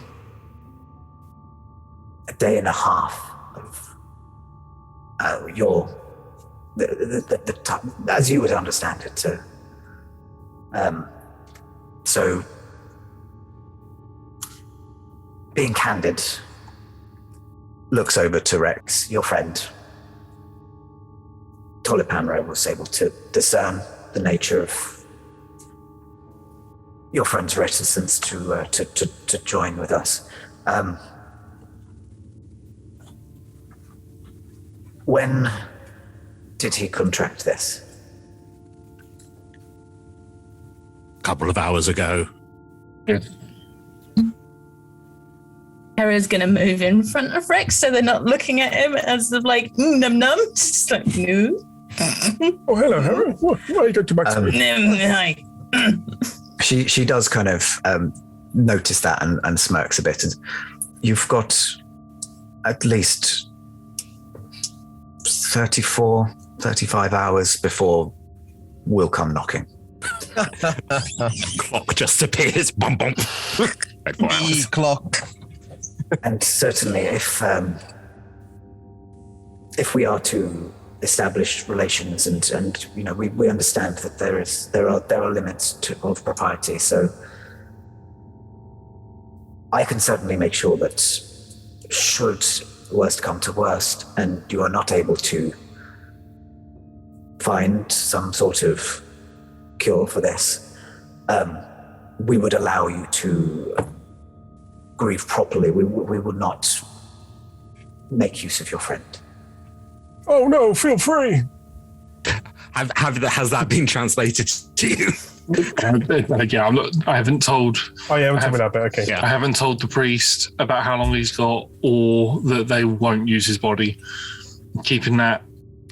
S7: a day and a half of the time, as you would understand it. So, being candid,
S1: Looks over to Rex.
S7: your friend Tolipanro was able to discern the nature of your friend's reticence to join with us. When did he contract this?
S3: A couple of hours ago.
S4: Yes.
S5: Hera's gonna move in front of Rex so they're not looking at him as of like num num. Just like no.
S2: Oh, hello, Hera. Why are you going to back to me?
S5: Hi.
S1: She does kind of notice that and smirks a bit. And you've got at least 34, 35 hours before we'll come knocking.
S3: Clock just appears. Bum bum.
S6: Clock.
S7: And certainly, if we are to establish relations, and you know, we understand that there are limits of propriety. So I can certainly make sure that should worst come to worst, and you are not able to find some sort of cure for this, we would allow you to grieve properly. We would not make use of your friend.
S2: Oh no, feel free.
S3: Has that been translated to you?
S4: Yeah, I haven't told.
S2: Oh yeah, we're talking about that. Okay.
S3: Yeah.
S4: I haven't told the priest about how long he's got, or that they won't use his body. Keeping that,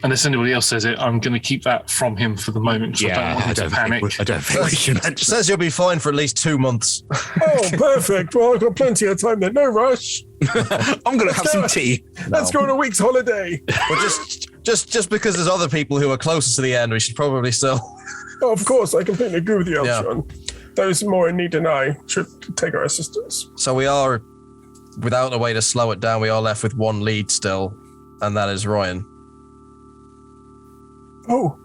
S4: unless anybody else says it, I'm going to keep that from him for the moment. I don't want him to panic.
S3: I don't think we should
S6: It
S3: mention
S6: says you'll be fine for at least 2 months.
S2: Oh, perfect. Well, I've got plenty of time then. No rush.
S3: I'm going to have some tea.
S2: Let's go on a week's holiday.
S6: But just because there's other people who are closer to the end, we should probably still.
S2: Oh, of course, I completely agree with you,
S6: Yeah.
S2: Eltron. Those more in need than I should take our assistance.
S6: So we are, without a way to slow it down, we are left with one lead still, and that is Ryan.
S2: Oh,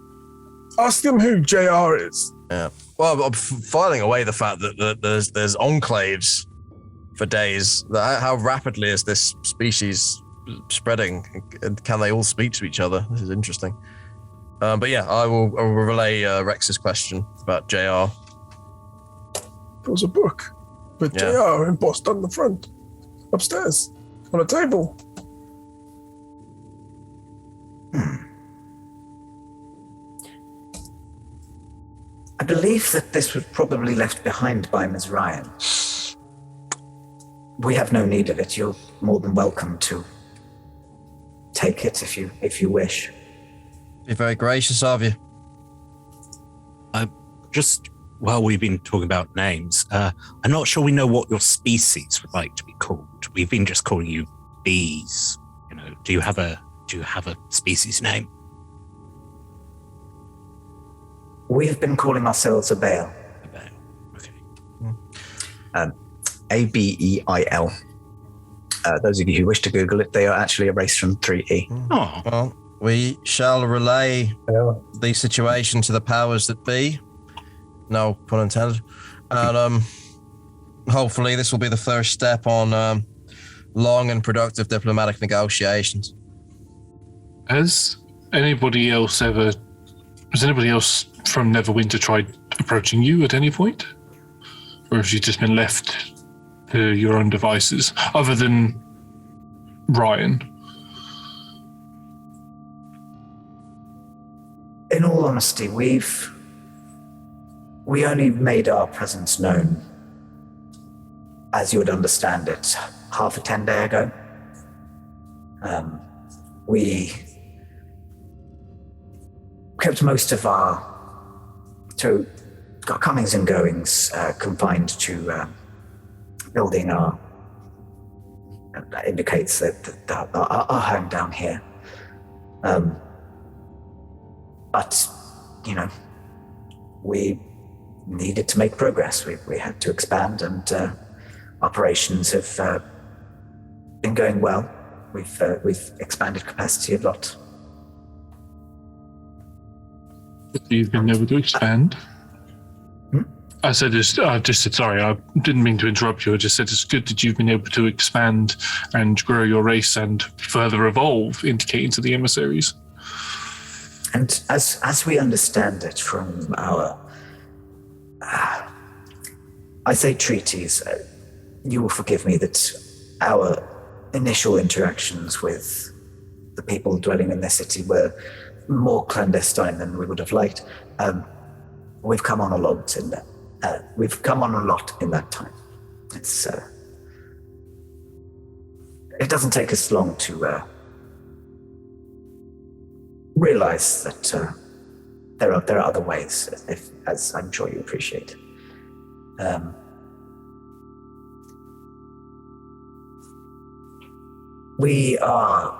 S2: ask them who JR is.
S6: Yeah. Well, I'm filing away the fact that there's enclaves for days. How rapidly is this species spreading? And can they all speak to each other? This is interesting. But yeah, I will relay Rex's question about JR.
S2: There was a book with JR embossed on the front, upstairs, on a table.
S7: I believe that this was probably left behind by Ms. Ryan. We have no need of it. You're more than welcome to take it if you wish.
S6: Be very gracious of you.
S3: Just while we've been talking about names, I'm not sure we know what your species would like to be called. We've been just calling you bees. You know, do you have a species name?
S7: We've been calling ourselves a Bale.
S3: A Bale. Okay.
S1: Abeil. Those of you who wish to Google it, they are actually erased from 3E.
S3: Oh.
S6: Well, we shall relay the situation to the powers that be. No pun intended. And hopefully this will be the first step on long and productive diplomatic negotiations.
S4: Has anybody else from Neverwinter tried approaching you at any point? Or have you just been left to your own devices, other than Ryan?
S7: In all honesty, we only made our presence known, as you would understand it, half a 10-day ago. We kept most of our comings and goings confined to building our that indicates that our home down here. But you know, we needed to make progress. We had to expand, and operations have been going well. We've expanded capacity a lot.
S4: You've been able to expand. I said, sorry, I didn't mean to interrupt you. I just said it's good that you've been able to expand and grow your race and further evolve, indicating to the emissaries.
S7: And as we understand it from our, I say treaties, you will forgive me that our initial interactions with the people dwelling in the city were more clandestine than we would have liked. We've come on a lot in that. We've come on a lot in that time. It's it doesn't take us long to realize that there are other ways, as I'm sure you appreciate. We are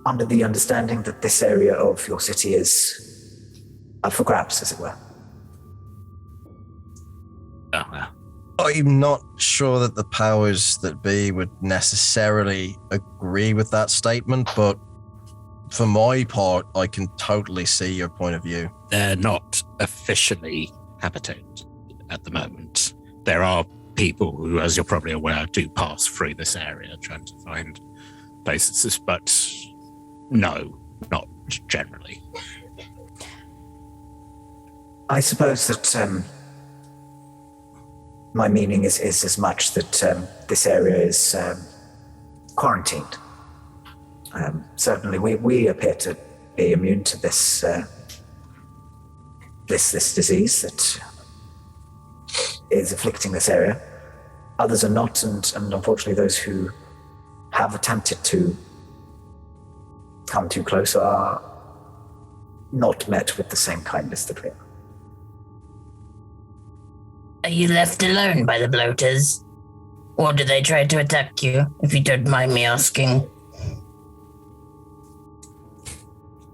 S7: under the understanding that this area of your city is up for grabs, as it were.
S6: I'm not sure that the powers that be would necessarily agree with that statement, but for my part, I can totally see your point of view.
S3: They're not officially habitated at the moment. There are people who, as you're probably aware, do pass through this area trying to find places, but no, not generally.
S7: I suppose that my meaning is as much that this area is quarantined. Certainly, we appear to be immune to this this disease that is afflicting this area. Others are not, and unfortunately, those who have attempted to come too close are not met with the same kindness that we are.
S5: Are you left alone by the bloaters? Or do they try to attack you, if you don't mind me asking?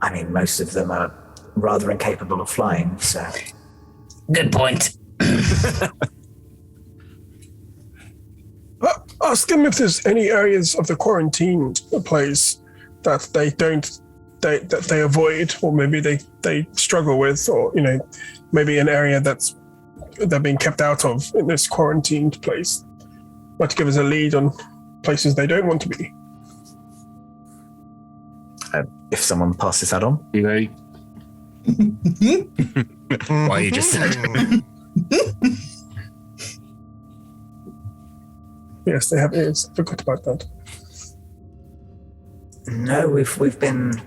S7: I mean, most of them are rather incapable of flying, so...
S5: Good point.
S2: Ask them if there's any areas of the quarantined place that they avoid, or maybe they struggle with, or maybe an area they're being kept out of in this quarantined place. Might give us a lead on places they don't want to be.
S1: If someone passes that on.
S4: Do they
S3: Why you just said.
S2: Yes, they have ears. Forgot about that.
S7: No, we've been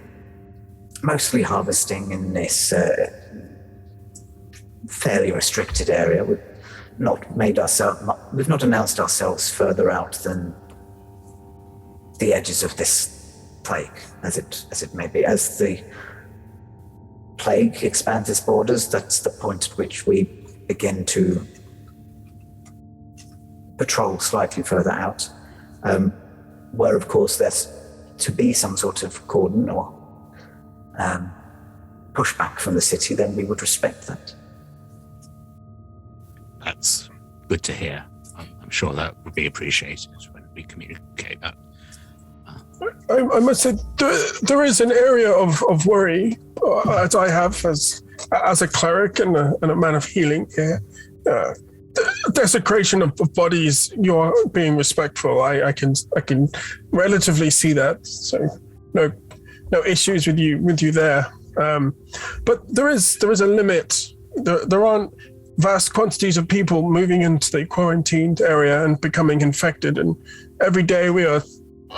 S7: mostly harvesting in this fairly restricted area. We've not announced ourselves further out than the edges of this plague, as it may be. As the plague expands its borders, that's the point at which we begin to patrol slightly further out, where of course there's to be some sort of cordon or pushback from the city, then we would respect that.
S3: That's good to hear. I'm sure that would be appreciated when we communicate that.
S2: I must say, there is an area of worry, as I have as a cleric and a man of healing here. Desecration of bodies, you're being respectful. I can relatively see that. So no issues with you there. But there is a limit. There aren't vast quantities of people moving into the quarantined area and becoming infected. And every day we are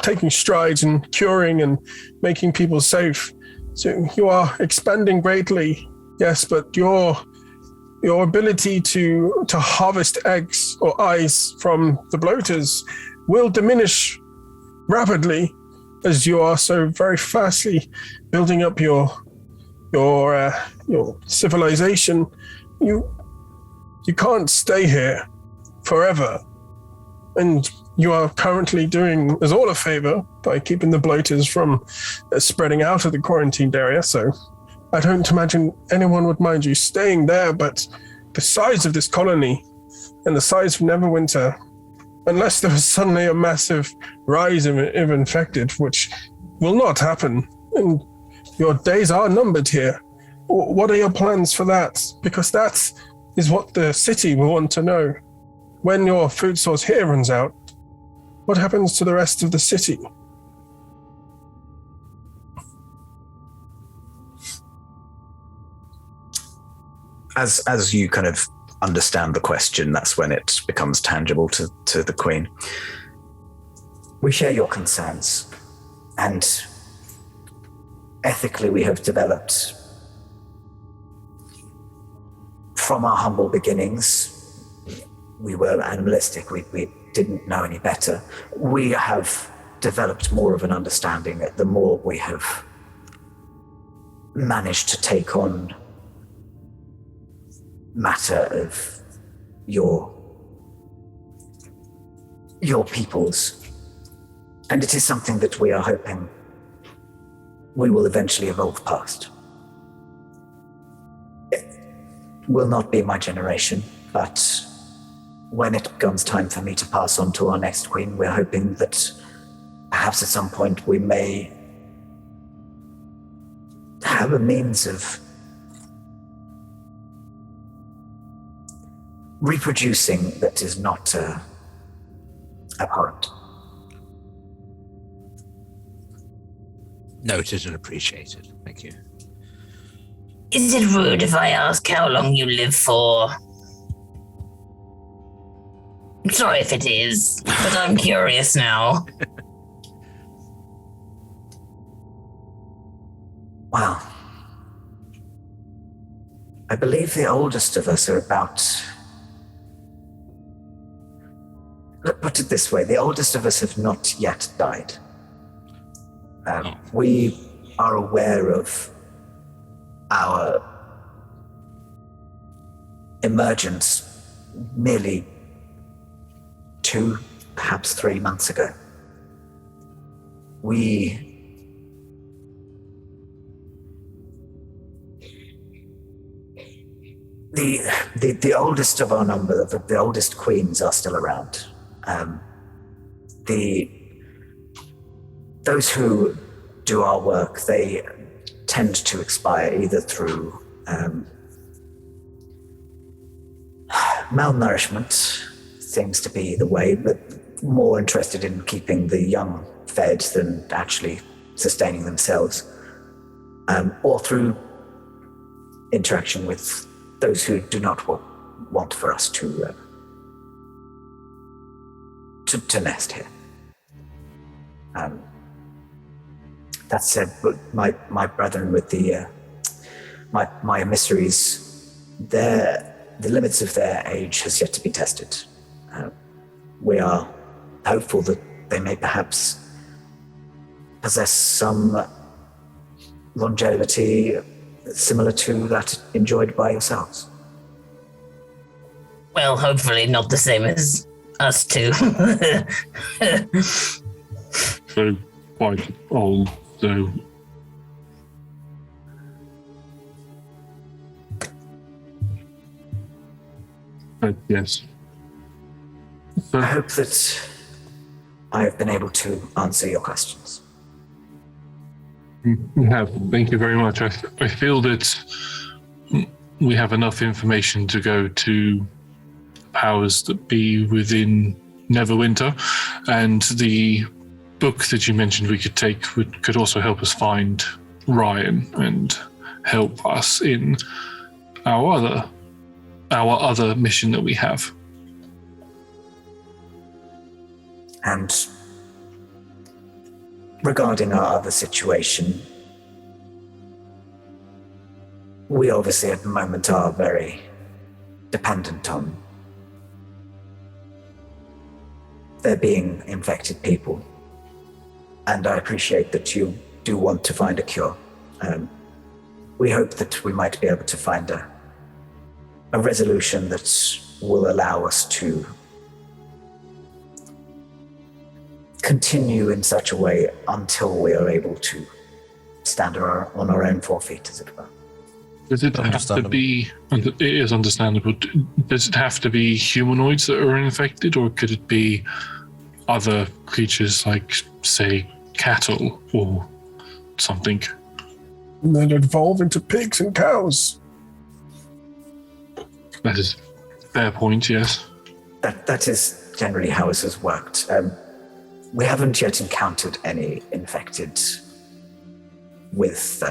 S2: taking strides and curing and making people safe. So you are expanding greatly, yes, but your ability to harvest eggs or eyes from the bloaters will diminish rapidly as you are so very fastly building up your civilization. You can't stay here forever, and you are currently doing us all a favor by keeping the bloaters from spreading out of the quarantined area. So I don't imagine anyone would mind you staying there, but the size of this colony and the size of Neverwinter, unless there was suddenly a massive rise of infected, which will not happen, and your days are numbered here. What are your plans for that? Because that is what the city will want to know. When your food source here runs out, what happens to the rest of the city?
S1: As you kind of understand the question, that's when it becomes tangible to the Queen.
S7: We share your concerns, and ethically we have developed from our humble beginnings. We were animalistic, we didn't know any better. We have developed more of an understanding the more we have managed to take on matter of your peoples. And it is something that we are hoping we will eventually evolve past. It will not be my generation, but when it comes time for me to pass on to our next queen, we're hoping that perhaps at some point we may have a means of reproducing that is not abhorrent.
S3: Noted and appreciated. Thank you.
S5: Is it rude if I ask how long you live for? I'm sorry if it is, but I'm curious now.
S7: Well, I believe the oldest of us are about... Let's put it this way, the oldest of us have not yet died. We are aware of our emergence merely 2, perhaps 3 months ago. The oldest of our number, the oldest queens are still around. Those who do our work, they tend to expire either through malnourishment, seems to be the way, but more interested in keeping the young fed than actually sustaining themselves, or through interaction with those who do not want for us to nest here. That said, but my brethren with the my emissaries, the limits of their age has yet to be tested. We are hopeful that they may perhaps possess some longevity similar to that enjoyed by yourselves.
S5: Well, hopefully not the same as us two.
S4: So quite old, though. But yes. So,
S7: I hope that I have been able to answer your questions.
S4: you have. Thank you very much. I feel that we have enough information to go to powers that be within Neverwinter, and the book that you mentioned we could take could also help us find Ryan and help us in our other mission that we have.
S7: And regarding our other situation, we obviously at the moment are very dependent on there being infected people. And I appreciate that you do want to find a cure. We hope that we might be able to find a resolution that will allow us to continue in such a way until we are able to stand on our own 4 feet, as it were.
S4: Does it have to be, it is understandable, does it have to be humanoids that are infected, or could it be other creatures like, say, cattle or something?
S2: And then evolve into pigs and cows.
S4: That is a fair point, yes.
S7: That is generally how this has worked. We haven't yet encountered any infected with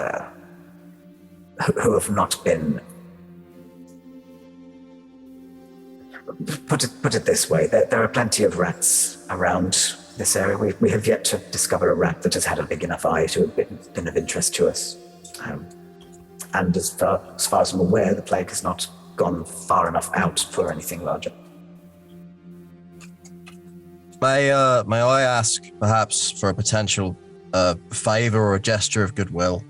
S7: who have not been. Put it this way: there are plenty of rats around this area. We have yet to discover a rat that has had a big enough eye to have been of interest to us. And as far as I'm aware, the plague has not gone far enough out for anything larger.
S6: May I ask, perhaps, for a potential favor or a gesture of goodwill?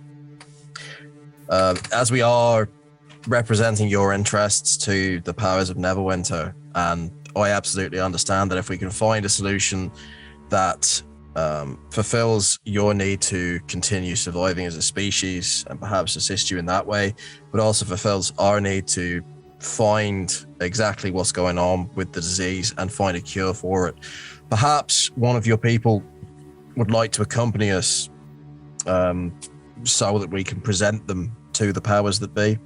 S6: As we are representing your interests to the powers of Neverwinter, and I absolutely understand that if we can find a solution that fulfills your need to continue surviving as a species and perhaps assist you in that way, but also fulfills our need to find exactly what's going on with the disease and find a cure for it. Perhaps one of your people would like to accompany us so that we can present them to the powers that be.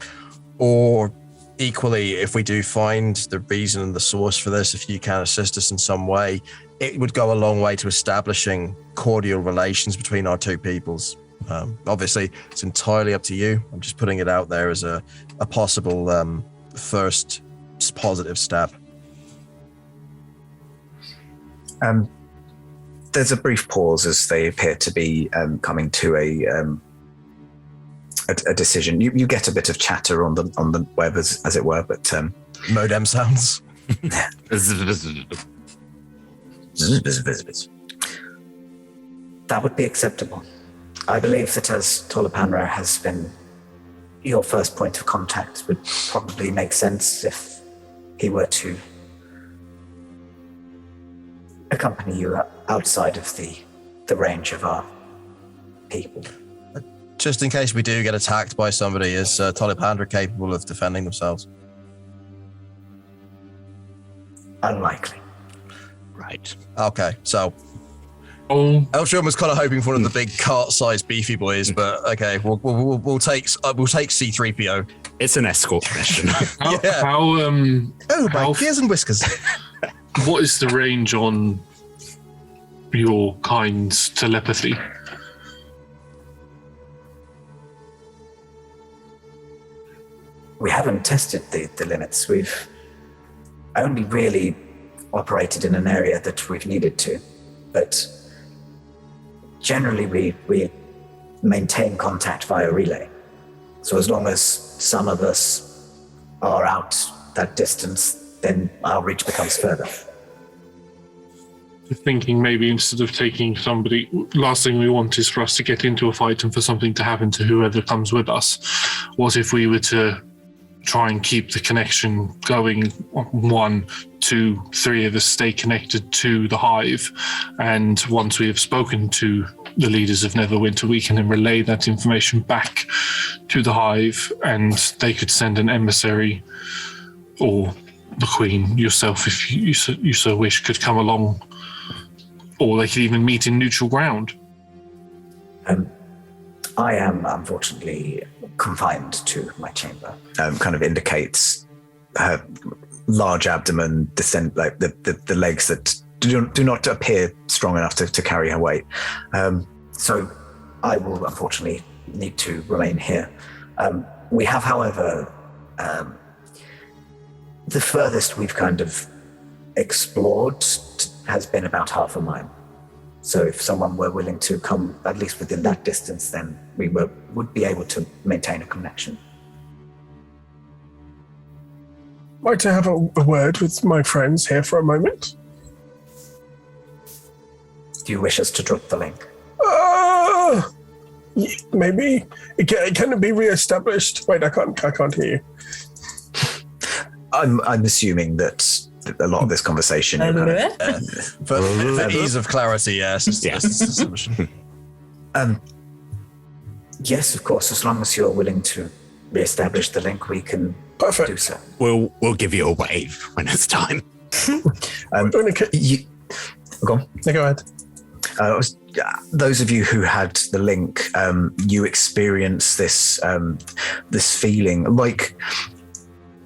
S6: Or equally, if we do find the reason and the source for this, if you can assist us in some way, it would go a long way to establishing cordial relations between our two peoples. Obviously, it's entirely up to you. I'm just putting it out there as a possible first positive step.
S1: There's a brief pause as they appear to be coming to a decision. You get a bit of chatter on the web, as it were, but
S6: Modem sounds.
S7: That would be acceptable. I believe that as Tolapanra has been your first point of contact, would probably make sense if he were to accompany you outside of the range of our people.
S6: Just in case we do get attacked by somebody, is Tolipandra capable of defending themselves?
S7: Unlikely.
S3: Right.
S6: Okay, so
S4: Oh,
S6: Eltron was kind of hoping for one of the big cart-sized beefy boys, but okay, we'll take C-3PO.
S3: It's an escort mission.
S6: My ears and whiskers.
S4: What is the range on your kind's telepathy?
S7: we haven't tested the limits. We've only really operated in an area that we've needed to, but generally we maintain contact via relay. So as long as some of us are out that distance, then our reach becomes further.
S4: Thinking maybe instead of taking somebody, last thing we want is for us to get into a fight and for something to happen to whoever comes with us. What if we were to try and keep the connection going, 1, 2, 3 of us stay connected to the hive, and once we have spoken to the leaders of Neverwinter, we can then relay that information back to the hive, and they could send an emissary, or the Queen yourself, if you so wish, could come along, or they could even meet in neutral ground.
S7: I am unfortunately confined to my chamber.
S1: Kind of indicates her large abdomen, descent, like the legs that do not appear strong enough to carry her weight.
S7: So I will unfortunately need to remain here. We have, however, the furthest we've kind of explored has been about half a mile. So if someone were willing to come at least within that distance, then we would be able to maintain a connection.
S2: Might I have a word with my friends here for a moment?
S7: Do you wish us to drop the link?
S2: Maybe. Can it be re-established? Wait, I can't hear you.
S1: I'm assuming that a lot of this conversation.
S6: For ease of clarity, yes.
S7: Yes, of course. As long as you're willing to re-establish the link, we can do so.
S3: We'll give you a wave when it's time.
S1: Go on.
S2: No, go ahead.
S1: Those of you who had the link, you experience this this feeling, like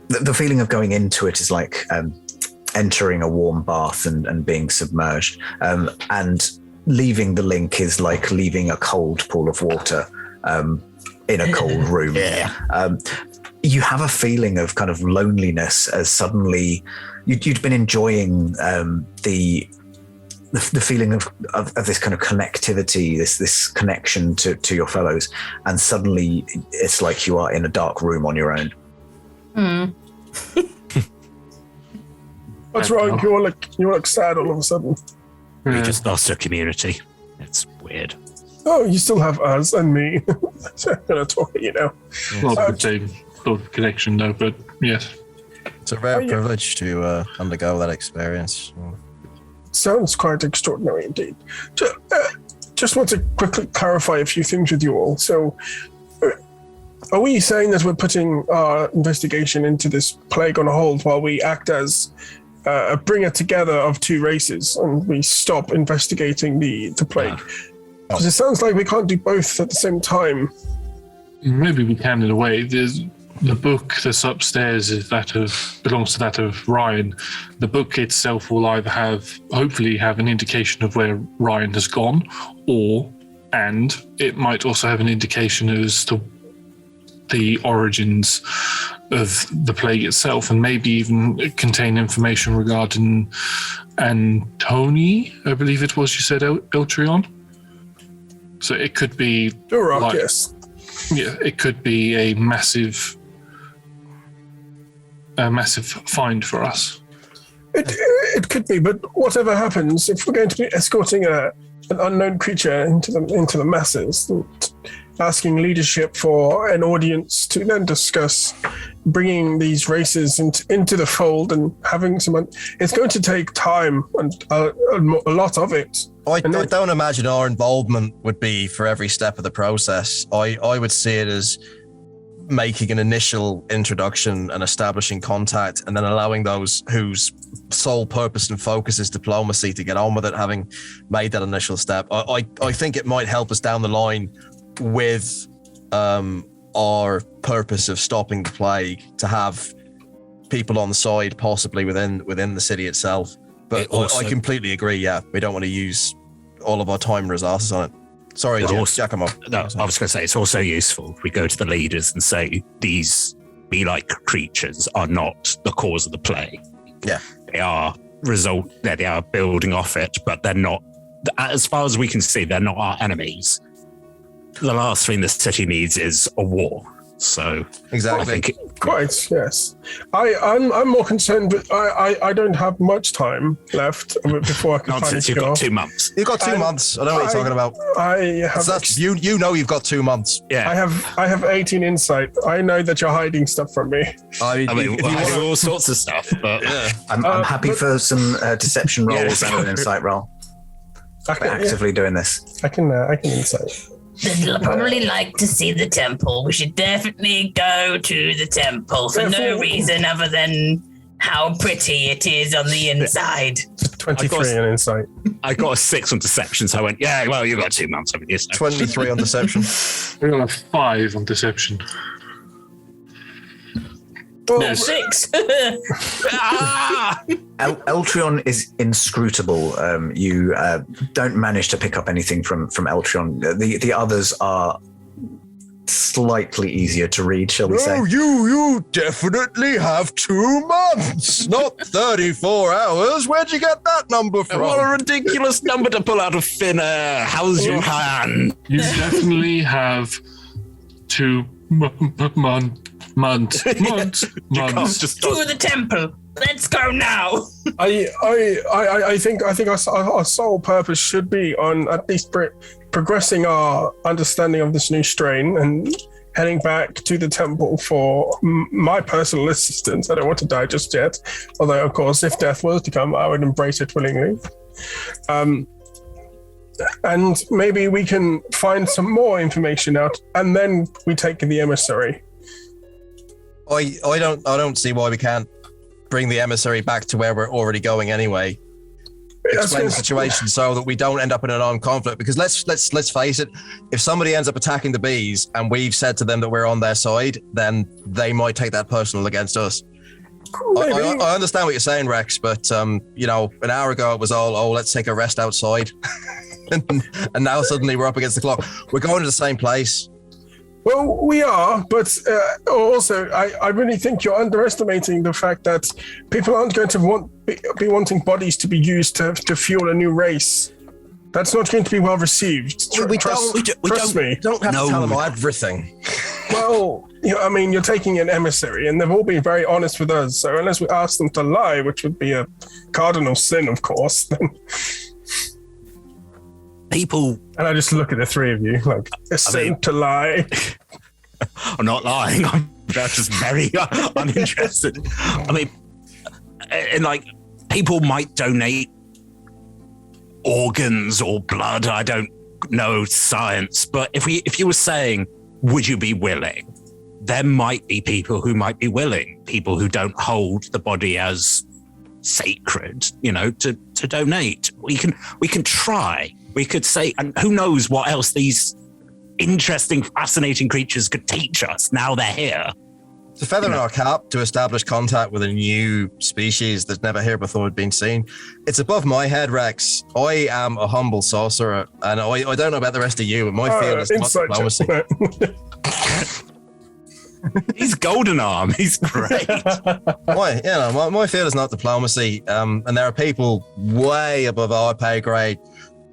S1: the feeling of going into it is like entering a warm bath and being submerged, and leaving the link is like leaving a cold pool of water in a cold room. You have a feeling of kind of loneliness as suddenly you'd been enjoying the feeling of this kind of connectivity, this connection to your fellows, and suddenly it's like you are in a dark room on your own.
S2: What's wrong? You look sad all of a sudden.
S3: We just lost our community. It's weird.
S2: Oh, you still have us and me. So I'm gonna talk at you now.
S4: Not the same sort of connection, though, but yes.
S6: It's a rare privilege to undergo that experience.
S2: Sounds quite extraordinary indeed. Just want to quickly clarify a few things with you all. So, are we saying that we're putting our investigation into this plague on hold while we act as a bringer together of two races and we stop investigating the plague? Because it sounds like we can't do both at the same time.
S4: Maybe we can in a way. There's the book that's upstairs belongs to that of Ryan. The book itself will either hopefully have an indication of where Ryan has gone, and it might also have an indication as to the origins of the plague itself, and maybe even contain information regarding Antony, I believe it was you said, Eltrion. So it could be
S2: yes.
S4: Yeah, it could be a massive find for us.
S2: It could be, but whatever happens, if we're going to be escorting an unknown creature into the masses, asking leadership for an audience to then discuss bringing these races into the fold and having it's going to take time and a lot of it.
S6: I don't imagine our involvement would be for every step of the process. I would see it as making an initial introduction and establishing contact, and then allowing those whose sole purpose and focus is diplomacy to get on with it, having made that initial step. I think it might help us down the line with our purpose of stopping the plague to have people on the side, possibly within the city itself. But I completely agree. Yeah, we don't want to use all of our time and resources on it. Sorry, Giacomo.
S3: No, I was going to say it's also useful if we go to the leaders and say these zombie-like creatures are not the cause of the plague.
S6: Yeah.
S3: They are they are building off it, but they're not, as far as we can see, they're not our enemies. The last thing the city needs is a war. So
S6: Exactly.
S3: I think
S2: Quite, yes. I'm more concerned, but I don't have much time left before I can find a
S3: nonsense. You've
S2: cure.
S3: got 2 months.
S6: You've got 2 months. I don't know what you're talking about.
S2: I have
S6: That's, you know you've got 2 months.
S3: Yeah.
S2: I have 18 insight. I know that you're hiding stuff from me.
S3: I mean,
S6: if you
S3: I do
S6: wanna-
S3: all sorts of stuff, but
S1: I'm happy for some deception rolls and an insight roll.
S2: I
S1: We're
S2: can,
S1: actively doing this.
S2: I can insight.
S5: They'd probably like to see the temple. We should definitely go to the temple for no reason other than how pretty it is on the inside.
S2: 23 in insight.
S3: I got a 6 on deception, so I went, yeah, well, you've got 2 months, haven't you? So.
S6: 23 on deception.
S4: We got a 5 on deception.
S2: Well,
S5: 6.
S3: Ah!
S1: Eltrion is inscrutable. You don't manage to pick up anything from Eltrion. The others are slightly easier to read, shall we say?
S6: Oh, you definitely have 2 months, not 34 hours. Where'd you get that number from?
S3: What a ridiculous number to pull out of thin air. How's your hand?
S4: You definitely have 2 months.
S3: Just
S5: To the temple. Let's go now.
S2: I think our sole purpose should be on at least progressing our understanding of this new strain and heading back to the temple for my personal assistance. I don't want to die just yet. Although, of course, if death was to come, I would embrace it willingly. And maybe we can find some more information out, and then we take the emissary.
S6: I don't see why we can't bring the emissary back to where we're already going anyway. Explain the situation so that we don't end up in an armed conflict. Because let's face it, if somebody ends up attacking the bees and we've said to them that we're on their side, then they might take that personal against us. I understand what you're saying, Rex, but an hour ago it was all, let's take a rest outside, and now suddenly we're up against the clock. We're going to the same place.
S2: Well, we are, but also I really think you're underestimating the fact that people aren't going to be wanting bodies to be used to fuel a new race. That's not going to be well received. Trust me.
S6: Don't have to tell them everything.
S2: Well, you're taking an emissary, and they've all been very honest with us. So unless we ask them to lie, which would be a cardinal sin, of course, then...
S3: People...
S2: And I just look at the three of you like, a sin to lie.
S3: I'm not lying. I'm just very uninterested. I mean, and people might donate organs or blood. I don't know science, but if you were saying, would you be willing? There might be people who might be willing, people who don't hold the body as sacred, to donate. We can try. We could say, and who knows what else these interesting, fascinating creatures could teach us now they're here.
S6: It's a feather in our cap to establish contact with a new species that's never here before had been seen. It's above my head, Rex. I am a humble sorcerer, and I don't know about the rest of you, but my field is not diplomacy.
S3: He's golden arm. He's great.
S6: My field is not diplomacy, and there are people way above our pay grade.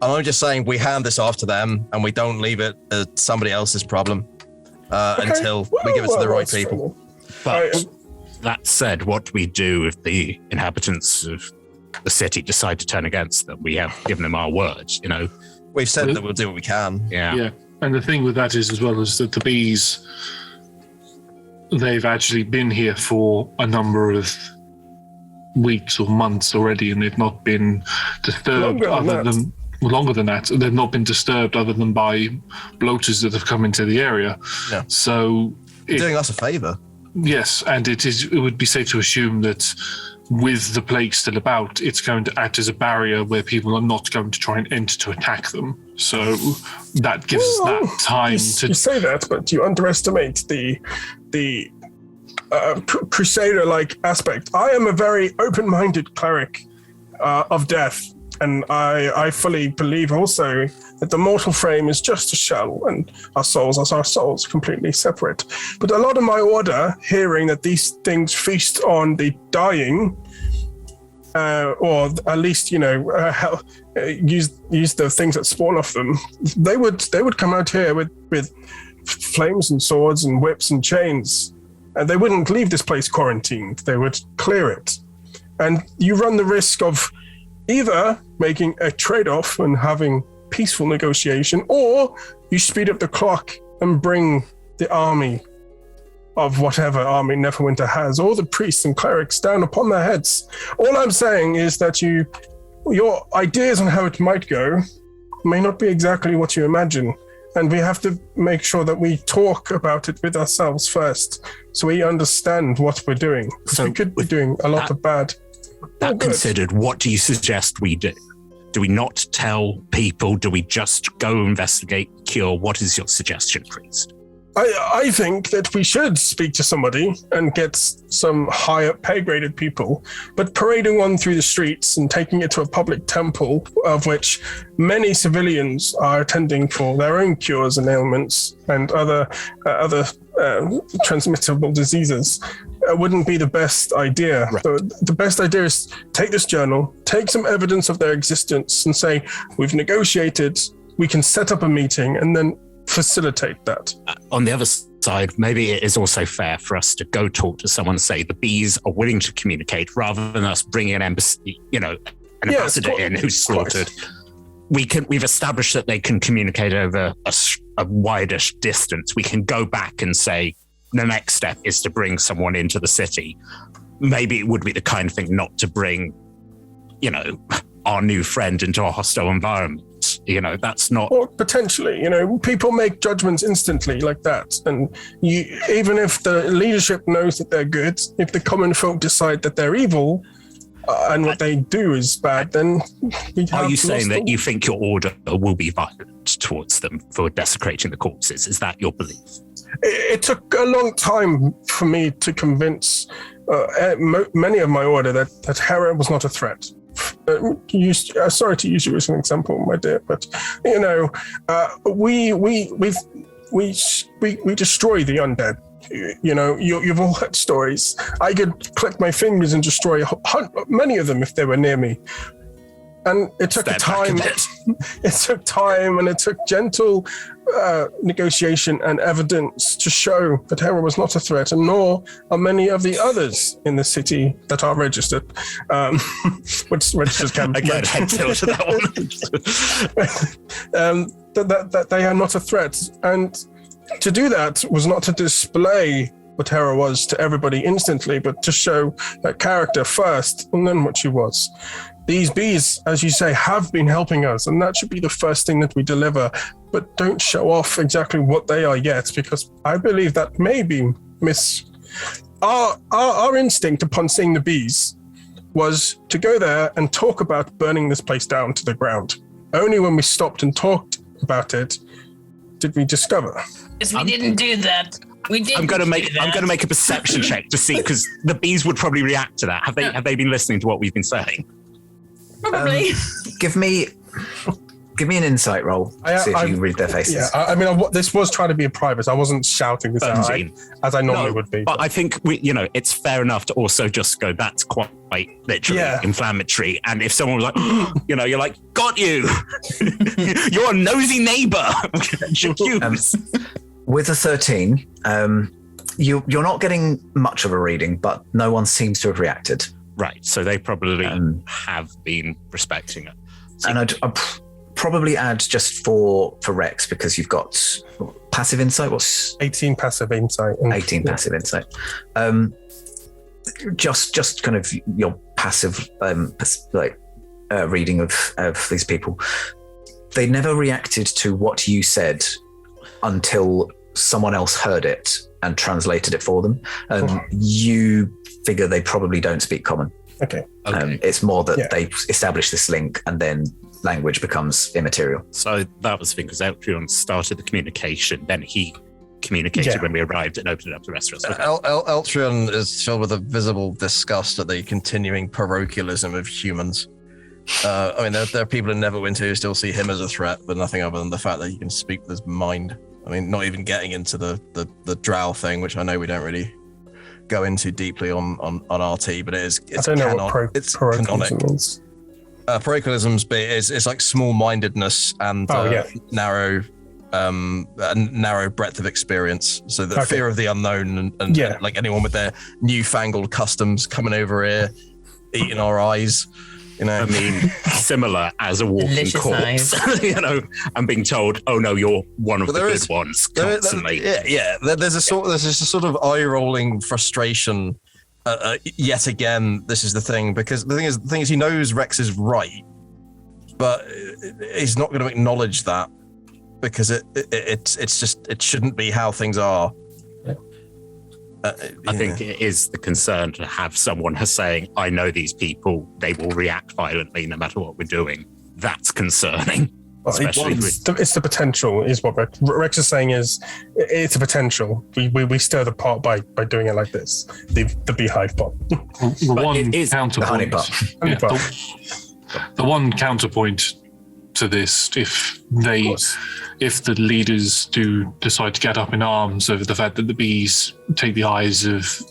S6: And I'm just saying we hand this off to them, and we don't leave it as somebody else's problem until we give it to the right people.
S3: But that said, what do we do if the inhabitants of the city decide to turn against them? We have given them our word,
S6: We've said that we'll do what we can.
S3: Yeah.
S4: And the thing with that is as well is that the bees, they've actually been here for a number of weeks or months already, and they've not been disturbed longer than that. They've not been disturbed other than by bloaters that have come into the area.
S6: Yeah.
S4: So
S6: You're doing us a favour.
S4: Yes, and it would be safe to assume that with the plague still about, it's going to act as a barrier where people are not going to try and enter to attack them. So that gives us that time to...
S2: You say that, but you underestimate the Crusader-like aspect. I am a very open-minded cleric of death. And I fully believe also that the mortal frame is just a shell and our souls are our souls, completely separate. But a lot of my order, hearing that these things feast on the dying, or at least, use the things that spawn off them, they would come out here with flames and swords and whips and chains. And they wouldn't leave this place quarantined. They would clear it. And you run the risk of either making a trade-off and having peaceful negotiation, or you speed up the clock and bring the army of whatever army Neverwinter has, or the priests and clerics down upon their heads. All I'm saying is that your ideas on how it might go may not be exactly what you imagine. And we have to make sure that we talk about it with ourselves first, so we understand what we're doing. So we could be doing a lot of bad.
S3: That considered, what do you suggest we do? Do we not tell people? Do we just go investigate, cure? What is your suggestion, priest?
S2: I think that we should speak to somebody and get some higher pay-graded people, but parading one through the streets and taking it to a public temple, of which many civilians are attending for their own cures and ailments and other transmittable diseases, wouldn't be the best idea.
S3: Right.
S2: So the best idea is take this journal, take some evidence of their existence, and say, we've negotiated, we can set up a meeting, and then facilitate that.
S3: On the other side, maybe it is also fair for us to go talk to someone and say the bees are willing to communicate, rather than us bringing an embassy, an ambassador in who's slaughtered. We've established that they can communicate over a wider distance. We can go back and say the next step is to bring someone into the city. Maybe it would be the kind of thing not to bring, our new friend into a hostile environment. That's not...
S2: Or potentially, people make judgments instantly like that. And even if the leadership knows that they're good, if the common folk decide that they're evil and what they do is bad, then we have...
S3: Are you saying that you think your order will be violent towards them for desecrating the corpses? Is that your belief?
S2: It took a long time for me to convince many of my order that Hera was not a threat. Sorry to use you as an example, my dear, but we destroy the undead. You've all heard stories. I could click my fingers and destroy many of them if they were near me. And it took time. It took time, and it took gentle negotiation and evidence to show that Hera was not a threat, and nor are many of the others in the city that are registered. Which just can
S3: again head tilt to that one.
S2: That they are not a threat, and to do that was not to display what Hera was to everybody instantly, but to show her character first, and then what she was. These bees, as you say, have been helping us, and that should be the first thing that we deliver. But don't show off exactly what they are yet, because I believe that may be Our instinct upon seeing the bees was to go there and talk about burning this place down to the ground. Only when we stopped and talked about it did we discover.
S5: Yes, we didn't do that. We didn't.
S3: I'm going to make a perception check to see, because the bees would probably react to that. Have they been listening to what we've been saying?
S5: Probably.
S1: Give me an insight roll. See if you can read their faces.
S2: Yeah, this was trying to be a private. I wasn't shouting this out as I normally would be.
S3: But I think it's fair enough to also just go, that's quite literally inflammatory. And if someone was like, you're like, got you. You're a nosy neighbor.
S1: With a 13, you're not getting much of a reading, but no one seems to have reacted.
S3: Right, so they probably have been respecting it. So,
S1: and I'd probably add just for Rex, because you've got passive insight. What's
S2: 18 passive insight?
S1: 18 passive insight. Just kind of your passive reading of these people. They never reacted to what you said until someone else heard it and translated it for them. You figure they probably don't speak common.
S2: Okay.
S1: It's more that they establish this link and then language becomes immaterial.
S3: So that was the thing, because Eltrion started the communication, then he communicated when we arrived and opened it up to the rest of us. Okay.
S6: Eltrion is filled with a visible disgust at the continuing parochialism of humans. I mean, there are people in Neverwinter who still see him as a threat, but nothing other than the fact that he can speak with his mind. I mean, not even getting into the drow thing, which I know we don't really go into deeply on RT, but it's
S2: I don't know what
S6: it's
S2: parochialism
S6: canonic.
S2: means.
S6: Parochialism is like small-mindedness and narrow breadth of experience. So the fear of the unknown and like anyone with their newfangled customs coming over here, eating our eyes. You know,
S3: I mean, similar as a walking
S5: Delicious
S3: corpse, you know, and being told, "Oh no, you're one of the good ones." Constantly,
S6: There's a sort of eye-rolling frustration. Yet again, this is the thing, because the thing is, he knows Rex is right, but he's not going to acknowledge that because it shouldn't be how things are.
S3: I think it is the concern to have someone saying, I know these people, they will react violently no matter what we're doing. That's concerning.
S2: Well, it's the potential, is what Rex is saying. Is it's a potential. We stir the pot by doing it like this. The beehive pot.
S4: The one counterpoint. The one counterpoint to this, if the leaders do decide to get up in arms over the fact that the bees take the eyes of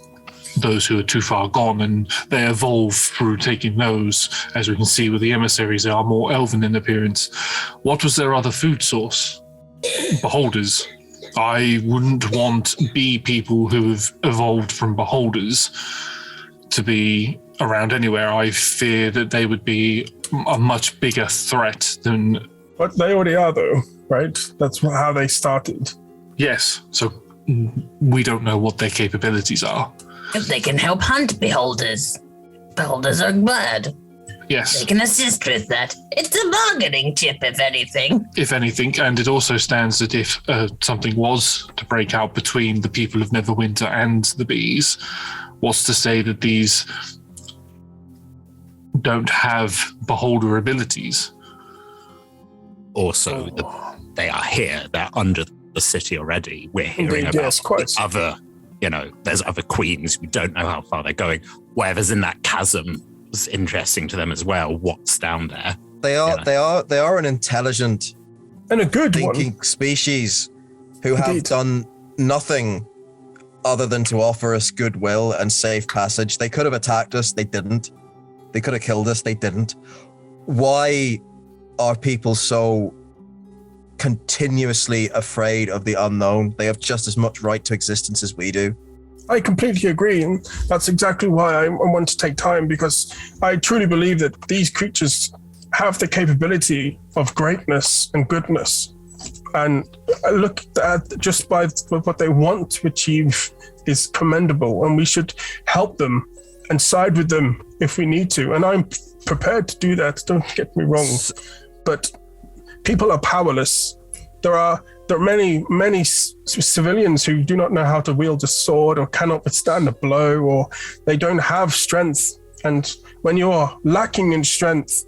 S4: those who are too far gone, and they evolve through taking those, as we can see with the emissaries, they are more elven in appearance. What was their other food source? Beholders. I wouldn't want bee people who have evolved from beholders to be around anywhere. I fear that they would be a much bigger threat than...
S2: But they already are, though, right? That's how they started.
S4: Yes, so we don't know what their capabilities are.
S5: They can help hunt beholders. Beholders are bad.
S4: Yes.
S5: They can assist with that. It's a bargaining chip, if anything.
S4: If anything, and it also stands that if something was to break out between the people of Neverwinter and the bees, what's to say that these don't have beholder abilities?
S3: Also, they are here. They're under the city already. We're hearing about other, there's other queens. We don't know how far they're going. Whatever's in that chasm is interesting to them as well. What's down there?
S6: They are an intelligent
S2: and a good
S6: thinking species who have done nothing other than to offer us goodwill and safe passage. They could have attacked us. They didn't. They could have killed us. They didn't. Why are people so continuously afraid of the unknown? They have just as much right to existence as we do.
S2: I completely agree, and that's exactly why I want to take time, because I truly believe that these creatures have the capability of greatness and goodness. And I look at just by what they want to achieve is commendable, and we should help them and side with them if we need to. And I'm prepared to do that, don't get me wrong. But people are powerless. There are many civilians who do not know how to wield a sword or cannot withstand a blow, or they don't have strength. And when you are lacking in strength,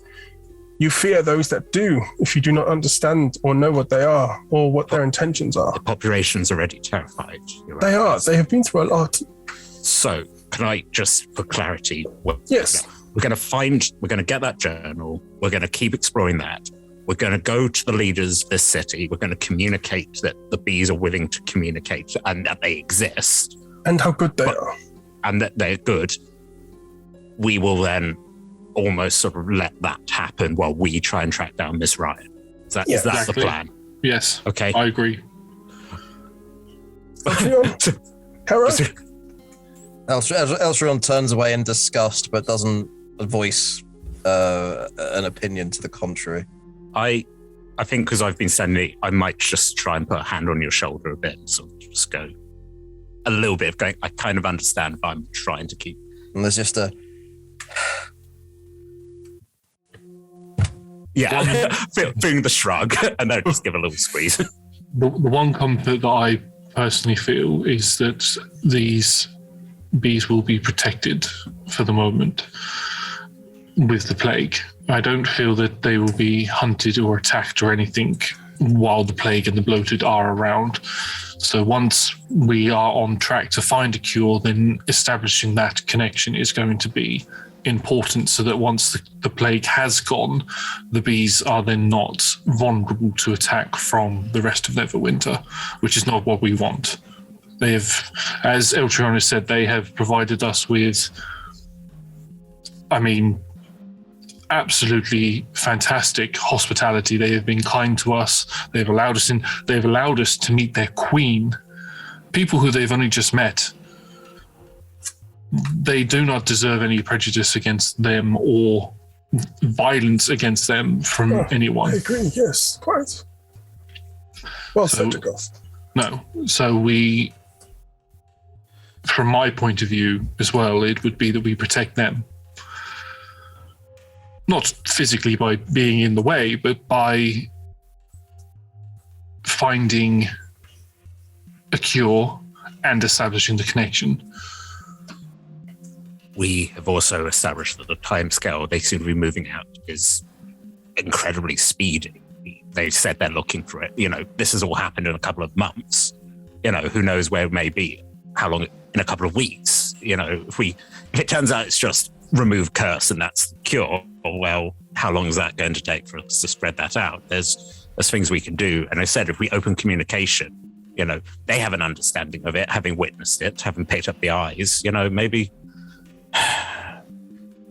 S2: you fear those that do, if you do not understand or know what they are or what their intentions are.
S3: The population's already terrified.
S2: They are. They have been through a lot.
S3: So, can I just, for clarity,
S2: yes,
S3: we're going to get that journal. We're going to keep exploring that. We're going to go to the leaders of this city. We're going to communicate that the bees are willing to communicate and that they exist.
S2: And how good they are.
S3: And that they're good. We will then almost sort of let that happen while we try and track down Miss Ryan. Is that the plan?
S4: Yes.
S3: Okay.
S4: I agree.
S2: Hera?
S6: Elshrion turns away in disgust, but doesn't voice an opinion to the contrary.
S3: I think because I've been standing, I might just try and put a hand on your shoulder a bit and sort of just go a little bit of going, I kind of understand, but I'm trying to keep.
S6: And there's just a...
S3: Yeah, feeling the shrug, and then just give a little squeeze.
S4: The one comfort that I personally feel is that these bees will be protected for the moment with the plague. I don't feel that they will be hunted or attacked or anything while the plague and the bloated are around. So once we are on track to find a cure, then establishing that connection is going to be important so that once the plague has gone, the bees are then not vulnerable to attack from the rest of Neverwinter, which is not what we want. They have, as Eltrion has said, they have provided us with, absolutely fantastic hospitality. They have been kind to us. They've allowed us in. They've allowed us to meet their queen, people who they've only just met. They do not deserve any prejudice against them or violence against them from anyone.
S2: I agree, yes, quite. Well said, Jagoth.
S4: No, so we, from my point of view as well, it would be that we protect them. Not physically by being in the way, but by finding a cure and establishing the connection.
S3: We have also established that the timescale they seem to be moving out is incredibly speedy. They said they're looking for it. This has all happened in a couple of months. Who knows where it may be, how long, in a couple of weeks. If it turns out it's just remove curse and that's the cure, well, how long is that going to take for us to spread that out? There's things we can do. And I said, if we open communication, they have an understanding of it, having witnessed it, having picked up the eyes,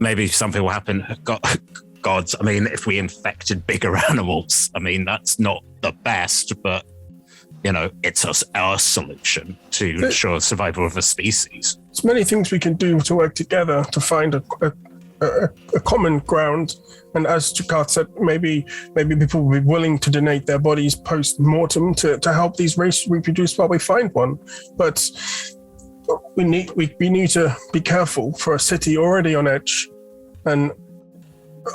S3: maybe something will happen. Gods, if we infected bigger animals, that's not the best, but, it's our solution to ensure survival of a species.
S2: There's many things we can do to work together to find a common ground. And as Jakarth said, maybe people will be willing to donate their bodies post-mortem to help these races reproduce while we find one. But we need to be careful for a city already on edge. And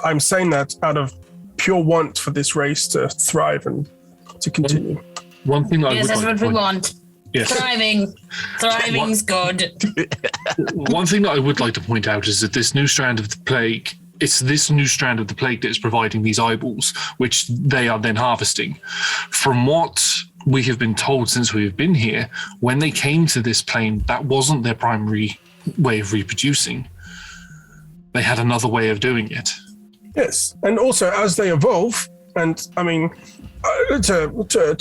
S2: I'm saying that out of pure want for this race to thrive and to continue.
S4: One thing that
S5: yes, that's what we want.
S4: Yes.
S5: Thriving's good.
S4: One thing that I would like to point out is that this new strand of the plague, it's this new strand of the plague that is providing these eyeballs, which they are then harvesting. From what we have been told since we have been here, when they came to this plane, that wasn't their primary way of reproducing. They had another way of doing it. Yes, and also as they evolve, and to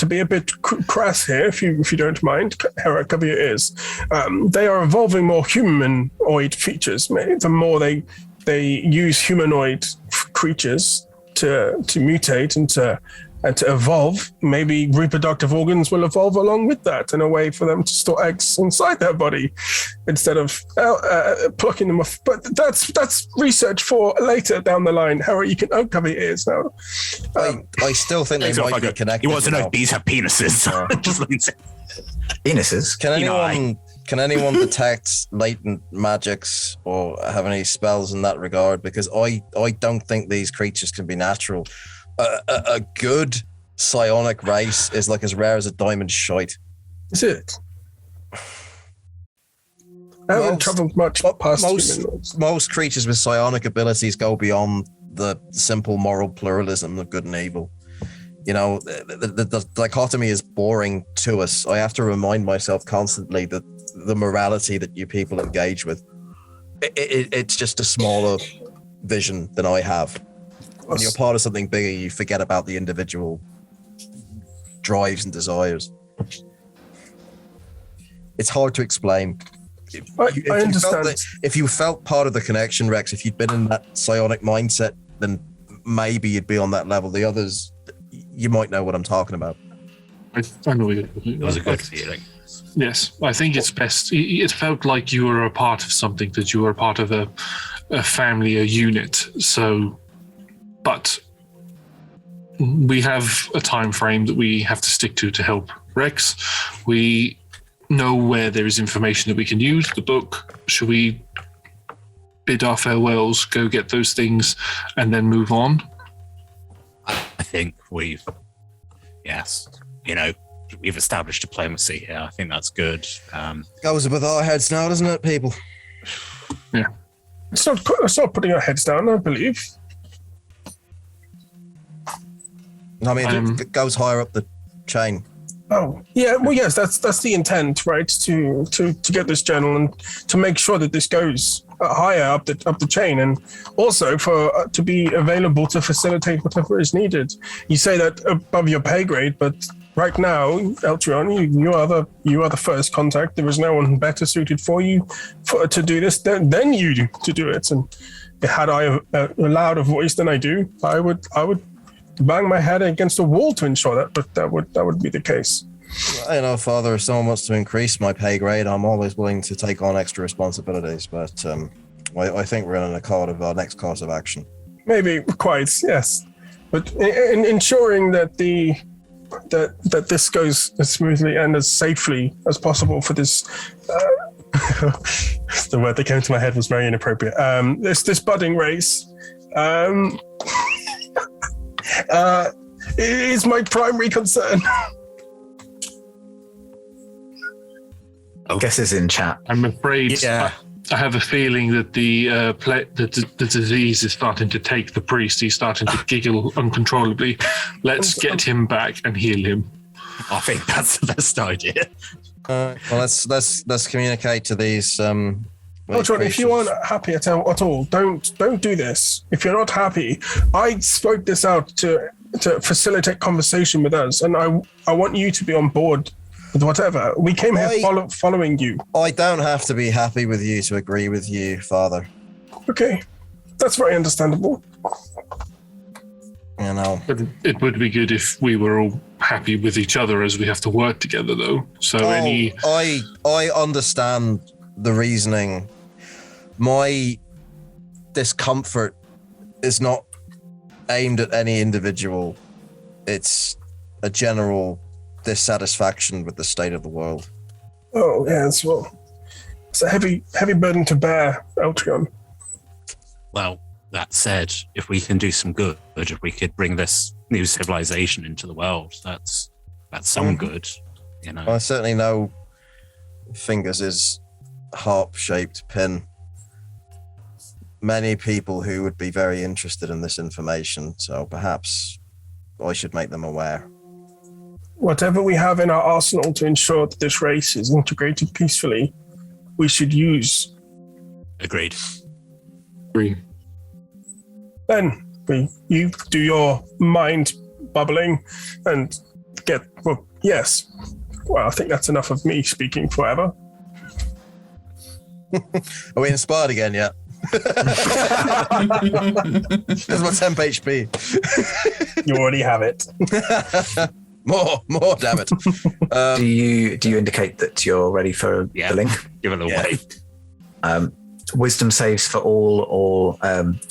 S4: be a bit crass here, if you don't mind, Hera, cover your ears. They are evolving more humanoid features. The more they use humanoid creatures to mutate and to evolve, maybe reproductive organs will evolve along with that in a way for them to store eggs inside their body instead of plucking them off. But that's research for later down the line. Harry, you can uncover your ears now.
S6: I still think they might be connected.
S3: He wants to know if bees have penises. Just let me say.
S1: Penises?
S6: Can anyone detect latent magics or have any spells in that regard? Because I don't think these creatures can be natural. A good psionic race is like as rare as a diamond shite.
S2: Is it? I haven't traveled much past
S6: most creatures with psionic abilities go beyond the simple moral pluralism of good and evil. The dichotomy is boring to us. I have to remind myself constantly that the morality that you people engage with, it's just a smaller vision than I have. When you're part of something bigger, you forget about the individual drives and desires. It's hard to explain.
S2: I understand.
S6: If you felt part of the connection, Rex, if you'd been in that psionic mindset, then maybe you'd be on that level. The others, you might know what I'm talking about.
S4: I know it
S3: was a good feeling.
S4: Yes, I think it's best. It felt like you were a part of something, that you were a part of a family, a unit. So, but we have a time frame that we have to stick to help Rex. We know where there is information that we can use. The book. Should we bid our farewells, go get those things, and then move on?
S3: I think we've established diplomacy here. I think that's good.
S6: Goes with our heads now, doesn't it, people?
S2: Yeah. It's not putting our heads down, I believe.
S6: I mean, it goes higher up the chain.
S2: Oh, yeah. Well, yes, that's the intent, right? To get this journal and to make sure that this goes higher up the chain, and also for to be available to facilitate whatever is needed. You say that above your pay grade, but right now, Eltrion, you are the first contact. There is no one better suited for you to do this than you to do it. And had I a louder voice than I do, I would bang my head against a wall to ensure that. But that would be the case.
S6: You know, Father, if someone wants to increase my pay grade, I'm always willing to take on extra responsibilities. But I think we're in an accord of our next course of action.
S2: Maybe quite, yes. But in ensuring that that this goes as smoothly and as safely as possible for this. The word that came to my head was very inappropriate. This budding race is my primary concern.
S1: Guess is in chat.
S4: I'm afraid I have a feeling that the disease is starting to take the priest. He's starting to giggle uncontrollably. Let's get him back and heal him.
S3: I think that's the best idea.
S6: Well, let's communicate to these.
S2: John, if you aren't happy at all, don't do this. If you're not happy, I spoke this out to facilitate conversation with us, and I want you to be on board with whatever. We came here following you.
S6: I don't have to be happy with you to agree with you, Father.
S2: Okay, that's very understandable.
S6: You know,
S4: But it would be good if we were all happy with each other, as we have to work together, though. So
S6: I understand the reasoning. My discomfort is not aimed at any individual. It's a general dissatisfaction with the state of the world.
S2: Oh, yes, well, it's a heavy burden to bear, Eltrion.
S3: Well, that said, if we can do some good, if we could bring this new civilization into the world, that's some good, you know.
S6: I certainly know Fingers is harp-shaped pin. Many people who would be very interested in this information, so perhaps I should make them aware.
S2: Whatever we have in our arsenal to ensure that this race is integrated peacefully, we should use.
S3: Agreed.
S4: agree.
S2: Then you do your mind bubbling and get, well, yes. Well, I think that's enough of me speaking forever.
S6: Are we inspired again yet? That's my temp HP.
S2: You already have it.
S6: More, damn it.
S1: Do you indicate that you're ready for the link?
S3: Give it away.
S1: Wisdom saves for all,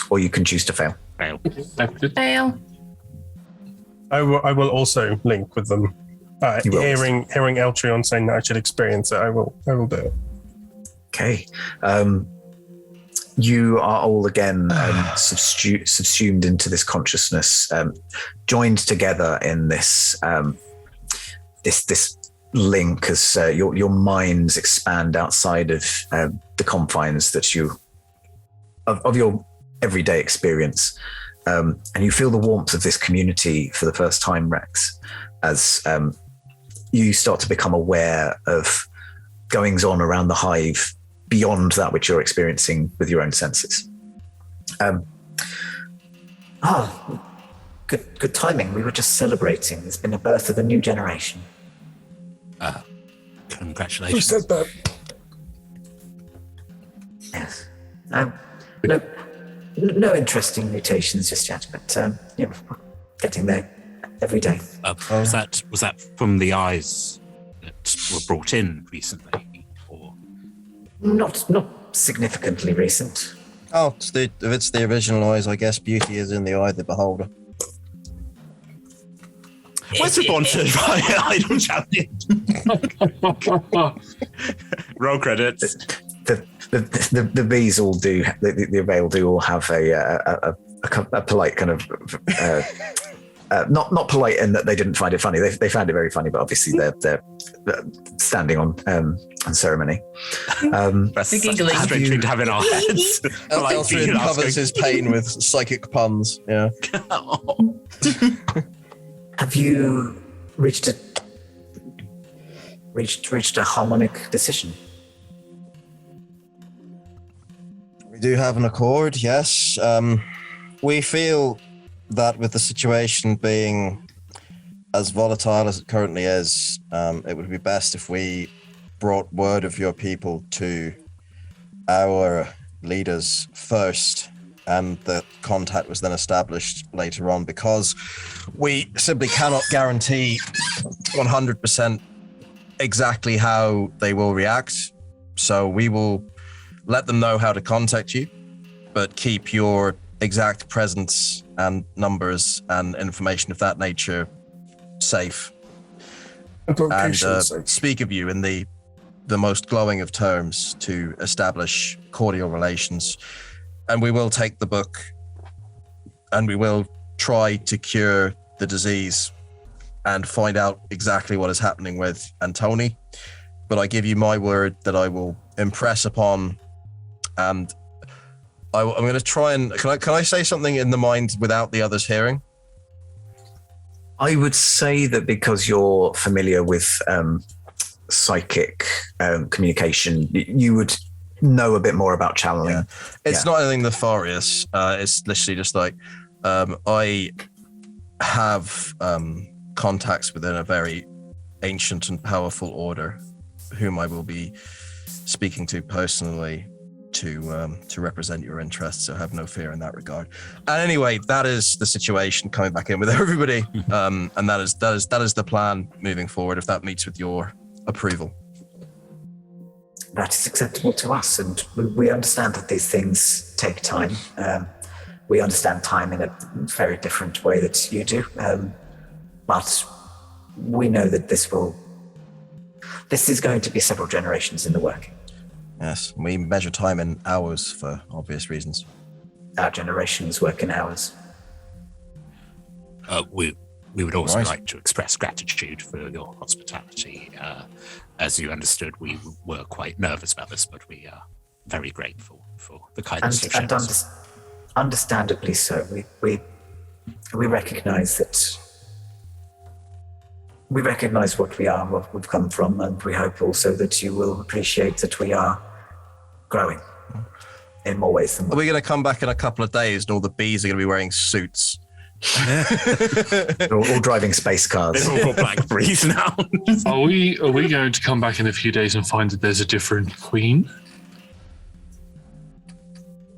S1: or you can choose to fail.
S3: Fail.
S5: Fail.
S2: I will also link with them.
S1: You will.
S2: Hearing Eltrion saying that I should experience it, I will do it.
S1: Okay. You are all again subsumed into this consciousness, joined together in this this link as your minds expand outside of the confines that of your everyday experience, and you feel the warmth of this community for the first time, Rex, as you start to become aware of goings on around the hive beyond that which you're experiencing with your own senses.
S7: Good timing. We were just celebrating. There's been a birth of a new generation.
S3: Congratulations.
S2: Who said that?
S7: Yes. No interesting mutations just yet, but we're getting there every day.
S3: Was that from the eyes that were brought in recently? Or
S7: Not significantly recent.
S6: Oh, if it's the original eyes, I guess beauty is in the eye of the beholder.
S3: what's sponsored by Idol Champion? Roll credits.
S1: The bees all do. The Avail do all have a polite kind of. Not polite in that they didn't find it funny. They found it very funny, but obviously they're standing on ceremony.
S3: That's such a strange thing to have in our heads.
S6: Eltrion covers his pain with psychic puns. Yeah.
S7: Have you reached a harmonic decision?
S6: We do have an accord, yes. We feel that with the situation being as volatile as it currently is, it would be best if we brought word of your people to our leaders first, and the contact was then established later on, because we simply cannot guarantee 100% exactly how they will react. So we will let them know how to contact you, but keep your exact presence and numbers and information of that nature safe. And speak of you in the most glowing of terms to establish cordial relations. And we will take the book and we will try to cure the disease and find out exactly what is happening with Antoni. But I give you my word that I will impress upon, and I'm going to try and... Can I say something in the mind without the others hearing?
S1: I would say that because you're familiar with psychic communication, you would know a bit more about channeling.
S6: Yeah. It's not anything nefarious. It's literally just like, I have contacts within a very ancient and powerful order whom I will be speaking to personally to represent your interests, so have no fear in that regard. And anyway, that is the situation, coming back in with everybody, and that is the plan moving forward, if that meets with your approval.
S7: That is acceptable to us, and we understand that these things take time. We understand time in a very different way that you do, but we know that this is going to be several generations in the work.
S6: Yes, we measure time in hours for obvious reasons.
S7: Our generations work in hours.
S3: We would also like to express gratitude for your hospitality. As you understood, we were quite nervous about this, but we are very grateful for the kindness you've shown us.
S7: Understandably so. We recognize that. We recognize what we are, what we've come from, and we hope also that you will appreciate that we are growing in more ways than one.
S6: Are we going to come back in a couple of days and all the bees are going to be wearing suits?
S1: They're all driving space cars.
S3: They're all Blackberries now.
S4: Are we going to come back in a few days and find that there's a different queen?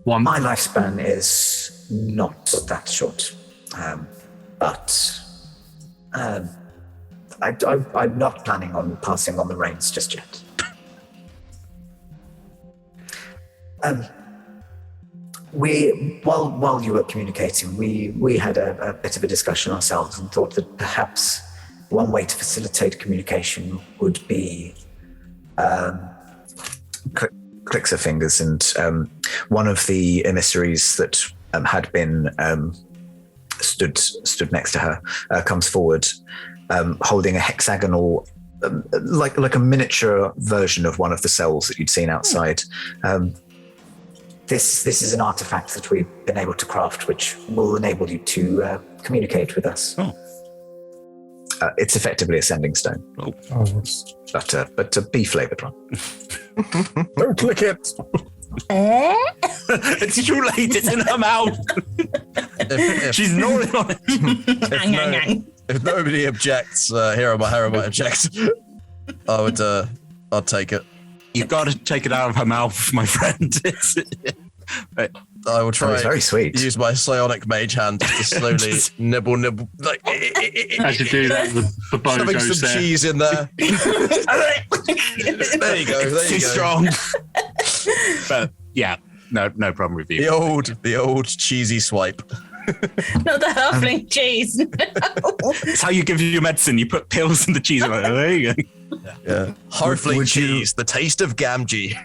S4: One.
S7: My lifespan is not that short, but I'm not planning on passing on the reins just yet. While you were communicating, we had a bit of a discussion ourselves and thought that perhaps one way to facilitate communication would be
S1: Clicks her fingers, and one of the emissaries that had been stood next to her comes forward, holding a hexagonal, like a miniature version of one of the cells that you'd seen outside.
S7: This is an artifact that we've been able to craft, which will enable you to communicate with us.
S3: Oh.
S1: It's effectively a sending stone, but a bee-flavored one.
S2: Don't click it.
S3: It's too late. It's in her mouth. She's gnawing on it.
S6: If nobody objects, here are my objects. I'll take it.
S3: You've got to take it out of her mouth, my friend.
S6: I will try.
S1: It's very sweet.
S6: Use my psionic mage hand to slowly nibble, like.
S4: As you do that, the bow
S6: Shoving
S4: goes
S6: some
S4: there.
S6: cheese in there. There you go. There
S3: Too
S6: you go.
S3: strong. But yeah, no problem with you.
S6: The old cheesy swipe.
S5: Not the halfling cheese.
S3: It's how you give your medicine. You put pills in the cheese. Like, oh, there you go.
S6: Yeah. Harfling cheese, the taste of Gamgee.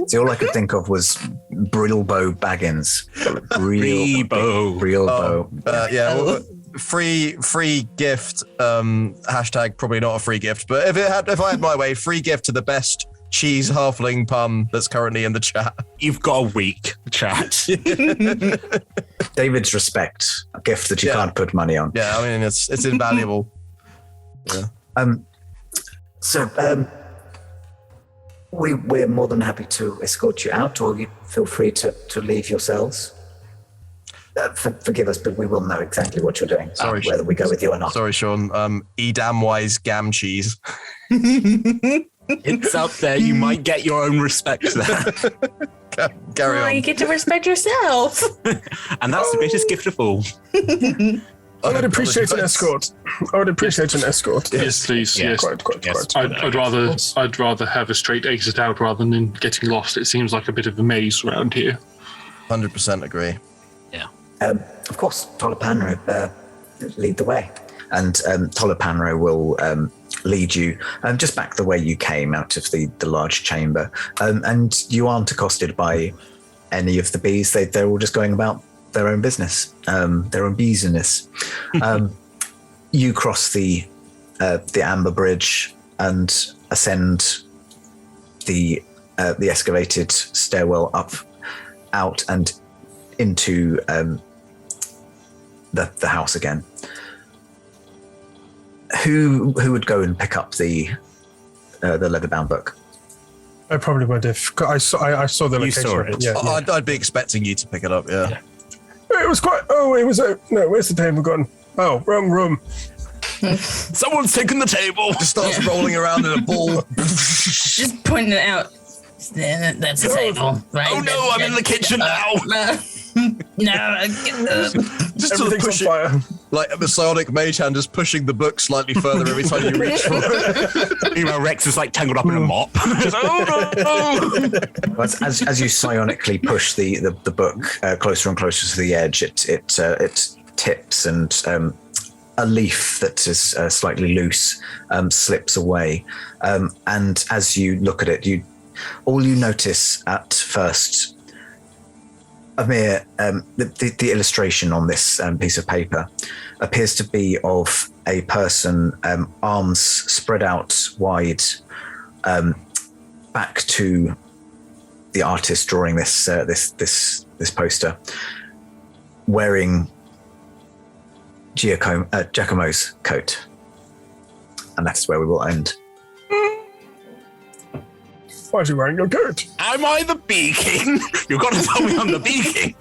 S1: So all I could think of was Brilbo Baggins.
S3: Reebo.
S6: Yeah. Free gift. Hashtag probably not a free gift, but if I had my way, free gift to the best cheese halfling pun that's currently in the chat.
S3: You've got a week, chat.
S1: David's respect, a gift that you can't put money on.
S6: Yeah, I mean it's invaluable. Yeah.
S7: We're more than happy to escort you out, or you feel free to leave yourselves. Forgive us, but we will know exactly what you're doing.
S6: Sorry,
S7: whether we go with you or not.
S6: Sorry, Sean. Edam-wise gam cheese.
S3: It's up there. You might get your own respect there.
S6: Carry on.
S5: You get to respect yourself.
S3: And that's the greatest gift of all.
S2: I would appreciate an escort.
S4: Yes, please. Yes.
S2: Quite.
S4: I'd rather have a straight exit out rather than getting lost. It seems like a bit of a maze around here.
S6: 100% agree.
S1: Of course, Tolopanro lead the way. And Tolopanro will lead you just back the way you came out of the large chamber. And you aren't accosted by any of the bees. They're all just going about their own business, their own business. You cross the Amber Bridge and ascend the excavated stairwell out and into the house again. Who would go and pick up the leather-bound book?
S2: I probably would if I saw the location.
S3: saw
S2: of
S3: it.
S2: Yeah.
S6: I'd be expecting you to pick it up, yeah.
S2: It was quite. Oh, it was. No, where's the table gone? Oh, wrong room.
S3: Someone's taken the table.
S6: Just starts rolling around in a ball.
S5: Just pointing it out. That's a table, right?
S3: Oh no, I'm in the kitchen now.
S5: No,
S6: Just sort of
S2: Everything's
S6: pushing,
S2: on fire.
S6: like a psionic mage hand, just pushing the book slightly further every time you reach for it.
S3: Meanwhile, Rex is like tangled up in a mop.
S1: As you psionically push the book closer and closer to the edge, it tips and a leaf that is slightly loose slips away. And as you look at it, all you notice at first, Amir, the illustration on this piece of paper appears to be of a person, arms spread out wide, back to the artist drawing this poster, wearing Giacomo's coat, and that's where we will end.
S2: Why is he wearing your coat?
S3: Am I the Bee King? You've got to tell me I'm the Bee King.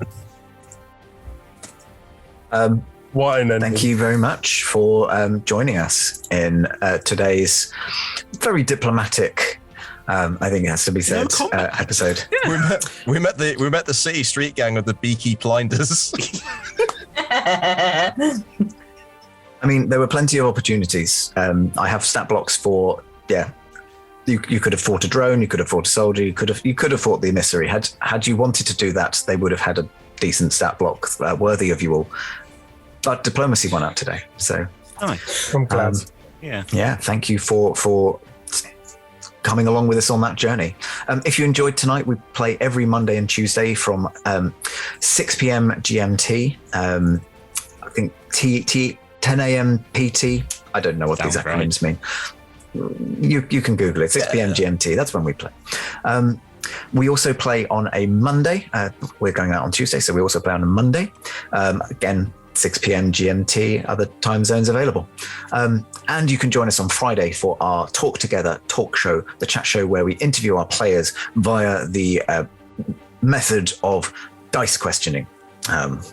S2: What an ending.
S1: Thank you very much for joining us in today's very diplomatic, I think it has to be said, episode.
S3: Yeah.
S6: We met the city street gang of the beaky blinders.
S1: I mean, there were plenty of opportunities. I have stat blocks for You could have fought a drone. You could have fought a soldier. You could have fought the emissary. Had you wanted to do that, they would have had a decent stat block worthy of you all. But diplomacy won out today. So,
S3: Nice.
S2: I'm glad.
S3: Yeah.
S1: Thank you for coming along with us on that journey. If you enjoyed tonight, we play every Monday and Tuesday from 6 p.m. GMT. I think 10 a.m. PT. I don't know what these acronyms mean. You can Google it. 6 p.m. GMT. That's when we play. We also play on a Monday. We're going out on Tuesday, so we also play on a Monday. Again, 6 p.m. GMT. Other time zones available. And you can join us on Friday for our Talk Together talk show, the chat show where we interview our players via the method of dice questioning. Tom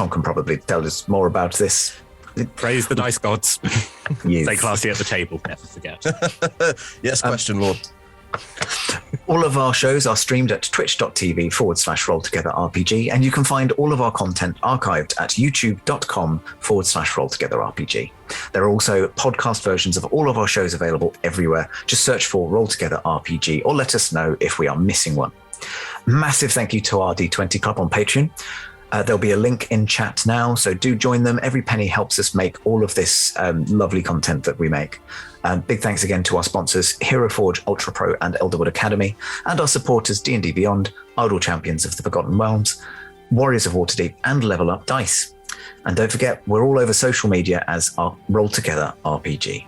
S1: can probably tell us more about this.
S3: Praise the dice gods.
S1: Yes.
S3: Stay classy at the table. Never forget.
S6: Yes, question, Lord.
S1: All of our shows are streamed at twitch.tv/rolltogetherrpg, and you can find all of our content archived at youtube.com/rolltogetherrpg. There are also podcast versions of all of our shows available everywhere. Just search for Roll Together RPG or let us know if we are missing one. Massive thank you to our D20 Club on Patreon. There'll be a link in chat now, so do join them. Every penny helps us make all of this lovely content that we make. Big thanks again to our sponsors, Hero Forge, Ultra Pro, and Elderwood Academy, and our supporters, D&D Beyond, Idle Champions of the Forgotten Realms, Warriors of Waterdeep, and Level Up Dice. And don't forget, we're all over social media as our Roll Together RPG.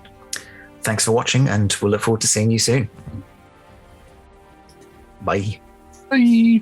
S1: Thanks for watching, and we'll look forward to seeing you soon. Bye.
S4: Bye.